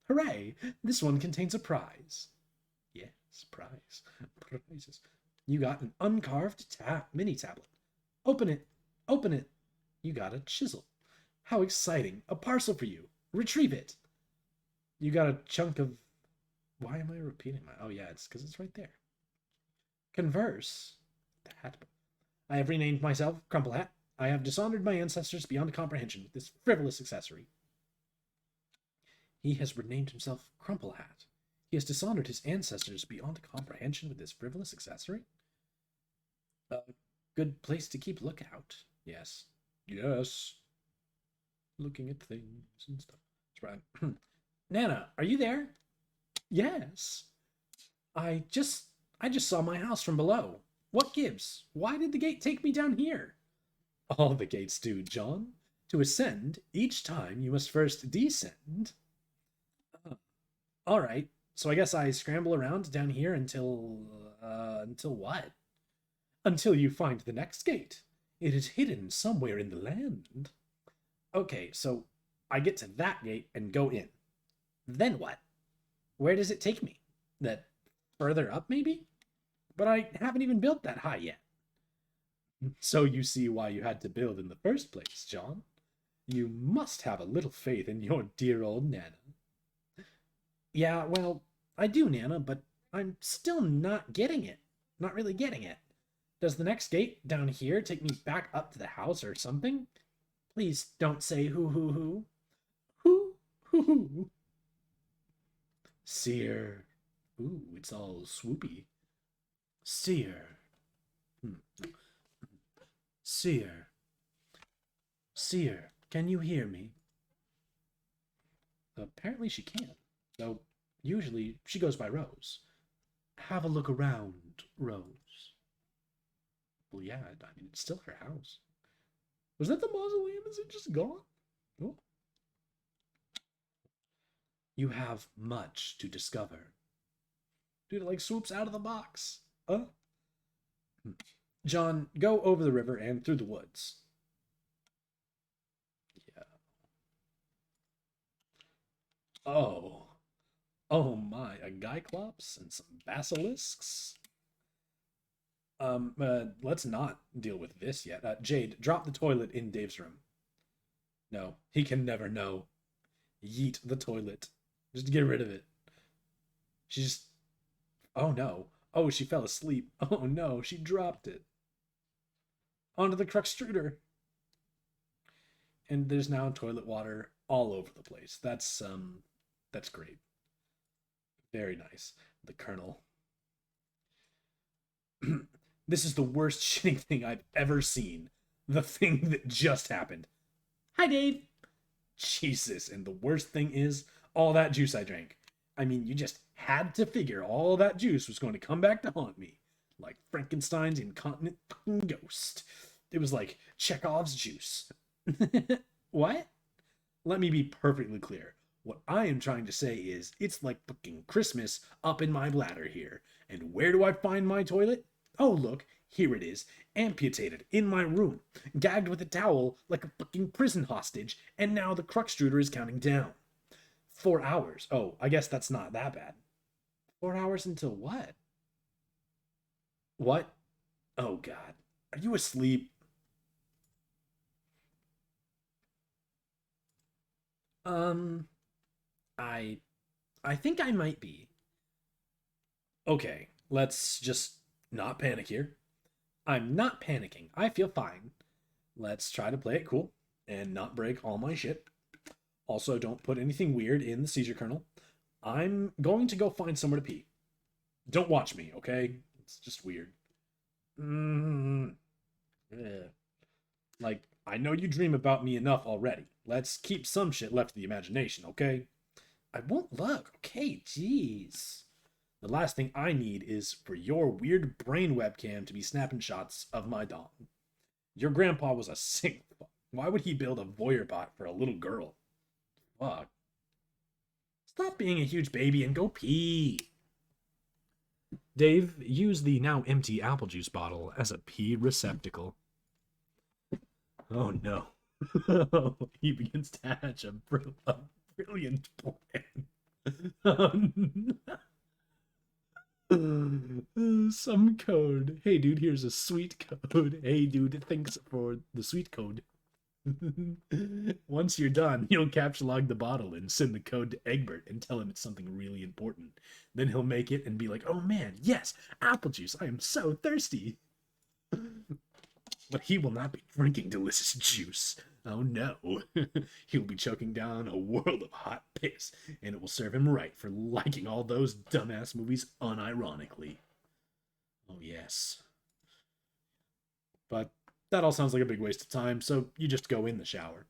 Hooray! This one contains a prize. Yes, prize. Prizes. You got an uncarved mini tablet. Open it. Open it. You got a chisel. How exciting. A parcel for you. Retrieve it. You got a chunk of... Why am I repeating my... Oh, yeah, it's because it's right there. Converse. The hat. I have renamed myself Crumple Hat. I have dishonored my ancestors beyond comprehension with this frivolous accessory. He has renamed himself Crumple Hat. He has dishonored his ancestors beyond comprehension with this frivolous accessory? A good place to keep lookout. Yes. Yes. Looking at things and stuff. That's right. Nana, are you there? Yes. I just saw my house from below. What gives? Why did the gate take me down here? All the gates do, John. To ascend, each time you must first descend. All right. So I guess I scramble around down here until what? Until you find the next gate. It is hidden somewhere in the land. Okay, so I get to that gate and go in. Then what? Where does it take me? That further up, maybe? But I haven't even built that high yet. So you see why you had to build in the first place, John. You must have a little faith in your dear old Nana. Yeah, well, I do, Nana, but I'm still not getting it. Not really getting it. Does the next gate down here take me back up to the house or something? Please don't say hoo hoo hoo. Hoo hoo hoo. Seer. Ooh, it's all swoopy. Seer. Seer. Seer, can you hear me? Apparently she can. Though usually she goes by Rose. Have a look around, Rose. Well, yeah, I mean, it's still her house. Was that the mausoleum? Is it just gone? Oh. You have much to discover. Dude, it like swoops out of the box. John, go over the river and through the woods. Yeah. Oh. Oh my, a Gyclops and some basilisks? Let's not deal with this yet. Jade, drop the toilet in Dave's room. No, he can never know. Yeet the toilet. Just get rid of it. She just... Oh no. Oh, she fell asleep. Oh no, she dropped it. Onto the Cruxtruder. And there's now toilet water all over the place. That's great. Very nice. The Colonel. This is the worst shitting thing I've ever seen. The thing that just happened. Hi, Dave. Jesus, and the worst thing is, all that juice I drank. I mean, you just had to figure all that juice was going to come back to haunt me. Like Frankenstein's incontinent fucking ghost. It was like Chekhov's juice. What? Let me be perfectly clear. What I am trying to say is, it's like fucking Christmas up in my bladder here. And where do I find my toilet? Oh, look, here it is, amputated in my room, gagged with a towel like a fucking prison hostage, and now the Cruxtruder is counting down. 4 hours. Oh, I guess that's not that bad. 4 hours until what? What? Oh, God. Are you asleep? I think I might be. Okay, let's just not panic here. I'm not panicking. I feel fine. Let's try to play it cool and not break all my shit. Also, don't put anything weird in the seizure kernel. I'm going to go find somewhere to pee. Don't watch me, okay? It's just weird. Like, I know you dream about me enough already. Let's keep some shit left to the imagination, okay? I won't look, okay? Jeez. The last thing I need is for your weird brain webcam to be snapping shots of my dong. Your grandpa was a sick fuck. Why would he build a voyeur bot for a little girl? Fuck. Stop being a huge baby and go pee. Dave, use the now empty apple juice bottle as a pee receptacle. Oh no. He begins to hatch a brilliant plan. Some code. Hey, dude, here's a sweet code. Hey, dude, thanks for the sweet code. Once you're done, you'll capture log the bottle and send the code to Egbert and tell him it's something really important. Then he'll make it and be like, oh man, yes, apple juice. I am so thirsty. But he will not be drinking delicious juice. Oh no. He'll be choking down a world of hot piss, and it will serve him right for liking all those dumbass movies unironically. Oh yes. But that all sounds like a big waste of time, so you just go in the shower.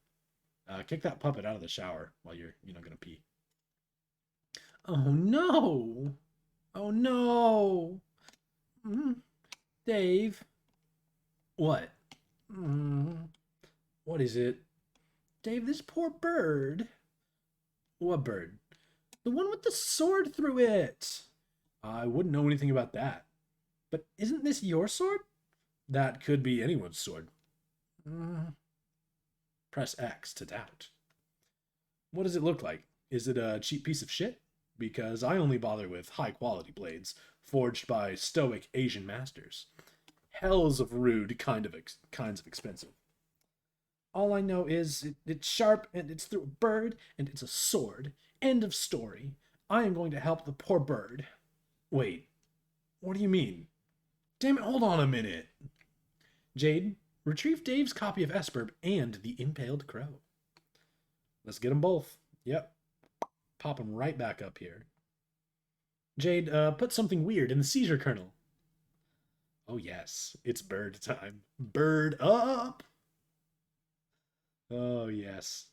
Kick that puppet out of the shower while you're, gonna pee. Oh no! Oh no! Dave. What? What is it? Dave, this poor bird. What bird? The one with the sword through it. I wouldn't know anything about that. But isn't this your sword? That could be anyone's sword. Press X to doubt. What does it look like? Is it a cheap piece of shit? Because I only bother with high quality blades, forged by stoic Asian masters. Hells of rude kinds of expensive. All I know is it's sharp and it's through a bird and it's a sword. End of story. I am going to help the poor bird. Wait, what do you mean? Damn it, hold on a minute. Jade, retrieve Dave's copy of Esperb and the Impaled Crow. Let's get them both. Yep. Pop them right back up here. Jade, put something weird in the seizure kernel. Oh yes, it's bird time. Bird up! Oh yes.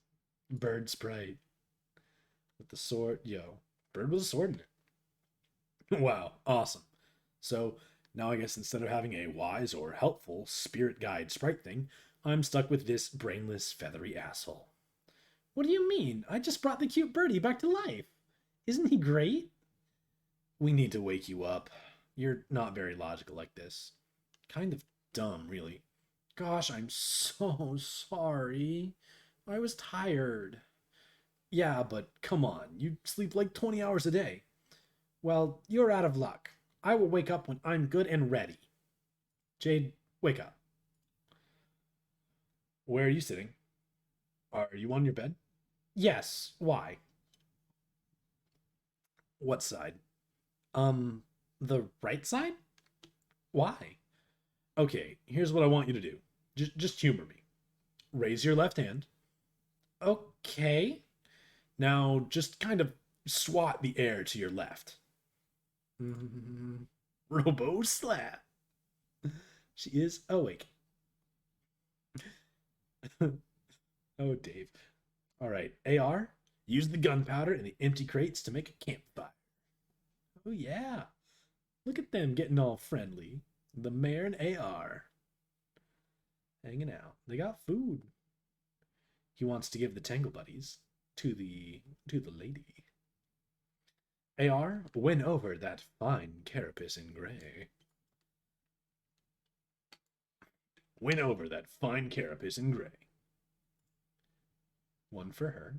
Bird sprite. With the sword. Yo, bird with a sword in it. Wow, awesome. So now I guess instead of having a wise or helpful spirit guide sprite thing, I'm stuck with this brainless feathery asshole. What do you mean? I just brought the cute birdie back to life. Isn't he great? We need to wake you up. You're not very logical like this. Kind of dumb, really. Gosh, I'm so sorry. I was tired. Yeah, but come on. You sleep like 20 hours a day. Well, you're out of luck. I will wake up when I'm good and ready. Jade, wake up. Where are you sitting? Are you on your bed? Yes. Why? What side? The right side? Why? Okay, here's what I want you to do. Just humor me. Raise your left hand. Okay. Now just kind of swat the air to your left. Robo slap. She is awake. Oh, Dave. All right, AR, use the gunpowder and the empty crates to make a campfire. Oh, yeah. Look at them getting all friendly. The mayor and AR. Hanging out. They got food. He wants to give the Tangle Buddies to the lady. AR, win over that fine carapace in gray. Win over that fine carapace in gray. One for her,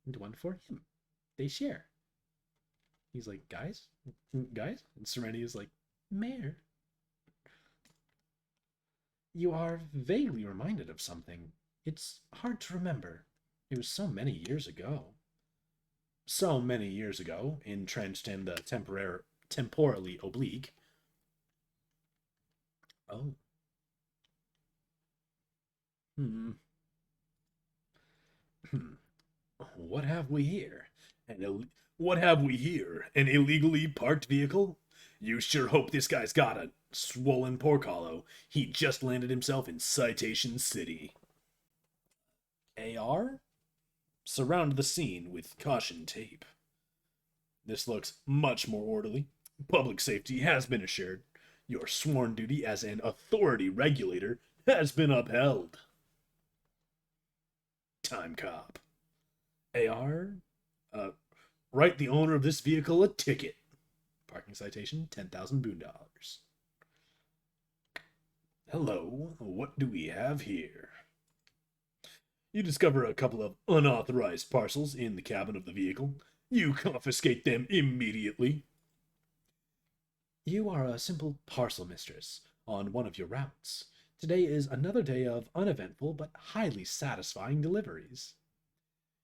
and one for him. They share. He's like, guys? Guys? And Serenity is like, Mayor. You are vaguely reminded of something. It's hard to remember. It was so many years ago. So many years ago, entrenched in the temporally oblique. Oh. What have we here? What have we here? An illegally parked vehicle? You sure hope this guy's got a swollen pork hollow. He just landed himself in Citation City. AR? Surround the scene with caution tape. This looks much more orderly. Public safety has been assured. Your sworn duty as an authority regulator has been upheld. Time cop. AR? Write the owner of this vehicle a ticket. Parking citation, 10,000 boon dollars. Hello, what do we have here? You discover a couple of unauthorized parcels in the cabin of the vehicle. You confiscate them immediately. You are a simple parcel mistress on one of your routes. Today is another day of uneventful but highly satisfying deliveries.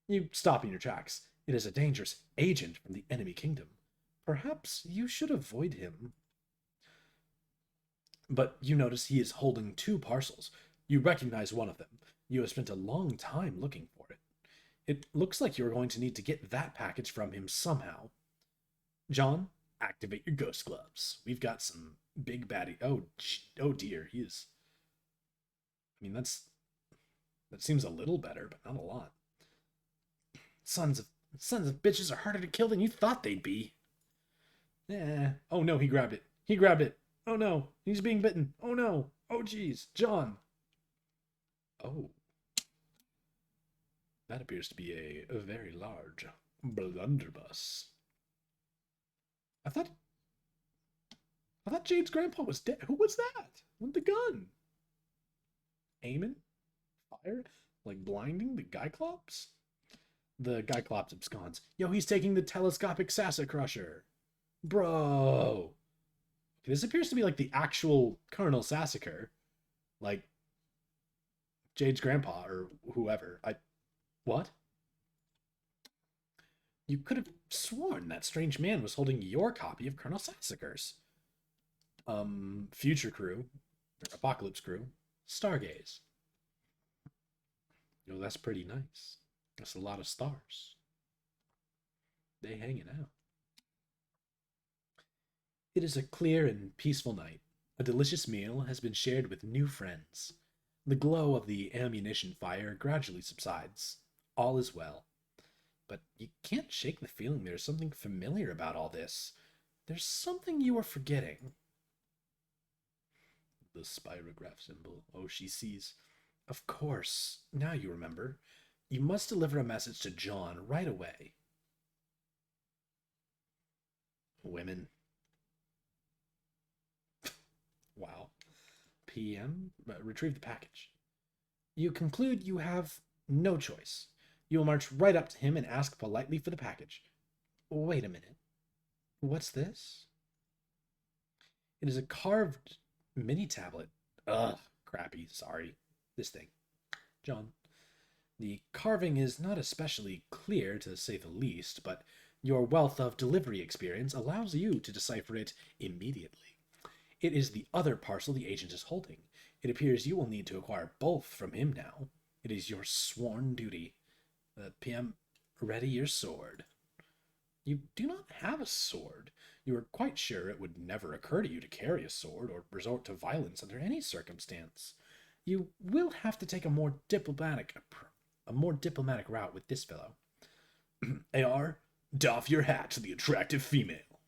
You stop in your tracks. It is a dangerous agent from the enemy kingdom. Perhaps you should avoid him. But you notice he is holding two parcels. You recognize one of them. You have spent a long time looking for it. It looks like you're going to need to get that package from him somehow. John, activate your ghost gloves. We've got some big baddie. Oh dear, he is. I mean, that seems a little better, but not a lot. Sons of bitches are harder to kill than you thought they'd be. Oh no, he grabbed it. He grabbed it. Oh no, he's being bitten. Oh no. Oh geez, John. Oh. That appears to be a very large blunderbuss. I thought Jade's grandpa was dead. Who was that? With the gun? Aiming? Fire? Like blinding the Gyclops? The Gyclops absconds. Yo, he's taking the telescopic Sassa Crusher. Bro. This appears to be like the actual Colonel Sassacre. Like Jade's grandpa or whoever. What? You could have sworn that strange man was holding your copy of Colonel Sassacre's. Future Crew, or Apocalypse Crew, Stargaze. Yo, that's pretty nice. That's a lot of stars. They hanging out. It is a clear and peaceful night. A delicious meal has been shared with new friends. The glow of the ammunition fire gradually subsides. All is well. But you can't shake the feeling there's something familiar about all this. There's something you are forgetting. The spirograph symbol. Oh, she sees. Of course. Now you remember. You must deliver a message to John right away. Women. Wow. PM. Retrieve the package. You conclude you have no choice. You will march right up to him and ask politely for the package. Wait a minute. What's this? It is a carved mini tablet. Ugh, crappy, sorry. This thing. John. The carving is not especially clear, to say the least, but your wealth of delivery experience allows you to decipher it immediately. It is the other parcel the agent is holding. It appears you will need to acquire both from him now. It is your sworn duty. PM, ready your sword. You do not have a sword. You are quite sure it would never occur to you to carry a sword or resort to violence under any circumstance. You will have to take a more diplomatic route with this fellow. AR, doff your hat to the attractive female.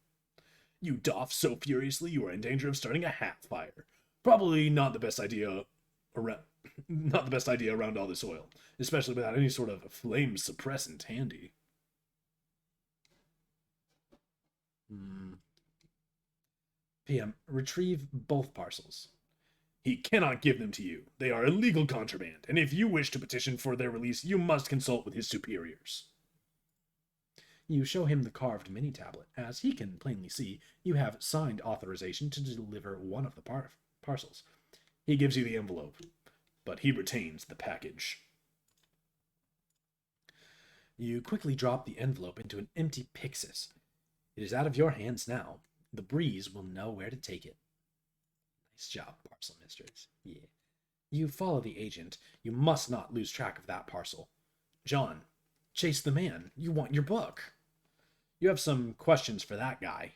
You doff so furiously you are in danger of starting a hat fire. Probably not the best idea around all this oil, especially without any sort of flame suppressant handy. PM, retrieve both parcels. He cannot give them to you. They are illegal contraband, and if you wish to petition for their release, you must consult with his superiors. You show him the carved mini tablet. As he can plainly see, you have signed authorization to deliver one of the parcels. He gives you the envelope, but he retains the package. You quickly drop the envelope into an empty pyxis. It is out of your hands now. The breeze will know where to take it. Nice job, parcel mistress. Yeah. You follow the agent. You must not lose track of that parcel. John, chase the man. You want your book. You have some questions for that guy.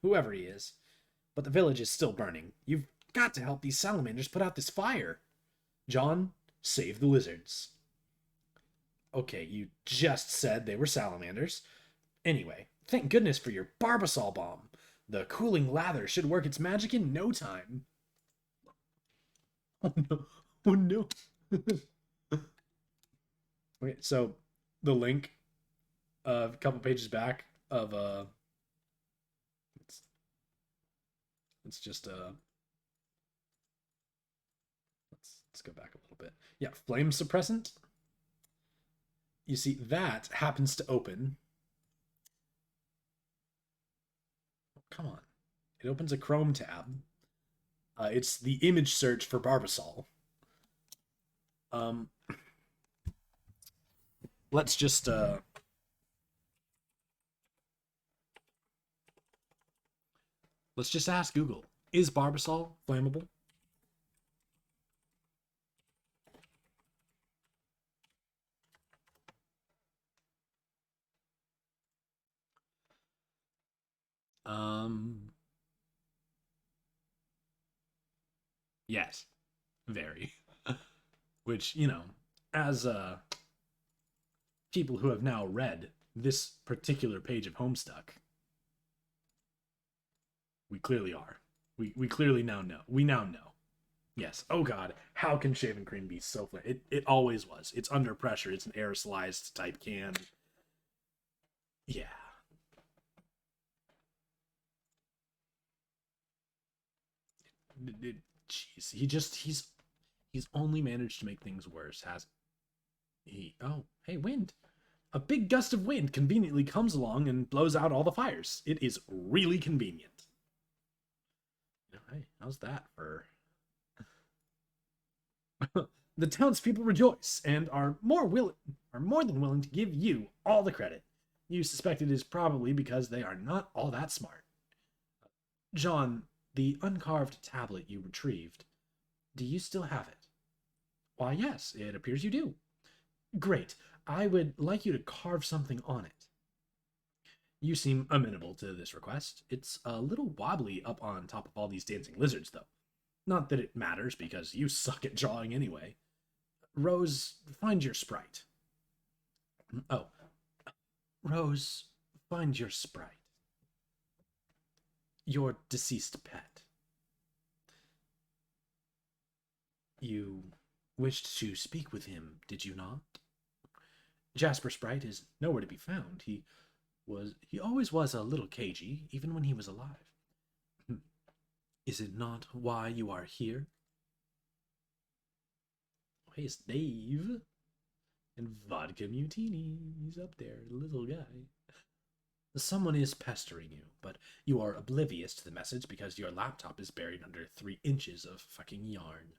Whoever he is. But the village is still burning. You've got to help these salamanders put out this fire. John, save the lizards. Okay, you just said they were salamanders. Anyway, thank goodness for your Barbasol bomb. The cooling lather should work its magic in no time. Oh no. Oh no. Okay, so the link a couple pages back of it's just let's go back a little bit. Yeah, flame suppressant. You see that happens to open Come on. It opens a Chrome tab. It's the image search for Barbasol. Um, let's just ask Google: is Barbasol flammable? Um, yes, very. Which, you know, as people who have now read this particular page of Homestuck, we clearly are. We clearly now know. We now know. Yes. Oh God, how can shaving cream be so flat? It always was. It's under pressure. It's an aerosolized type can. Yeah. Jeez. He's only managed to make things worse. Has he? Oh, hey, wind. A big gust of wind conveniently comes along and blows out all the fires. It is really convenient. Hey, how's that for? The townspeople rejoice and are more than willing to give you all the credit. You suspect it is probably because they are not all that smart. John, the uncarved tablet you retrieved, do you still have it? Why, yes, it appears you do. Great. I would like you to carve something on it. You seem amenable to this request. It's a little wobbly up on top of all these dancing lizards, though. Not that it matters, because you suck at drawing anyway. Rose, find your sprite. Oh, Rose, find your sprite. Your deceased pet. You wished to speak with him, did you not? Jasper Sprite is nowhere to be found. He always was a little cagey, even when he was alive. Is it not why you are here? Hey, it's Dave. And Vodka Mutini. He's up there, the little guy. Someone is pestering you, but you are oblivious to the message because your laptop is buried under 3 inches of fucking yarn.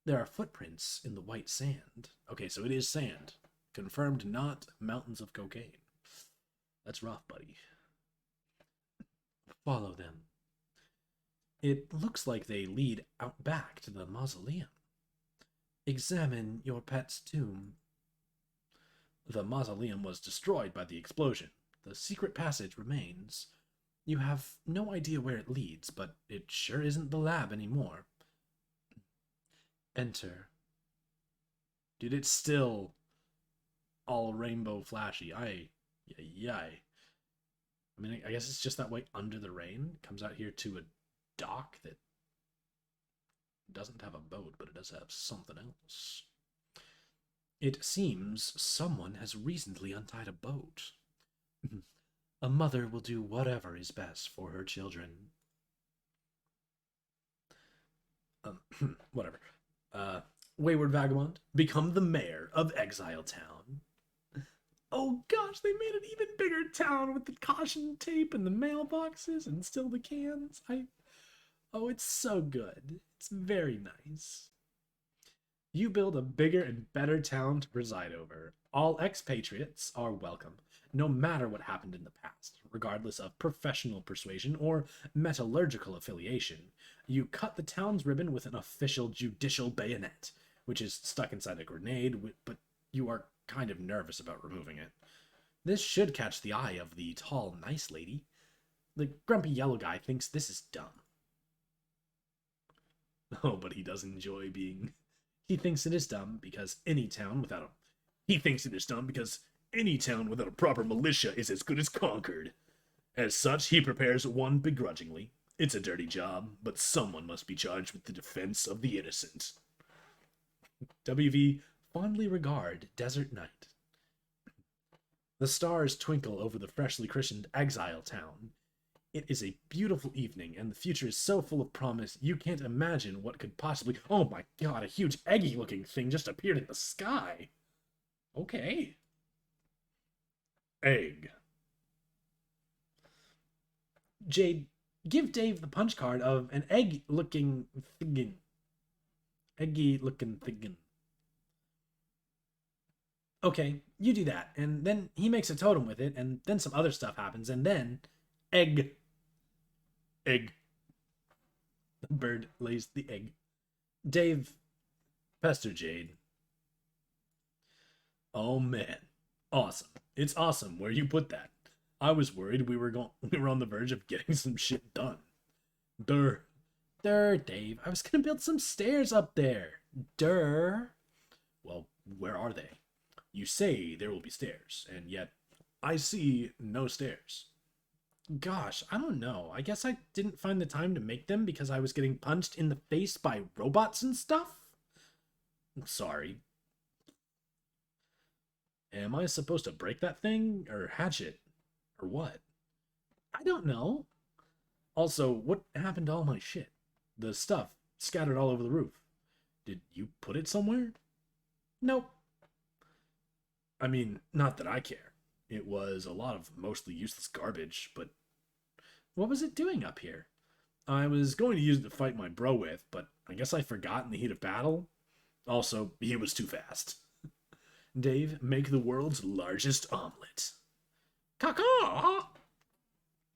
There are footprints in the white sand. Okay, so it is sand. Confirmed, not mountains of cocaine. That's rough, buddy. Follow them. It looks like they lead out back to the mausoleum. Examine your pet's tomb. The mausoleum was destroyed by the explosion. The secret passage remains. You have no idea where it leads, but it sure isn't the lab anymore. Enter. Dude, it's still all rainbow flashy. Yay. I mean, I guess it's just that way under the rain. It comes out here to a dock that doesn't have a boat, but it does have something else. It seems someone has recently untied a boat. A mother will do whatever is best for her children. Whatever. Wayward Vagabond, become the mayor of Exile Town. Oh gosh, they made an even bigger town with the caution tape and the mailboxes and still the cans. Oh, it's so good. It's very nice. You build a bigger and better town to preside over. All expatriates are welcome, no matter what happened in the past, regardless of professional persuasion or metallurgical affiliation. You cut the town's ribbon with an official judicial bayonet, which is stuck inside a grenade, but you are kind of nervous about removing it. This should catch the eye of the tall, nice lady. The grumpy yellow guy thinks this is dumb. Oh, but he does enjoy being... He thinks it is dumb because any town without a... He thinks it is dumb because any town without a proper militia is as good as conquered. As such, he prepares one begrudgingly. It's a dirty job, but someone must be charged with the defense of the innocent. WV fondly regard desert night. The stars twinkle over the freshly christened exile town. It is a beautiful evening, and the future is so full of promise, you can't imagine what could possibly... Oh my god, a huge eggy-looking thing just appeared in the sky. Okay. Egg. Jade, Give Dave the punch card of an egg-looking thing. Eggy-looking thing. Okay, you do that, and then he makes a totem with it, and then some other stuff happens, and then egg. Egg. The bird lays the egg. Dave, pester Jade. Oh man, awesome! It's awesome where you put that. I was worried we were on the verge of getting some shit done. Durr, Dave. I was gonna build some stairs up there. Durr. Well, where are they? You say there will be stairs, and yet I see no stairs. Gosh, I don't know. I guess I didn't find the time to make them because I was getting punched in the face by robots and stuff? I'm sorry. Am I supposed to break that thing, or hatch it, or what? I don't know. Also, what happened to all my shit? The stuff scattered all over the roof. Did you put it somewhere? Nope. I mean, not that I care. It was a lot of mostly useless garbage, but what was it doing up here? I was going to use it to fight my bro with, but I guess I forgot in the heat of battle. Also, he was too fast. Dave, make the world's largest omelet. Caw-caw!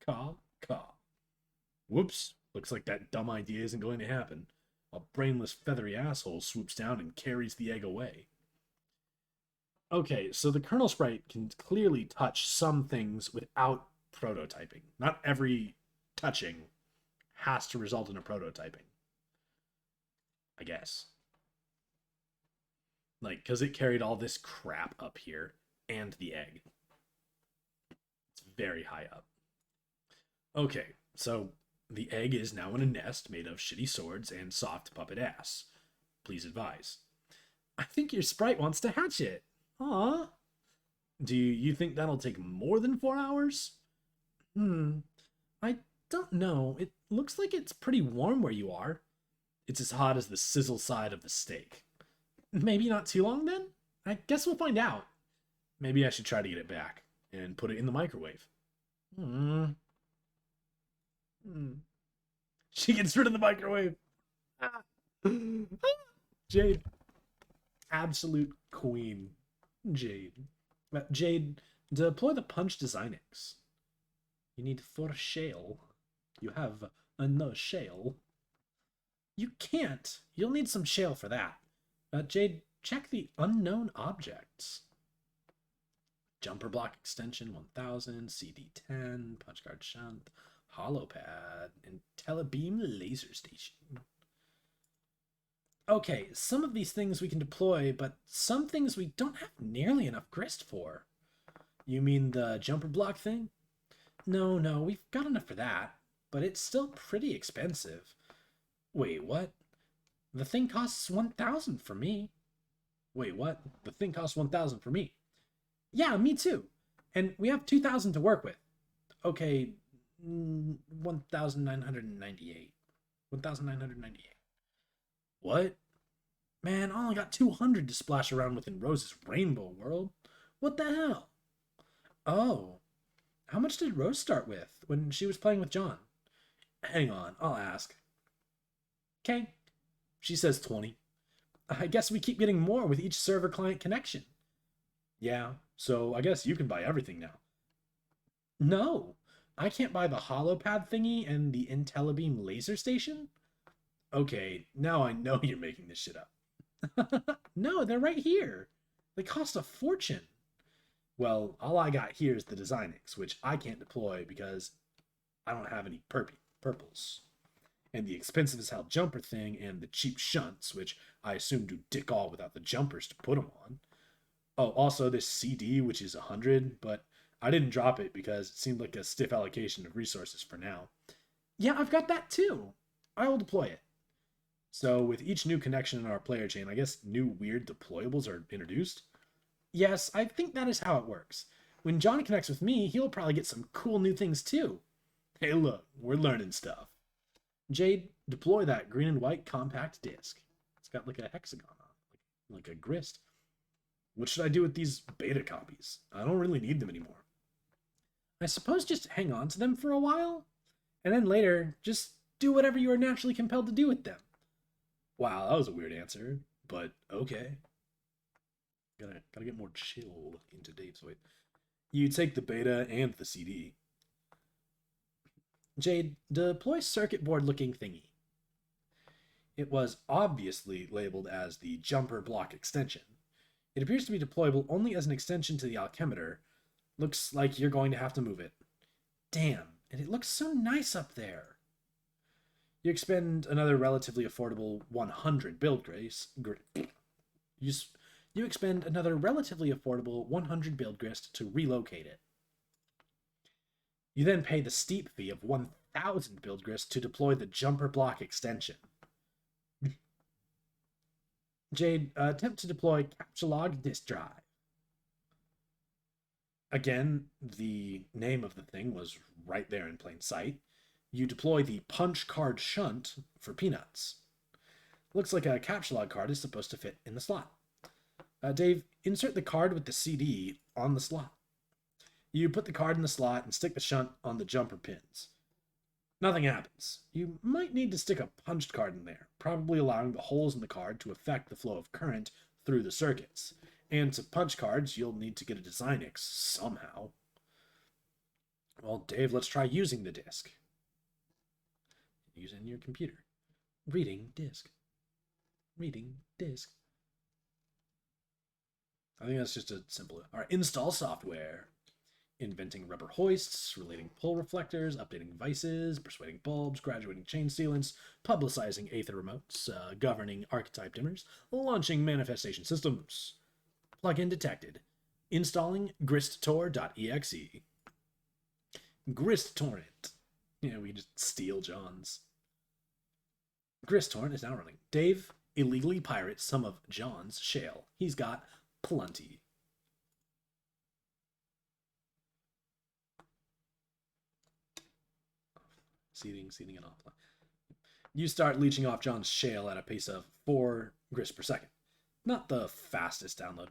Caw-caw. Whoops, looks like that dumb idea isn't going to happen. A brainless feathery asshole swoops down and carries the egg away. Okay, so the kernel sprite can clearly touch some things without prototyping. Not every touching has to result in a prototyping. I guess. Like, because it carried all this crap up here and the egg. It's very high up. Okay, so the egg is now in a nest made of shitty swords and soft puppet ass. Please advise. I think your sprite wants to hatch it. Aw. Do you think that'll take more than 4 hours? I don't know. It looks like it's pretty warm where you are. It's as hot as the sizzle side of the steak. Maybe not too long then? I guess we'll find out. Maybe I should try to get it back and put it in the microwave. She gets rid of the microwave. Jade. Absolute queen. Jade. Jade, deploy the punch Designix. You need 4 shale. You have no shale. You can't. You'll need some shale for that. Jade, check the unknown objects. Jumper block extension 1000, CD10, punch card shunt, hollow pad, and telebeam laser station. Okay, some of these things we can deploy, but some things we don't have nearly enough grist for. You mean the jumper block thing? No, we've got enough for that, but it's still pretty expensive. Wait, what? The thing costs 1,000 for me. Wait, what? The thing costs 1,000 for me. Yeah, me too. And we have 2,000 to work with. Okay, 1,998. 1,998. What? Man, I only got 200 to splash around with in Rose's rainbow world. What the hell? Oh. How much did Rose start with when she was playing with John? Hang on, I'll ask. Okay. She says 20. I guess we keep getting more with each server-client connection. Yeah, so I guess you can buy everything now. No, I can't buy the holopad thingy and the IntelliBeam laser station? Okay, now I know you're making this shit up. No, they're right here. They cost a fortune. Well, all I got here is the Designix, which I can't deploy because I don't have any purples. And the expensive as hell jumper thing and the cheap shunts, which I assume do dick all without the jumpers to put them on. Oh, also this CD, which is 100, but I didn't drop it because it seemed like a stiff allocation of resources for now. Yeah, I've got that too. I will deploy it. So with each new connection in our player chain, I guess new weird deployables are introduced? Yes, I think that is how it works. When John connects with me, he'll probably get some cool new things too. Hey look, we're learning stuff. Jade, deploy that green and white compact disc. It's got like a hexagon on, like a grist. What should I do with these beta copies? I don't really need them anymore. I suppose just hang on to them for a while? And then later, just do whatever you are naturally compelled to do with them. Wow, that was a weird answer, but okay. Gotta get more chill into Dave's voice. You take the beta and the CD. Jade, deploy circuit board looking thingy. It was obviously labeled as the jumper block extension. It appears to be deployable only as an extension to the alchemeter. Looks like you're going to have to move it. Damn, and it looks so nice up there. You expend another relatively affordable 100 build grace. You expend another relatively affordable 100 build grist to relocate it. You then pay the steep fee of 1,000 build grist to deploy the jumper block extension. Jade, attempt to deploy Captcha disk drive. Again, the name of the thing was right there in plain sight. You deploy the punch card shunt for peanuts. Looks like a Captcha card is supposed to fit in the slot. Dave, insert the card with the CD on the slot. You put the card in the slot and stick the shunt on the jumper pins. Nothing happens. You might need to stick a punched card in there, probably allowing the holes in the card to affect the flow of current through the circuits. And to punch cards, you'll need to get a design X somehow. Well, Dave, let's try using the disk. Using your computer. Reading disk. Reading disk. I think that's just a simple... All right, install software. Inventing rubber hoists, relating pull reflectors, updating vices, persuading bulbs, graduating chain sealants, publicizing Aether remotes, governing archetype dimmers, launching manifestation systems. Plugin detected. Installing gristtor.exe. Grist torrent. Yeah, we just steal John's. Grist torrent is now running. Dave illegally pirates some of John's shale. He's got plenty. Seeding and offline. You start leeching off John's shale at a pace of 4 grist per second. Not the fastest download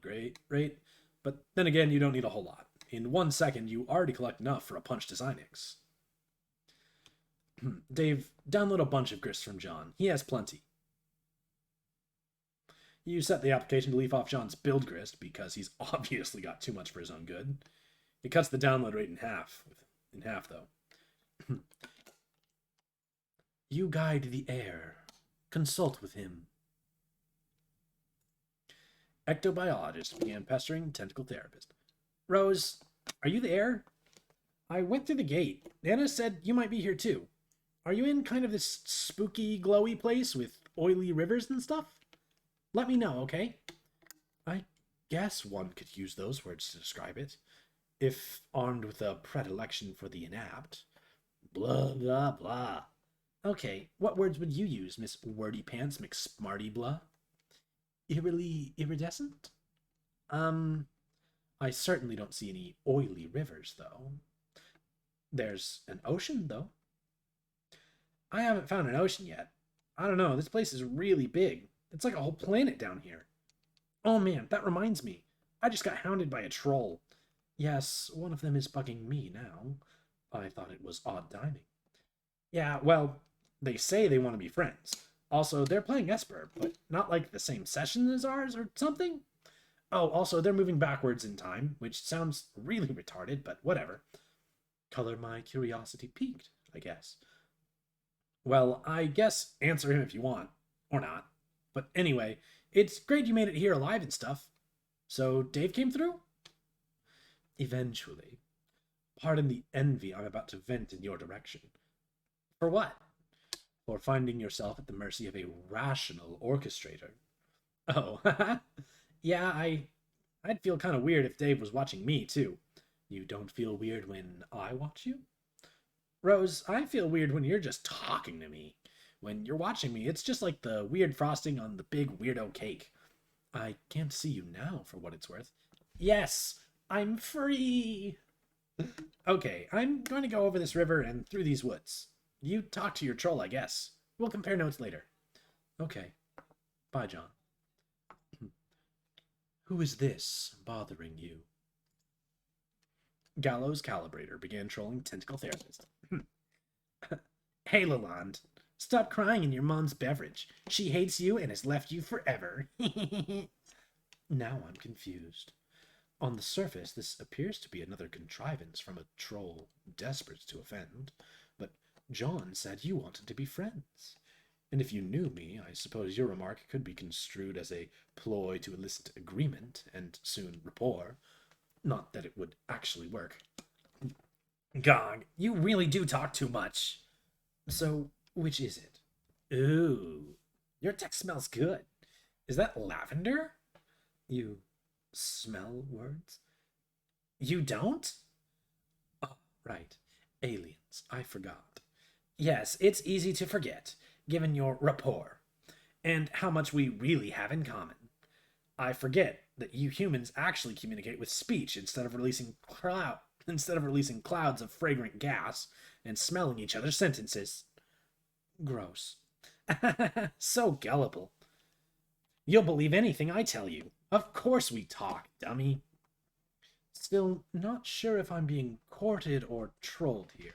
rate, but then again, you don't need a whole lot. In 1 second, you already collect enough for a punch design X. Dave, download a bunch of grist from John. He has plenty. You set the application to leaf off John's build grist because he's obviously got too much for his own good. It cuts the download rate in half. Though. You guide the air. Consult with him. Ectobiologist began pestering tentacle therapist. Rose, are you there? I went through the gate. Nana said you might be here too. Are you in kind of this spooky, glowy place with oily rivers and stuff? Let me know, okay? I guess one could use those words to describe it, if armed with a predilection for the inapt. Blah, blah, blah. Okay, what words would you use, Miss Wordy Pants McSmarty Blah? Eerily iridescent? I certainly don't see any oily rivers, though. There's an ocean, though. I haven't found an ocean yet. I don't know, this place is really big. It's like a whole planet down here. Oh man, that reminds me. I just got hounded by a troll. Yes, one of them is bugging me now. I thought it was odd timing. Yeah, well, they say they want to be friends. Also, they're playing Esper, but not like the same session as ours or something. Oh, also, they're moving backwards in time, which sounds really retarded, but whatever. Color my curiosity piqued, I guess. Well, I guess answer him if you want. Or not. But anyway, it's great you made it here alive and stuff. So, Dave came through? Eventually. Pardon the envy I'm about to vent in your direction. For what? For finding yourself at the mercy of a rational orchestrator. Oh, yeah, I'd feel kind of weird if Dave was watching me, too. You don't feel weird when I watch you? Rose, I feel weird when you're just talking to me. When you're watching me, it's just like the weird frosting on the big weirdo cake. I can't see you now, for what it's worth. Yes, I'm free! Okay, I'm going to go over this river and through these woods. You talk to your troll, I guess. We'll compare notes later. Okay. Bye, John. Who is this bothering you? Gallows Calibrator began trolling Tentacle Therapist. Hey, Lalande, stop crying in your mom's beverage. She hates you and has left you forever. Now I'm confused. On the surface, this appears to be another contrivance from a troll desperate to offend, but John said you wanted to be friends. And if you knew me, I suppose your remark could be construed as a ploy to elicit agreement and soon rapport. Not that it would actually work. Gog, you really do talk too much. So, which is it? Ooh, your text smells good. Is that lavender? You smell words? You don't? Oh, right. Aliens. I forgot. Yes, it's easy to forget, given your rapport, and how much we really have in common. I forget that you humans actually communicate with speech instead of releasing clouds of fragrant gas and smelling each other's sentences. Gross. So gullible. You'll believe anything I tell you. Of course we talk, dummy. Still not sure if I'm being courted or trolled here.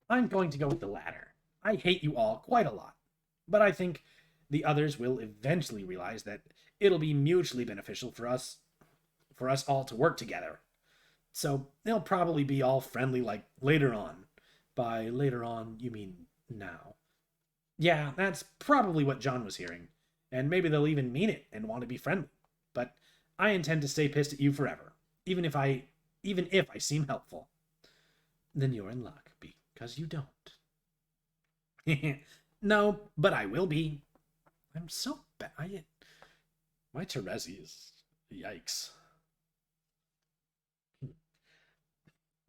I'm going to go with the latter. I hate you all quite a lot, but I think the others will eventually realize that it'll be mutually beneficial for us all to work together. So they'll probably be all friendly like later on. By later on, you mean now. Yeah, that's probably what John was hearing. And maybe they'll even mean it and want to be friendly. But I intend to stay pissed at you forever, even if I seem helpful. Then you're in luck, because you don't. No, but I will be. I'm so bad. My Terezi is... Yikes.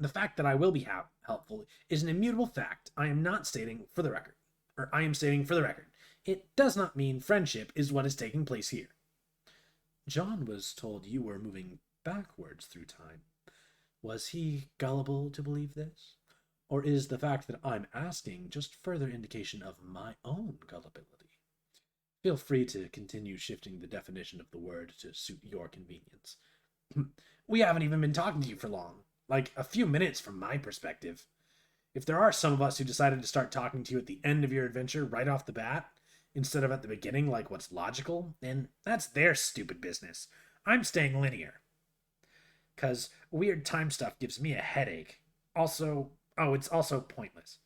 The fact that I will be helpful is an immutable fact I am not stating for the record. Or I am stating for the record. It does not mean friendship is what is taking place here. John was told you were moving backwards through time. Was he gullible to believe this? Or is the fact that I'm asking just further indication of my own gullibility? Feel free to continue shifting the definition of the word to suit your convenience. We haven't even been talking to you for long. Like a few minutes from my perspective. If there are some of us who decided to start talking to you at the end of your adventure right off the bat, instead of at the beginning like what's logical, then that's their stupid business. I'm staying linear. Because weird time stuff gives me a headache. It's also pointless.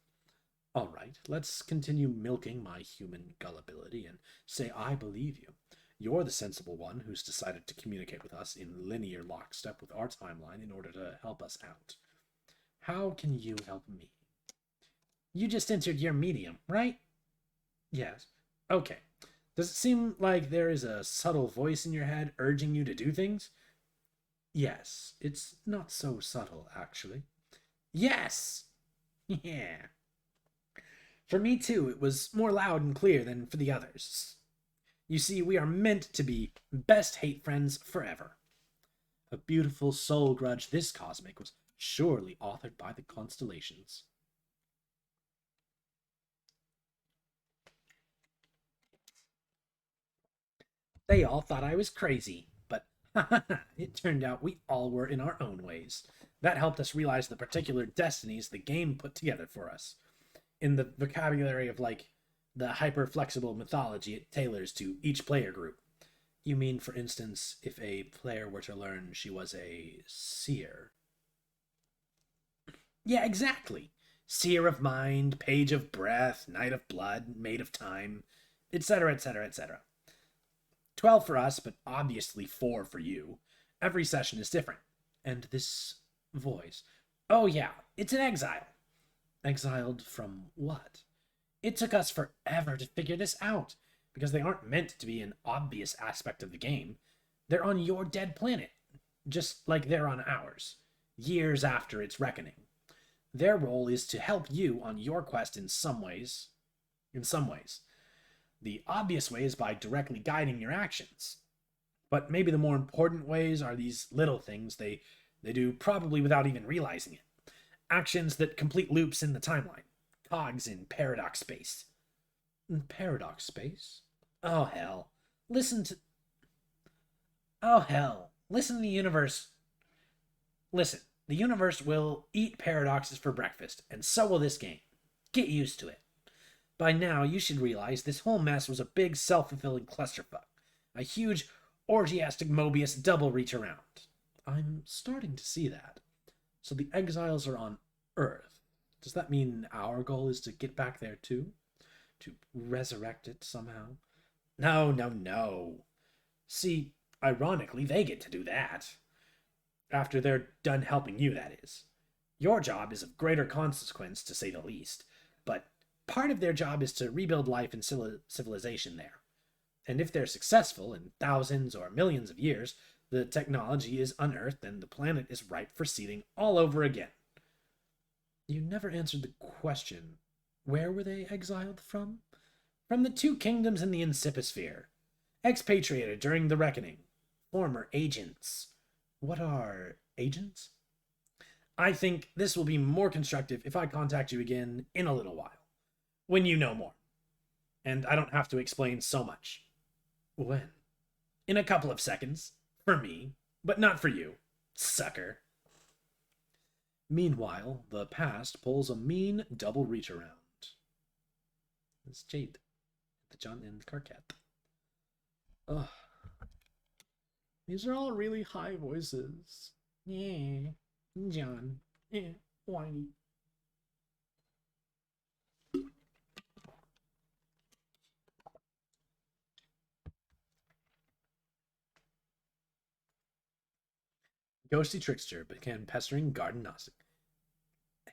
All right, let's continue milking my human gullibility and say I believe you. You're the sensible one who's decided to communicate with us in linear lockstep with our timeline in order to help us out. How can you help me? You just entered your medium, right? Yes. Okay. Does it seem like there is a subtle voice in your head urging you to do things? Yes. It's not so subtle, actually. Yes! Yeah. For me, too, it was more loud and clear than for the others. You see, we are meant to be best hate friends forever. A beautiful soul grudge this cosmic was surely authored by the constellations. They all thought I was crazy, but it turned out we all were in our own ways. That helped us realize the particular destinies the game put together for us. In the vocabulary of, like, the hyper-flexible mythology it tailors to each player group. You mean, for instance, if a player were to learn she was a seer? Yeah, exactly. Seer of mind, page of breath, knight of blood, maid of time, etc., etc., etc. 12 for us, but obviously 4 for you. Every session is different. And this voice. Oh, yeah, it's an exile. Exiled from what? It took us forever to figure this out, because they aren't meant to be an obvious aspect of the game. They're on your dead planet, just like they're on ours, years after its reckoning. Their role is to help you on your quest in some ways. The obvious way is by directly guiding your actions. But maybe the more important ways are these little things they do probably without even realizing it. Actions that complete loops in the timeline. Cogs in paradox space. Paradox space? Oh, hell. Listen to... Oh, hell. Listen to the universe. Listen. The universe will eat paradoxes for breakfast, and so will this game. Get used to it. By now, you should realize this whole mess was a big self-fulfilling clusterfuck. A huge, orgiastic Mobius double reach around. I'm starting to see that. So the exiles are on Earth. Does that mean our goal is to get back there too? To resurrect it somehow? No, no, no. See, ironically, they get to do that. After they're done helping you, that is. Your job is of greater consequence, to say the least, but part of their job is to rebuild life and civilization there. And if they're successful in thousands or millions of years, the technology is unearthed and the planet is ripe for seeding all over again. You never answered the question. Where were they exiled from? From the two kingdoms in the Incipisphere. Expatriated during the Reckoning. Former agents. What are agents? I think this will be more constructive if I contact you again in a little while. When you know more. And I don't have to explain so much. When? In a couple of seconds. For me. But not for you. Sucker. Meanwhile, the past pulls a mean double reach around. It's Jade. The John and Carcat. Ugh. These are all really high voices. Yeah. John. Yeah. Whiny. Ghosty Trickster began pestering Garden Gnostic.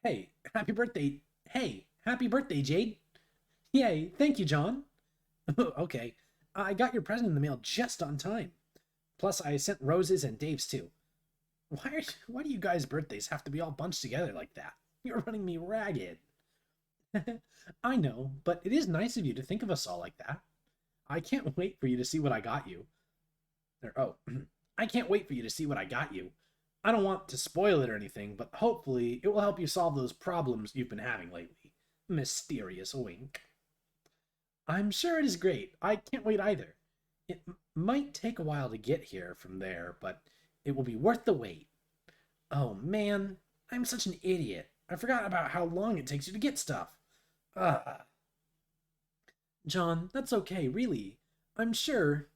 Hey, happy birthday. Hey, happy birthday, Jade. Yay, thank you, John. Okay, I got your present in the mail just on time. Plus, I sent Rose's and Dave's too. Why do you guys' birthdays have to be all bunched together like that? You're running me ragged. I know, but it is nice of you to think of us all like that. I can't wait for you to see what I got you. I can't wait for you to see what I got you. I don't want to spoil it or anything, but hopefully it will help you solve those problems you've been having lately. Mysterious wink. I'm sure it is great. I can't wait either. It might take a while to get here from there, but it will be worth the wait. Oh man, I'm such an idiot. I forgot about how long it takes you to get stuff. John, that's okay, really. I'm sure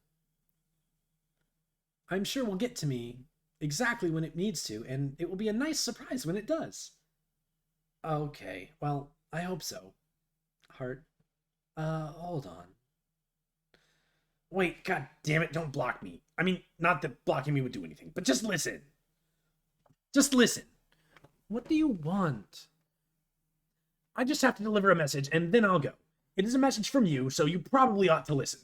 will get to me exactly when it needs to, and it will be a nice surprise when it does. Okay, well, I hope so. Heart. Hold on. Wait, god damn it, don't block me. I mean, not that blocking me would do anything, but just listen. Just listen. What do you want? I just have to deliver a message, and then I'll go. It is a message from you, so you probably ought to listen.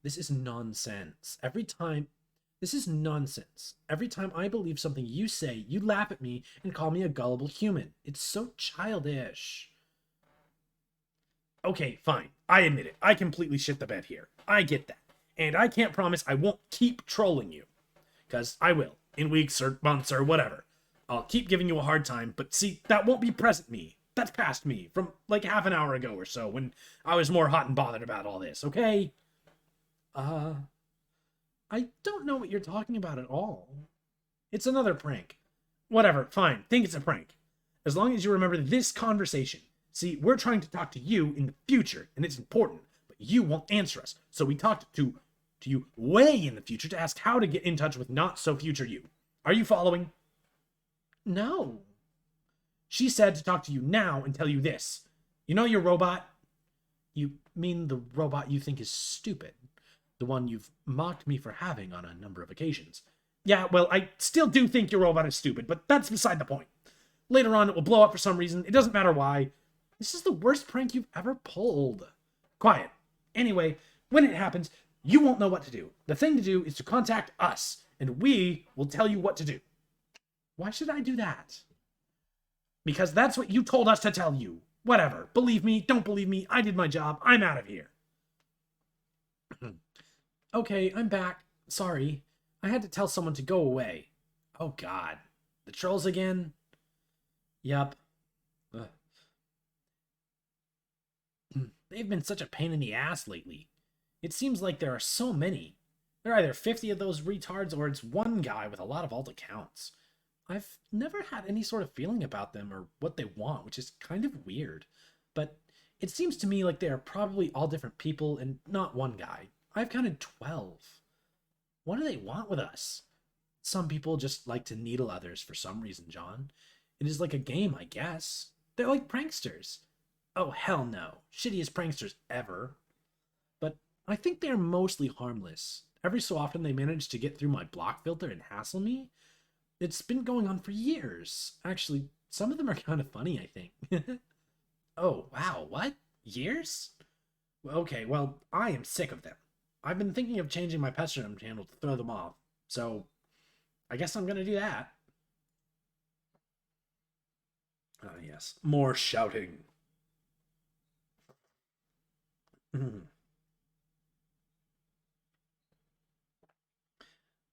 This is nonsense. This is nonsense. Every time I believe something you say, you laugh at me and call me a gullible human. It's so childish. Okay, fine. I admit it. I completely shit the bed here. I get that. And I can't promise I won't keep trolling you. Because I will. In weeks or months or whatever. I'll keep giving you a hard time, but see, that won't be present me. That's past me, from like half an hour ago or so, when I was more hot and bothered about all this, okay? I don't know what you're talking about at all. It's another prank. Whatever, fine, think it's a prank. As long as you remember this conversation. See, we're trying to talk to you in the future, and it's important, but you won't answer us. So we talked to you way in the future to ask how to get in touch with not-so-future you. Are you following? No. She said to talk to you now and tell you this. You know your robot? You mean the robot you think is stupid? The one you've mocked me for having on a number of occasions. Yeah, well, I still do think your robot is stupid, but that's beside the point. Later on, it will blow up for some reason. It doesn't matter why. This is the worst prank you've ever pulled. Quiet. Anyway, when it happens, you won't know what to do. The thing to do is to contact us, and we will tell you what to do. Why should I do that? Because that's what you told us to tell you. Whatever. Believe me, don't believe me, I did my job. I'm out of here. Okay, I'm back. Sorry. I had to tell someone to go away. Oh god. The trolls again? Yup. They've been such a pain in the ass lately. It seems like there are so many. There are either 50 of those retards or it's one guy with a lot of alt accounts. I've never had any sort of feeling about them or what they want, which is kind of weird. But it seems to me like they are probably all different people and not one guy. I've counted 12. What do they want with us? Some people just like to needle others for some reason, John. It is like a game, I guess. They're like pranksters. Oh, hell no. Shittiest pranksters ever. But I think they are mostly harmless. Every so often they manage to get through my block filter and hassle me. It's been going on for years. Actually, some of them are kind of funny, I think. Oh, wow, what? Years? Okay, well, I am sick of them. I've been thinking of changing my pestering channel to throw them off, so I guess I'm gonna do that. Ah, yes. More shouting.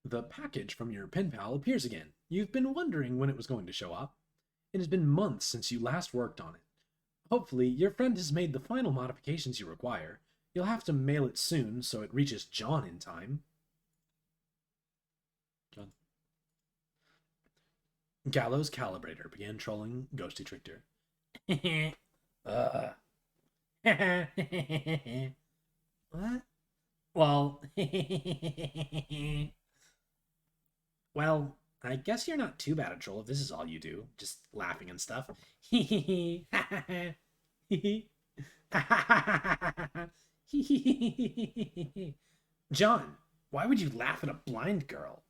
The package from your pen pal appears again. You've been wondering when it was going to show up. It has been months since you last worked on it. Hopefully, your friend has made the final modifications you require. You'll have to mail it soon so it reaches John in time. John. Gallows Calibrator began trolling Ghosty Trickster. uh. What? Well, well, I guess you're not too bad a troll if this is all you do, just laughing and stuff. John, why would you laugh at a blind girl?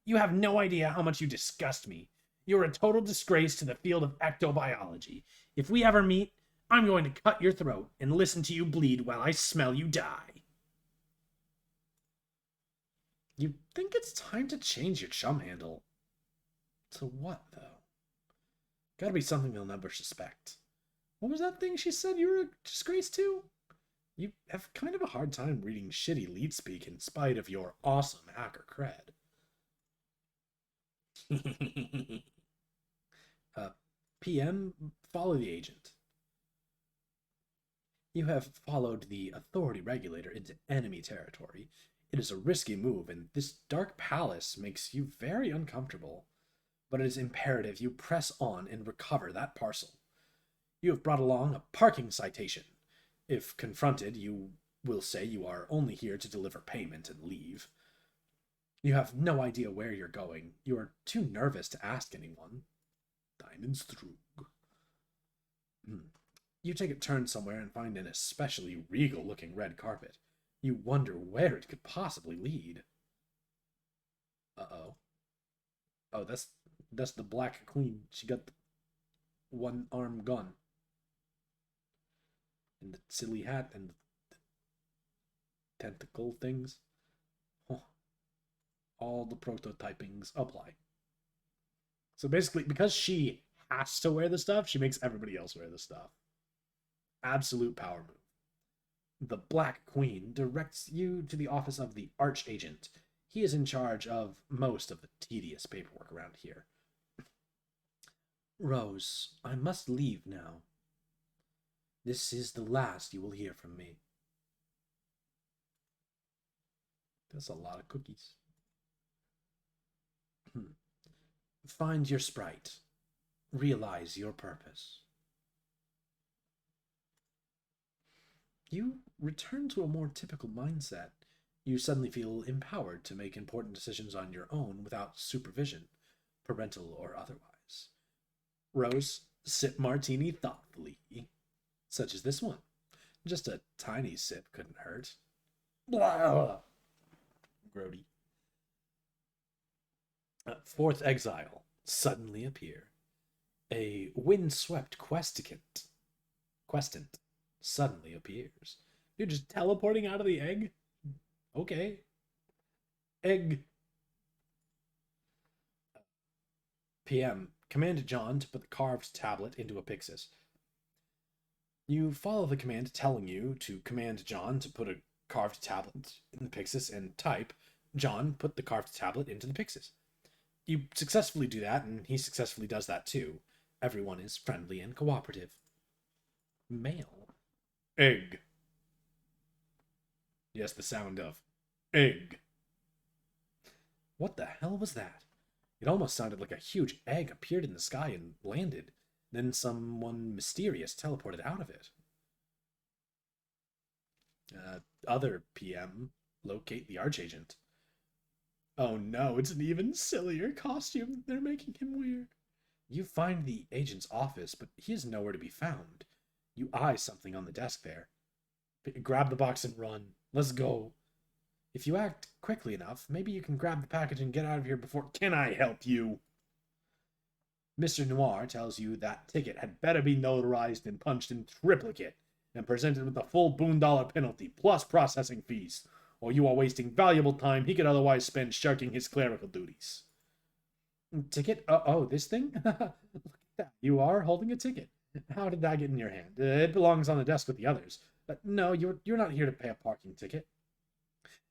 You have no idea how much you disgust me. You're a total disgrace to the field of ectobiology. If we ever meet, I'm going to cut your throat and listen to you bleed while I smell you die. You think it's time to change your chum handle? To what, though? Gotta be something they'll never suspect. What was that thing she said you were a disgrace to? You have kind of a hard time reading shitty lead speak in spite of your awesome hacker cred. PM, follow the agent. You have followed the authority regulator into enemy territory. It is a risky move, and this dark palace makes you very uncomfortable. But it is imperative you press on and recover that parcel. You have brought along a parking citation. If confronted, you will say you are only here to deliver payment and leave. You have no idea where you're going. You are too nervous to ask anyone. Diamonds through. You take a turn somewhere and find an especially regal-looking red carpet. You wonder where it could possibly lead. Uh-oh. Oh, that's the Black Queen. She got the one-arm gun. And the silly hat and the tentacle things. Oh, all the prototypings apply. So basically, because she has to wear the stuff, she makes everybody else wear the stuff. Absolute power move. The Black Queen directs you to the office of the Archagent. He is in charge of most of the tedious paperwork around here. Rose, I must leave now. This is the last you will hear from me. That's a lot of cookies. Find your sprite. Realize your purpose. You return to a more typical mindset. You suddenly feel empowered to make important decisions on your own without supervision, parental or otherwise. Rose, sip martini thoughtfully, such as this one. Just a tiny sip couldn't hurt. Blah! Grody. Fourth exile, suddenly appear. A windswept questant suddenly appears. You're just teleporting out of the egg? Okay. Egg. PM, command John to put the carved tablet into a Pixis. You follow the command telling you to command John to put a carved tablet in the Pixis and type, John, put the carved tablet into the Pixis. You successfully do that, and he successfully does that too. Everyone is friendly and cooperative. Mail. Egg. Yes, the sound of egg. What the hell was that? It almost sounded like a huge egg appeared in the sky and landed. Then someone mysterious teleported out of it. Other PM, locate the Archagent. Oh no, it's an even sillier costume they're making him wear. You find the agent's office, but he is nowhere to be found. You eye something on the desk there. Grab the box and run. Let's go. If you act quickly enough, maybe you can grab the package and get out of here before... Can I help you? Mr. Noir tells you that ticket had better be notarized and punched in triplicate and presented with the full $1 penalty plus processing fees, or you are wasting valuable time he could otherwise spend shirking his clerical duties. Ticket? Oh, this thing? Look at that. You are holding a ticket. How did that get in your hand? It belongs on the desk with the others. No, you're not here to pay a parking ticket.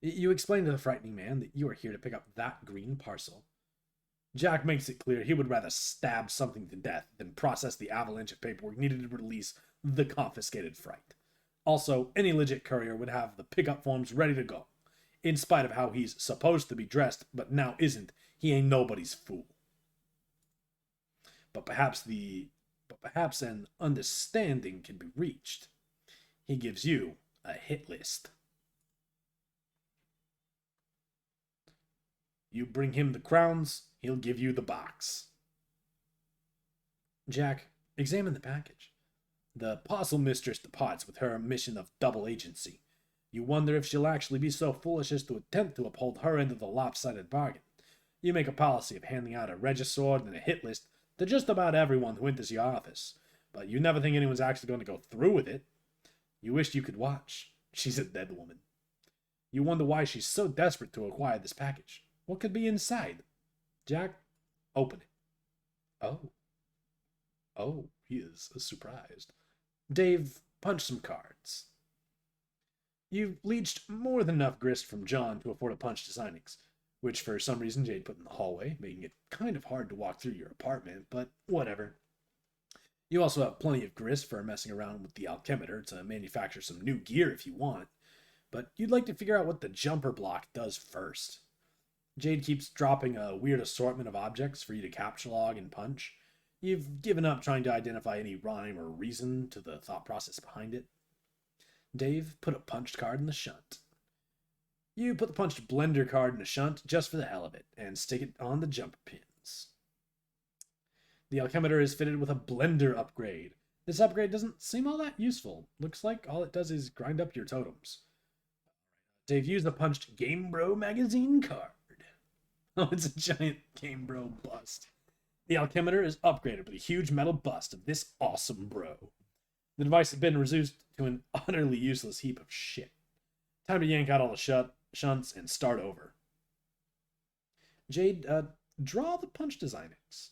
You explain to the frightening man that you are here to pick up that green parcel. Jack makes it clear he would rather stab something to death than process the avalanche of paperwork needed to release the confiscated freight. Also, any legit courier would have the pickup forms ready to go. In spite of how he's supposed to be dressed, but now isn't, he ain't nobody's fool. But perhaps an understanding can be reached. He gives you a hit list. You bring him the crowns, he'll give you the box. Jack, examine the package. The parcel mistress departs with her mission of double agency. You wonder if she'll actually be so foolish as to attempt to uphold her end of the lopsided bargain. You make a policy of handing out a regisword and a hit list to just about everyone who enters your office, but you never think anyone's actually going to go through with it. You wish you could watch. She's a dead woman. You wonder why she's so desperate to acquire this package. What could be inside? Jack, open it. Oh, he is surprised. Dave, punch some cards. You've leached more than enough grist from John to afford a punch to Signings, which for some reason Jade put in the hallway, making it kind of hard to walk through your apartment, but whatever. You also have plenty of grist for messing around with the alchemitor to manufacture some new gear if you want, but you'd like to figure out what the jumper block does first. Jade keeps dropping a weird assortment of objects for you to captchalogue and punch. You've given up trying to identify any rhyme or reason to the thought process behind it. Dave, put a punched card in the shunt. You put the punched blender card in a shunt just for the hell of it, and stick it on the jumper pins. The alchemitor is fitted with a blender upgrade. This upgrade doesn't seem all that useful. Looks like all it does is grind up your totems. Dave, use the punched Game Bro magazine card. Oh, it's a giant Game Bro bust. The alchemitor is upgraded with a huge metal bust of this awesome bro. The device has been reduced to an utterly useless heap of shit. Time to yank out all the shunts and start over. Jade, draw the punch designings.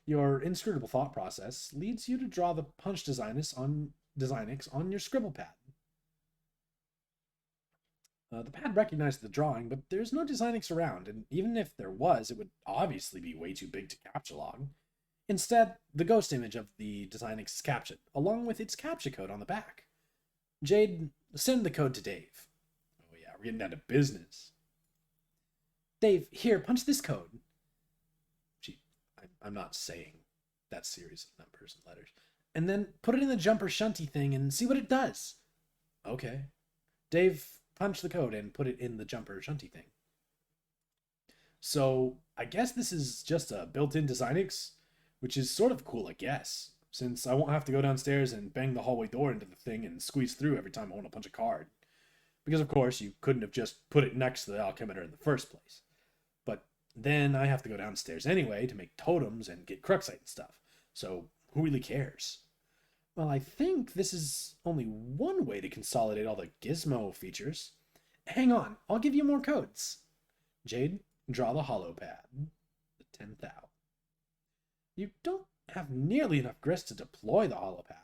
Your inscrutable thought process leads you to draw the punch designix on your scribble pad. The pad recognized the drawing, but there's no designix around, and even if there was, it would obviously be way too big to captchalogue. Instead, the ghost image of the designix is captured, along with its captcha code on the back. Jade, send the code to Dave. Oh yeah, we're getting down to business. Dave, here, punch this code. I'm not saying that series of numbers and letters. And then put it in the jumper shunty thing and see what it does. Okay. Dave, punch the code and put it in the jumper shunty thing. So I guess this is just a built-in designix, which is sort of cool, I guess, since I won't have to go downstairs and bang the hallway door into the thing and squeeze through every time I want to punch a card. Because of course you couldn't have just put it next to the alchemitor in the first place. But then I have to go downstairs anyway to make totems and get Cruxite and stuff. So who really cares? Well, I think this is only one way to consolidate all the gizmo features. Hang on, I'll give you more codes. Jade, draw the hollow pad. The 10th thou. You don't have nearly enough grist to deploy the hollow pad,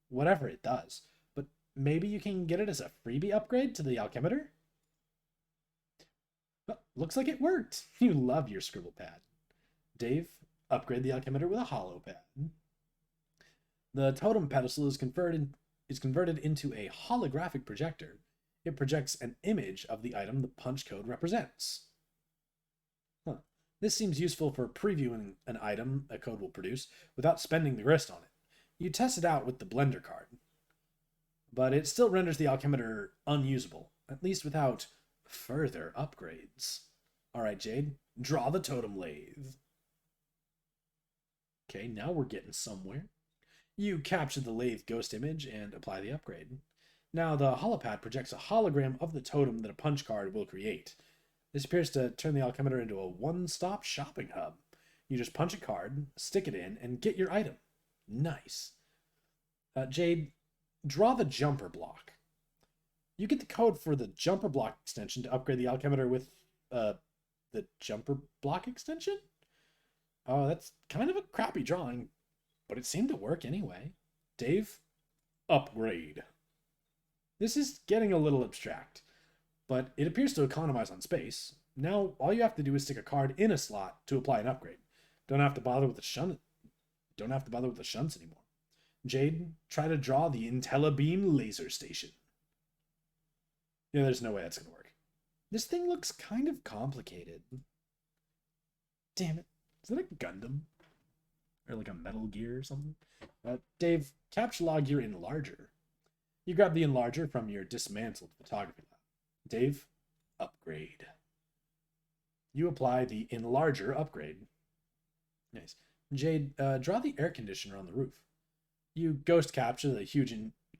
whatever it does, but maybe you can get it as a freebie upgrade to the alchemitor? Well, looks like it worked. You love your scribble pad. Dave, upgrade the alchemitor with a hollow pad. The totem pedestal is converted into a holographic projector. It projects an image of the item the punch code represents. This seems useful for previewing an item a code will produce without spending the grist on it. You test it out with the blender card, but it still renders the alchemitor unusable, at least without further upgrades. Alright, Jade, draw the totem lathe. Okay, now we're getting somewhere. You capture the lathe ghost image and apply the upgrade. Now the holopad projects a hologram of the totem that a punch card will create. This appears to turn the alchemitor into a one-stop shopping hub. You just punch a card, stick it in, and get your item. Nice. Jade, draw the jumper block. You get the code for the jumper block extension to upgrade the alchemitor with the jumper block extension? Oh, that's kind of a crappy drawing, but it seemed to work anyway. Dave, upgrade. This is getting a little abstract, but it appears to economize on space. Now, all you have to do is stick a card in a slot to apply an upgrade. Don't have to bother with the shunts anymore. Jade, try to draw the IntelliBeam laser station. Yeah, there's no way that's going to work. This thing looks kind of complicated. Damn it. Is that a Gundam? Or like a Metal Gear or something? Dave, capture log your enlarger. You grab the enlarger from your dismantled photography lab. Dave, upgrade. You apply the enlarger upgrade. Nice. Jade, draw the air conditioner on the roof. You ghost capture the huge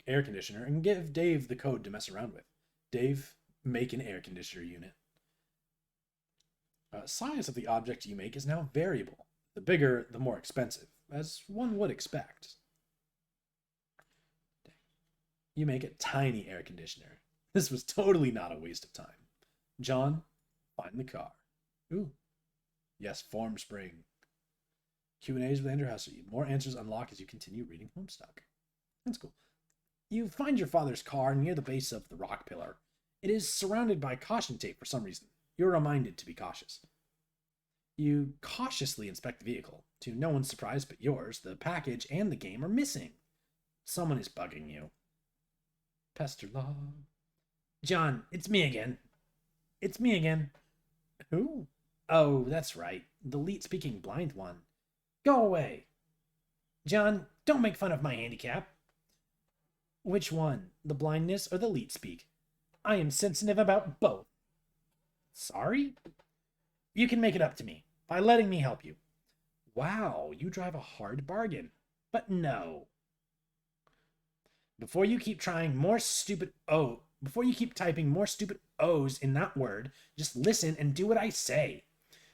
air conditioner and give Dave the code to mess around with. Dave, make an air conditioner unit. Size of the object you make is now variable. The bigger, the more expensive, as one would expect. You make a tiny air conditioner. This was totally not a waste of time. John, find the car. Ooh. Yes, form spring. Q&As with Andrew Husser. More answers unlock as you continue reading Homestuck. That's cool. You find your father's car near the base of the rock pillar. It is surrounded by caution tape for some reason. You're reminded to be cautious. You cautiously inspect the vehicle. To no one's surprise but yours, the package and the game are missing. Someone is bugging you. Pester log. John, it's me again. It's me again. Who? Oh, that's right. The leet-speaking blind one. Go away. John, don't make fun of my handicap. Which one? The blindness or the leet-speak? I am sensitive about both. Sorry? You can make it up to me by letting me help you. Wow, you drive a hard bargain. But no. Before you keep typing more stupid O's in that word, just listen and do what I say.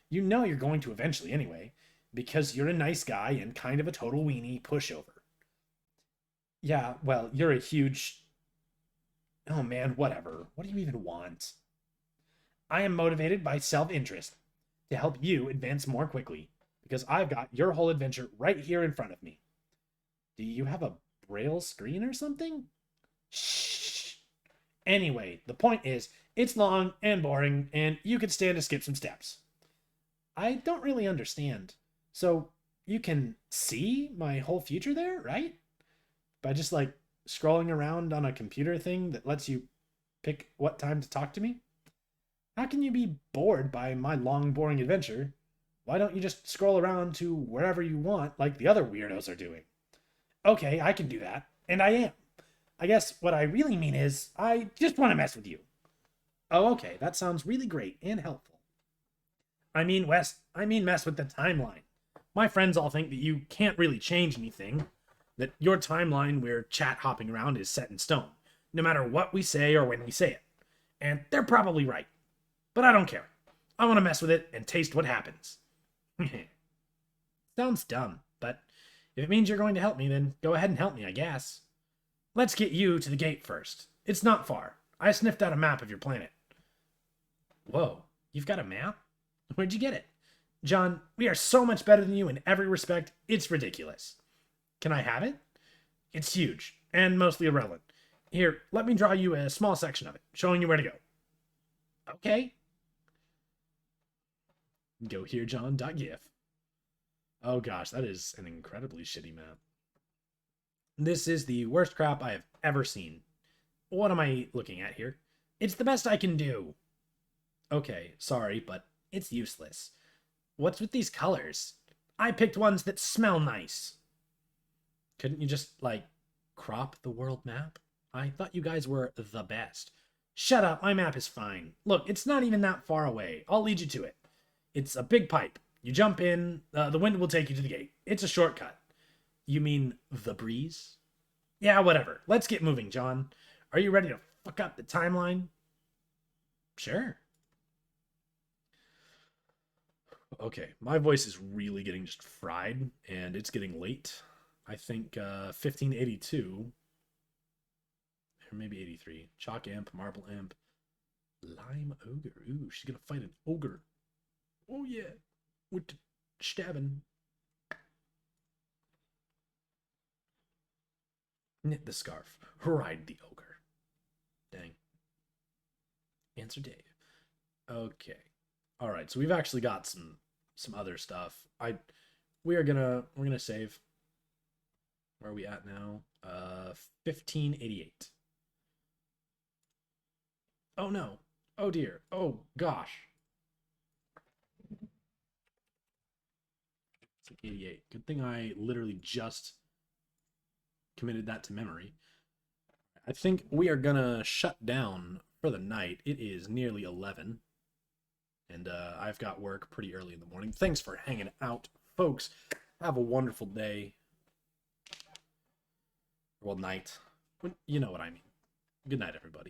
You know you're going to eventually anyway, because you're a nice guy and kind of a total weenie pushover. Yeah, well, you're a huge... Oh man, whatever. What do you even want? I am motivated by self-interest to help you advance more quickly, because I've got your whole adventure right here in front of me. Do you have a braille screen or something? Shh. Anyway, the point is, it's long and boring, and you could stand to skip some steps. I don't really understand. So, you can see my whole future there, right? By just, like, scrolling around on a computer thing that lets you pick what time to talk to me? How can you be bored by my long, boring adventure? Why don't you just scroll around to wherever you want like the other weirdos are doing? Okay, I can do that, and I am. I guess what I really mean is, I just want to mess with you. Oh, okay, that sounds really great and helpful. I mean mess with the timeline. My friends all think that you can't really change anything, that your timeline where chat hopping around is set in stone, no matter what we say or when we say it. And they're probably right. But I don't care. I want to mess with it and taste what happens. Sounds dumb, but if it means you're going to help me, then go ahead and help me, I guess. Let's get you to the gate first. It's not far. I sniffed out a map of your planet. Whoa, you've got a map? Where'd you get it? John, we are so much better than you in every respect, it's ridiculous. Can I have it? It's huge, and mostly irrelevant. Here, let me draw you a small section of it, showing you where to go. Okay. Go here, John.gif. Oh gosh, that is an incredibly shitty map. This is the worst crap I have ever seen. What am I looking at here? It's the best I can do. Okay, sorry, but it's useless. What's with these colors? I picked ones that smell nice. Couldn't you just, like, crop the world map? I thought you guys were the best. Shut up, my map is fine. Look, it's not even that far away. I'll lead you to it. It's a big pipe. You jump in, the wind will take you to the gate. It's a shortcut. You mean the breeze? Yeah, whatever. Let's get moving, John. Are you ready to fuck up the timeline? Sure. Okay, my voice is really getting just fried, and it's getting late. I think 1582, or maybe 83. Chalk Imp, Marble Imp, Lime Ogre. Ooh, she's gonna fight an ogre. Oh yeah, with the stabbing. Knit the scarf, ride the ogre. Dang. Answer Dave. Okay. All right, so we've actually got some other stuff. We're gonna save. Where are we at now? 1588. Oh no. Oh dear. Oh gosh. It's like 88. Good thing I literally just committed that to memory. I think we are gonna shut down for the night. It is nearly 11. And I've got work pretty early in the morning. Thanks for hanging out, folks. Have a wonderful day. Well, night. You know what I mean. Good night, everybody.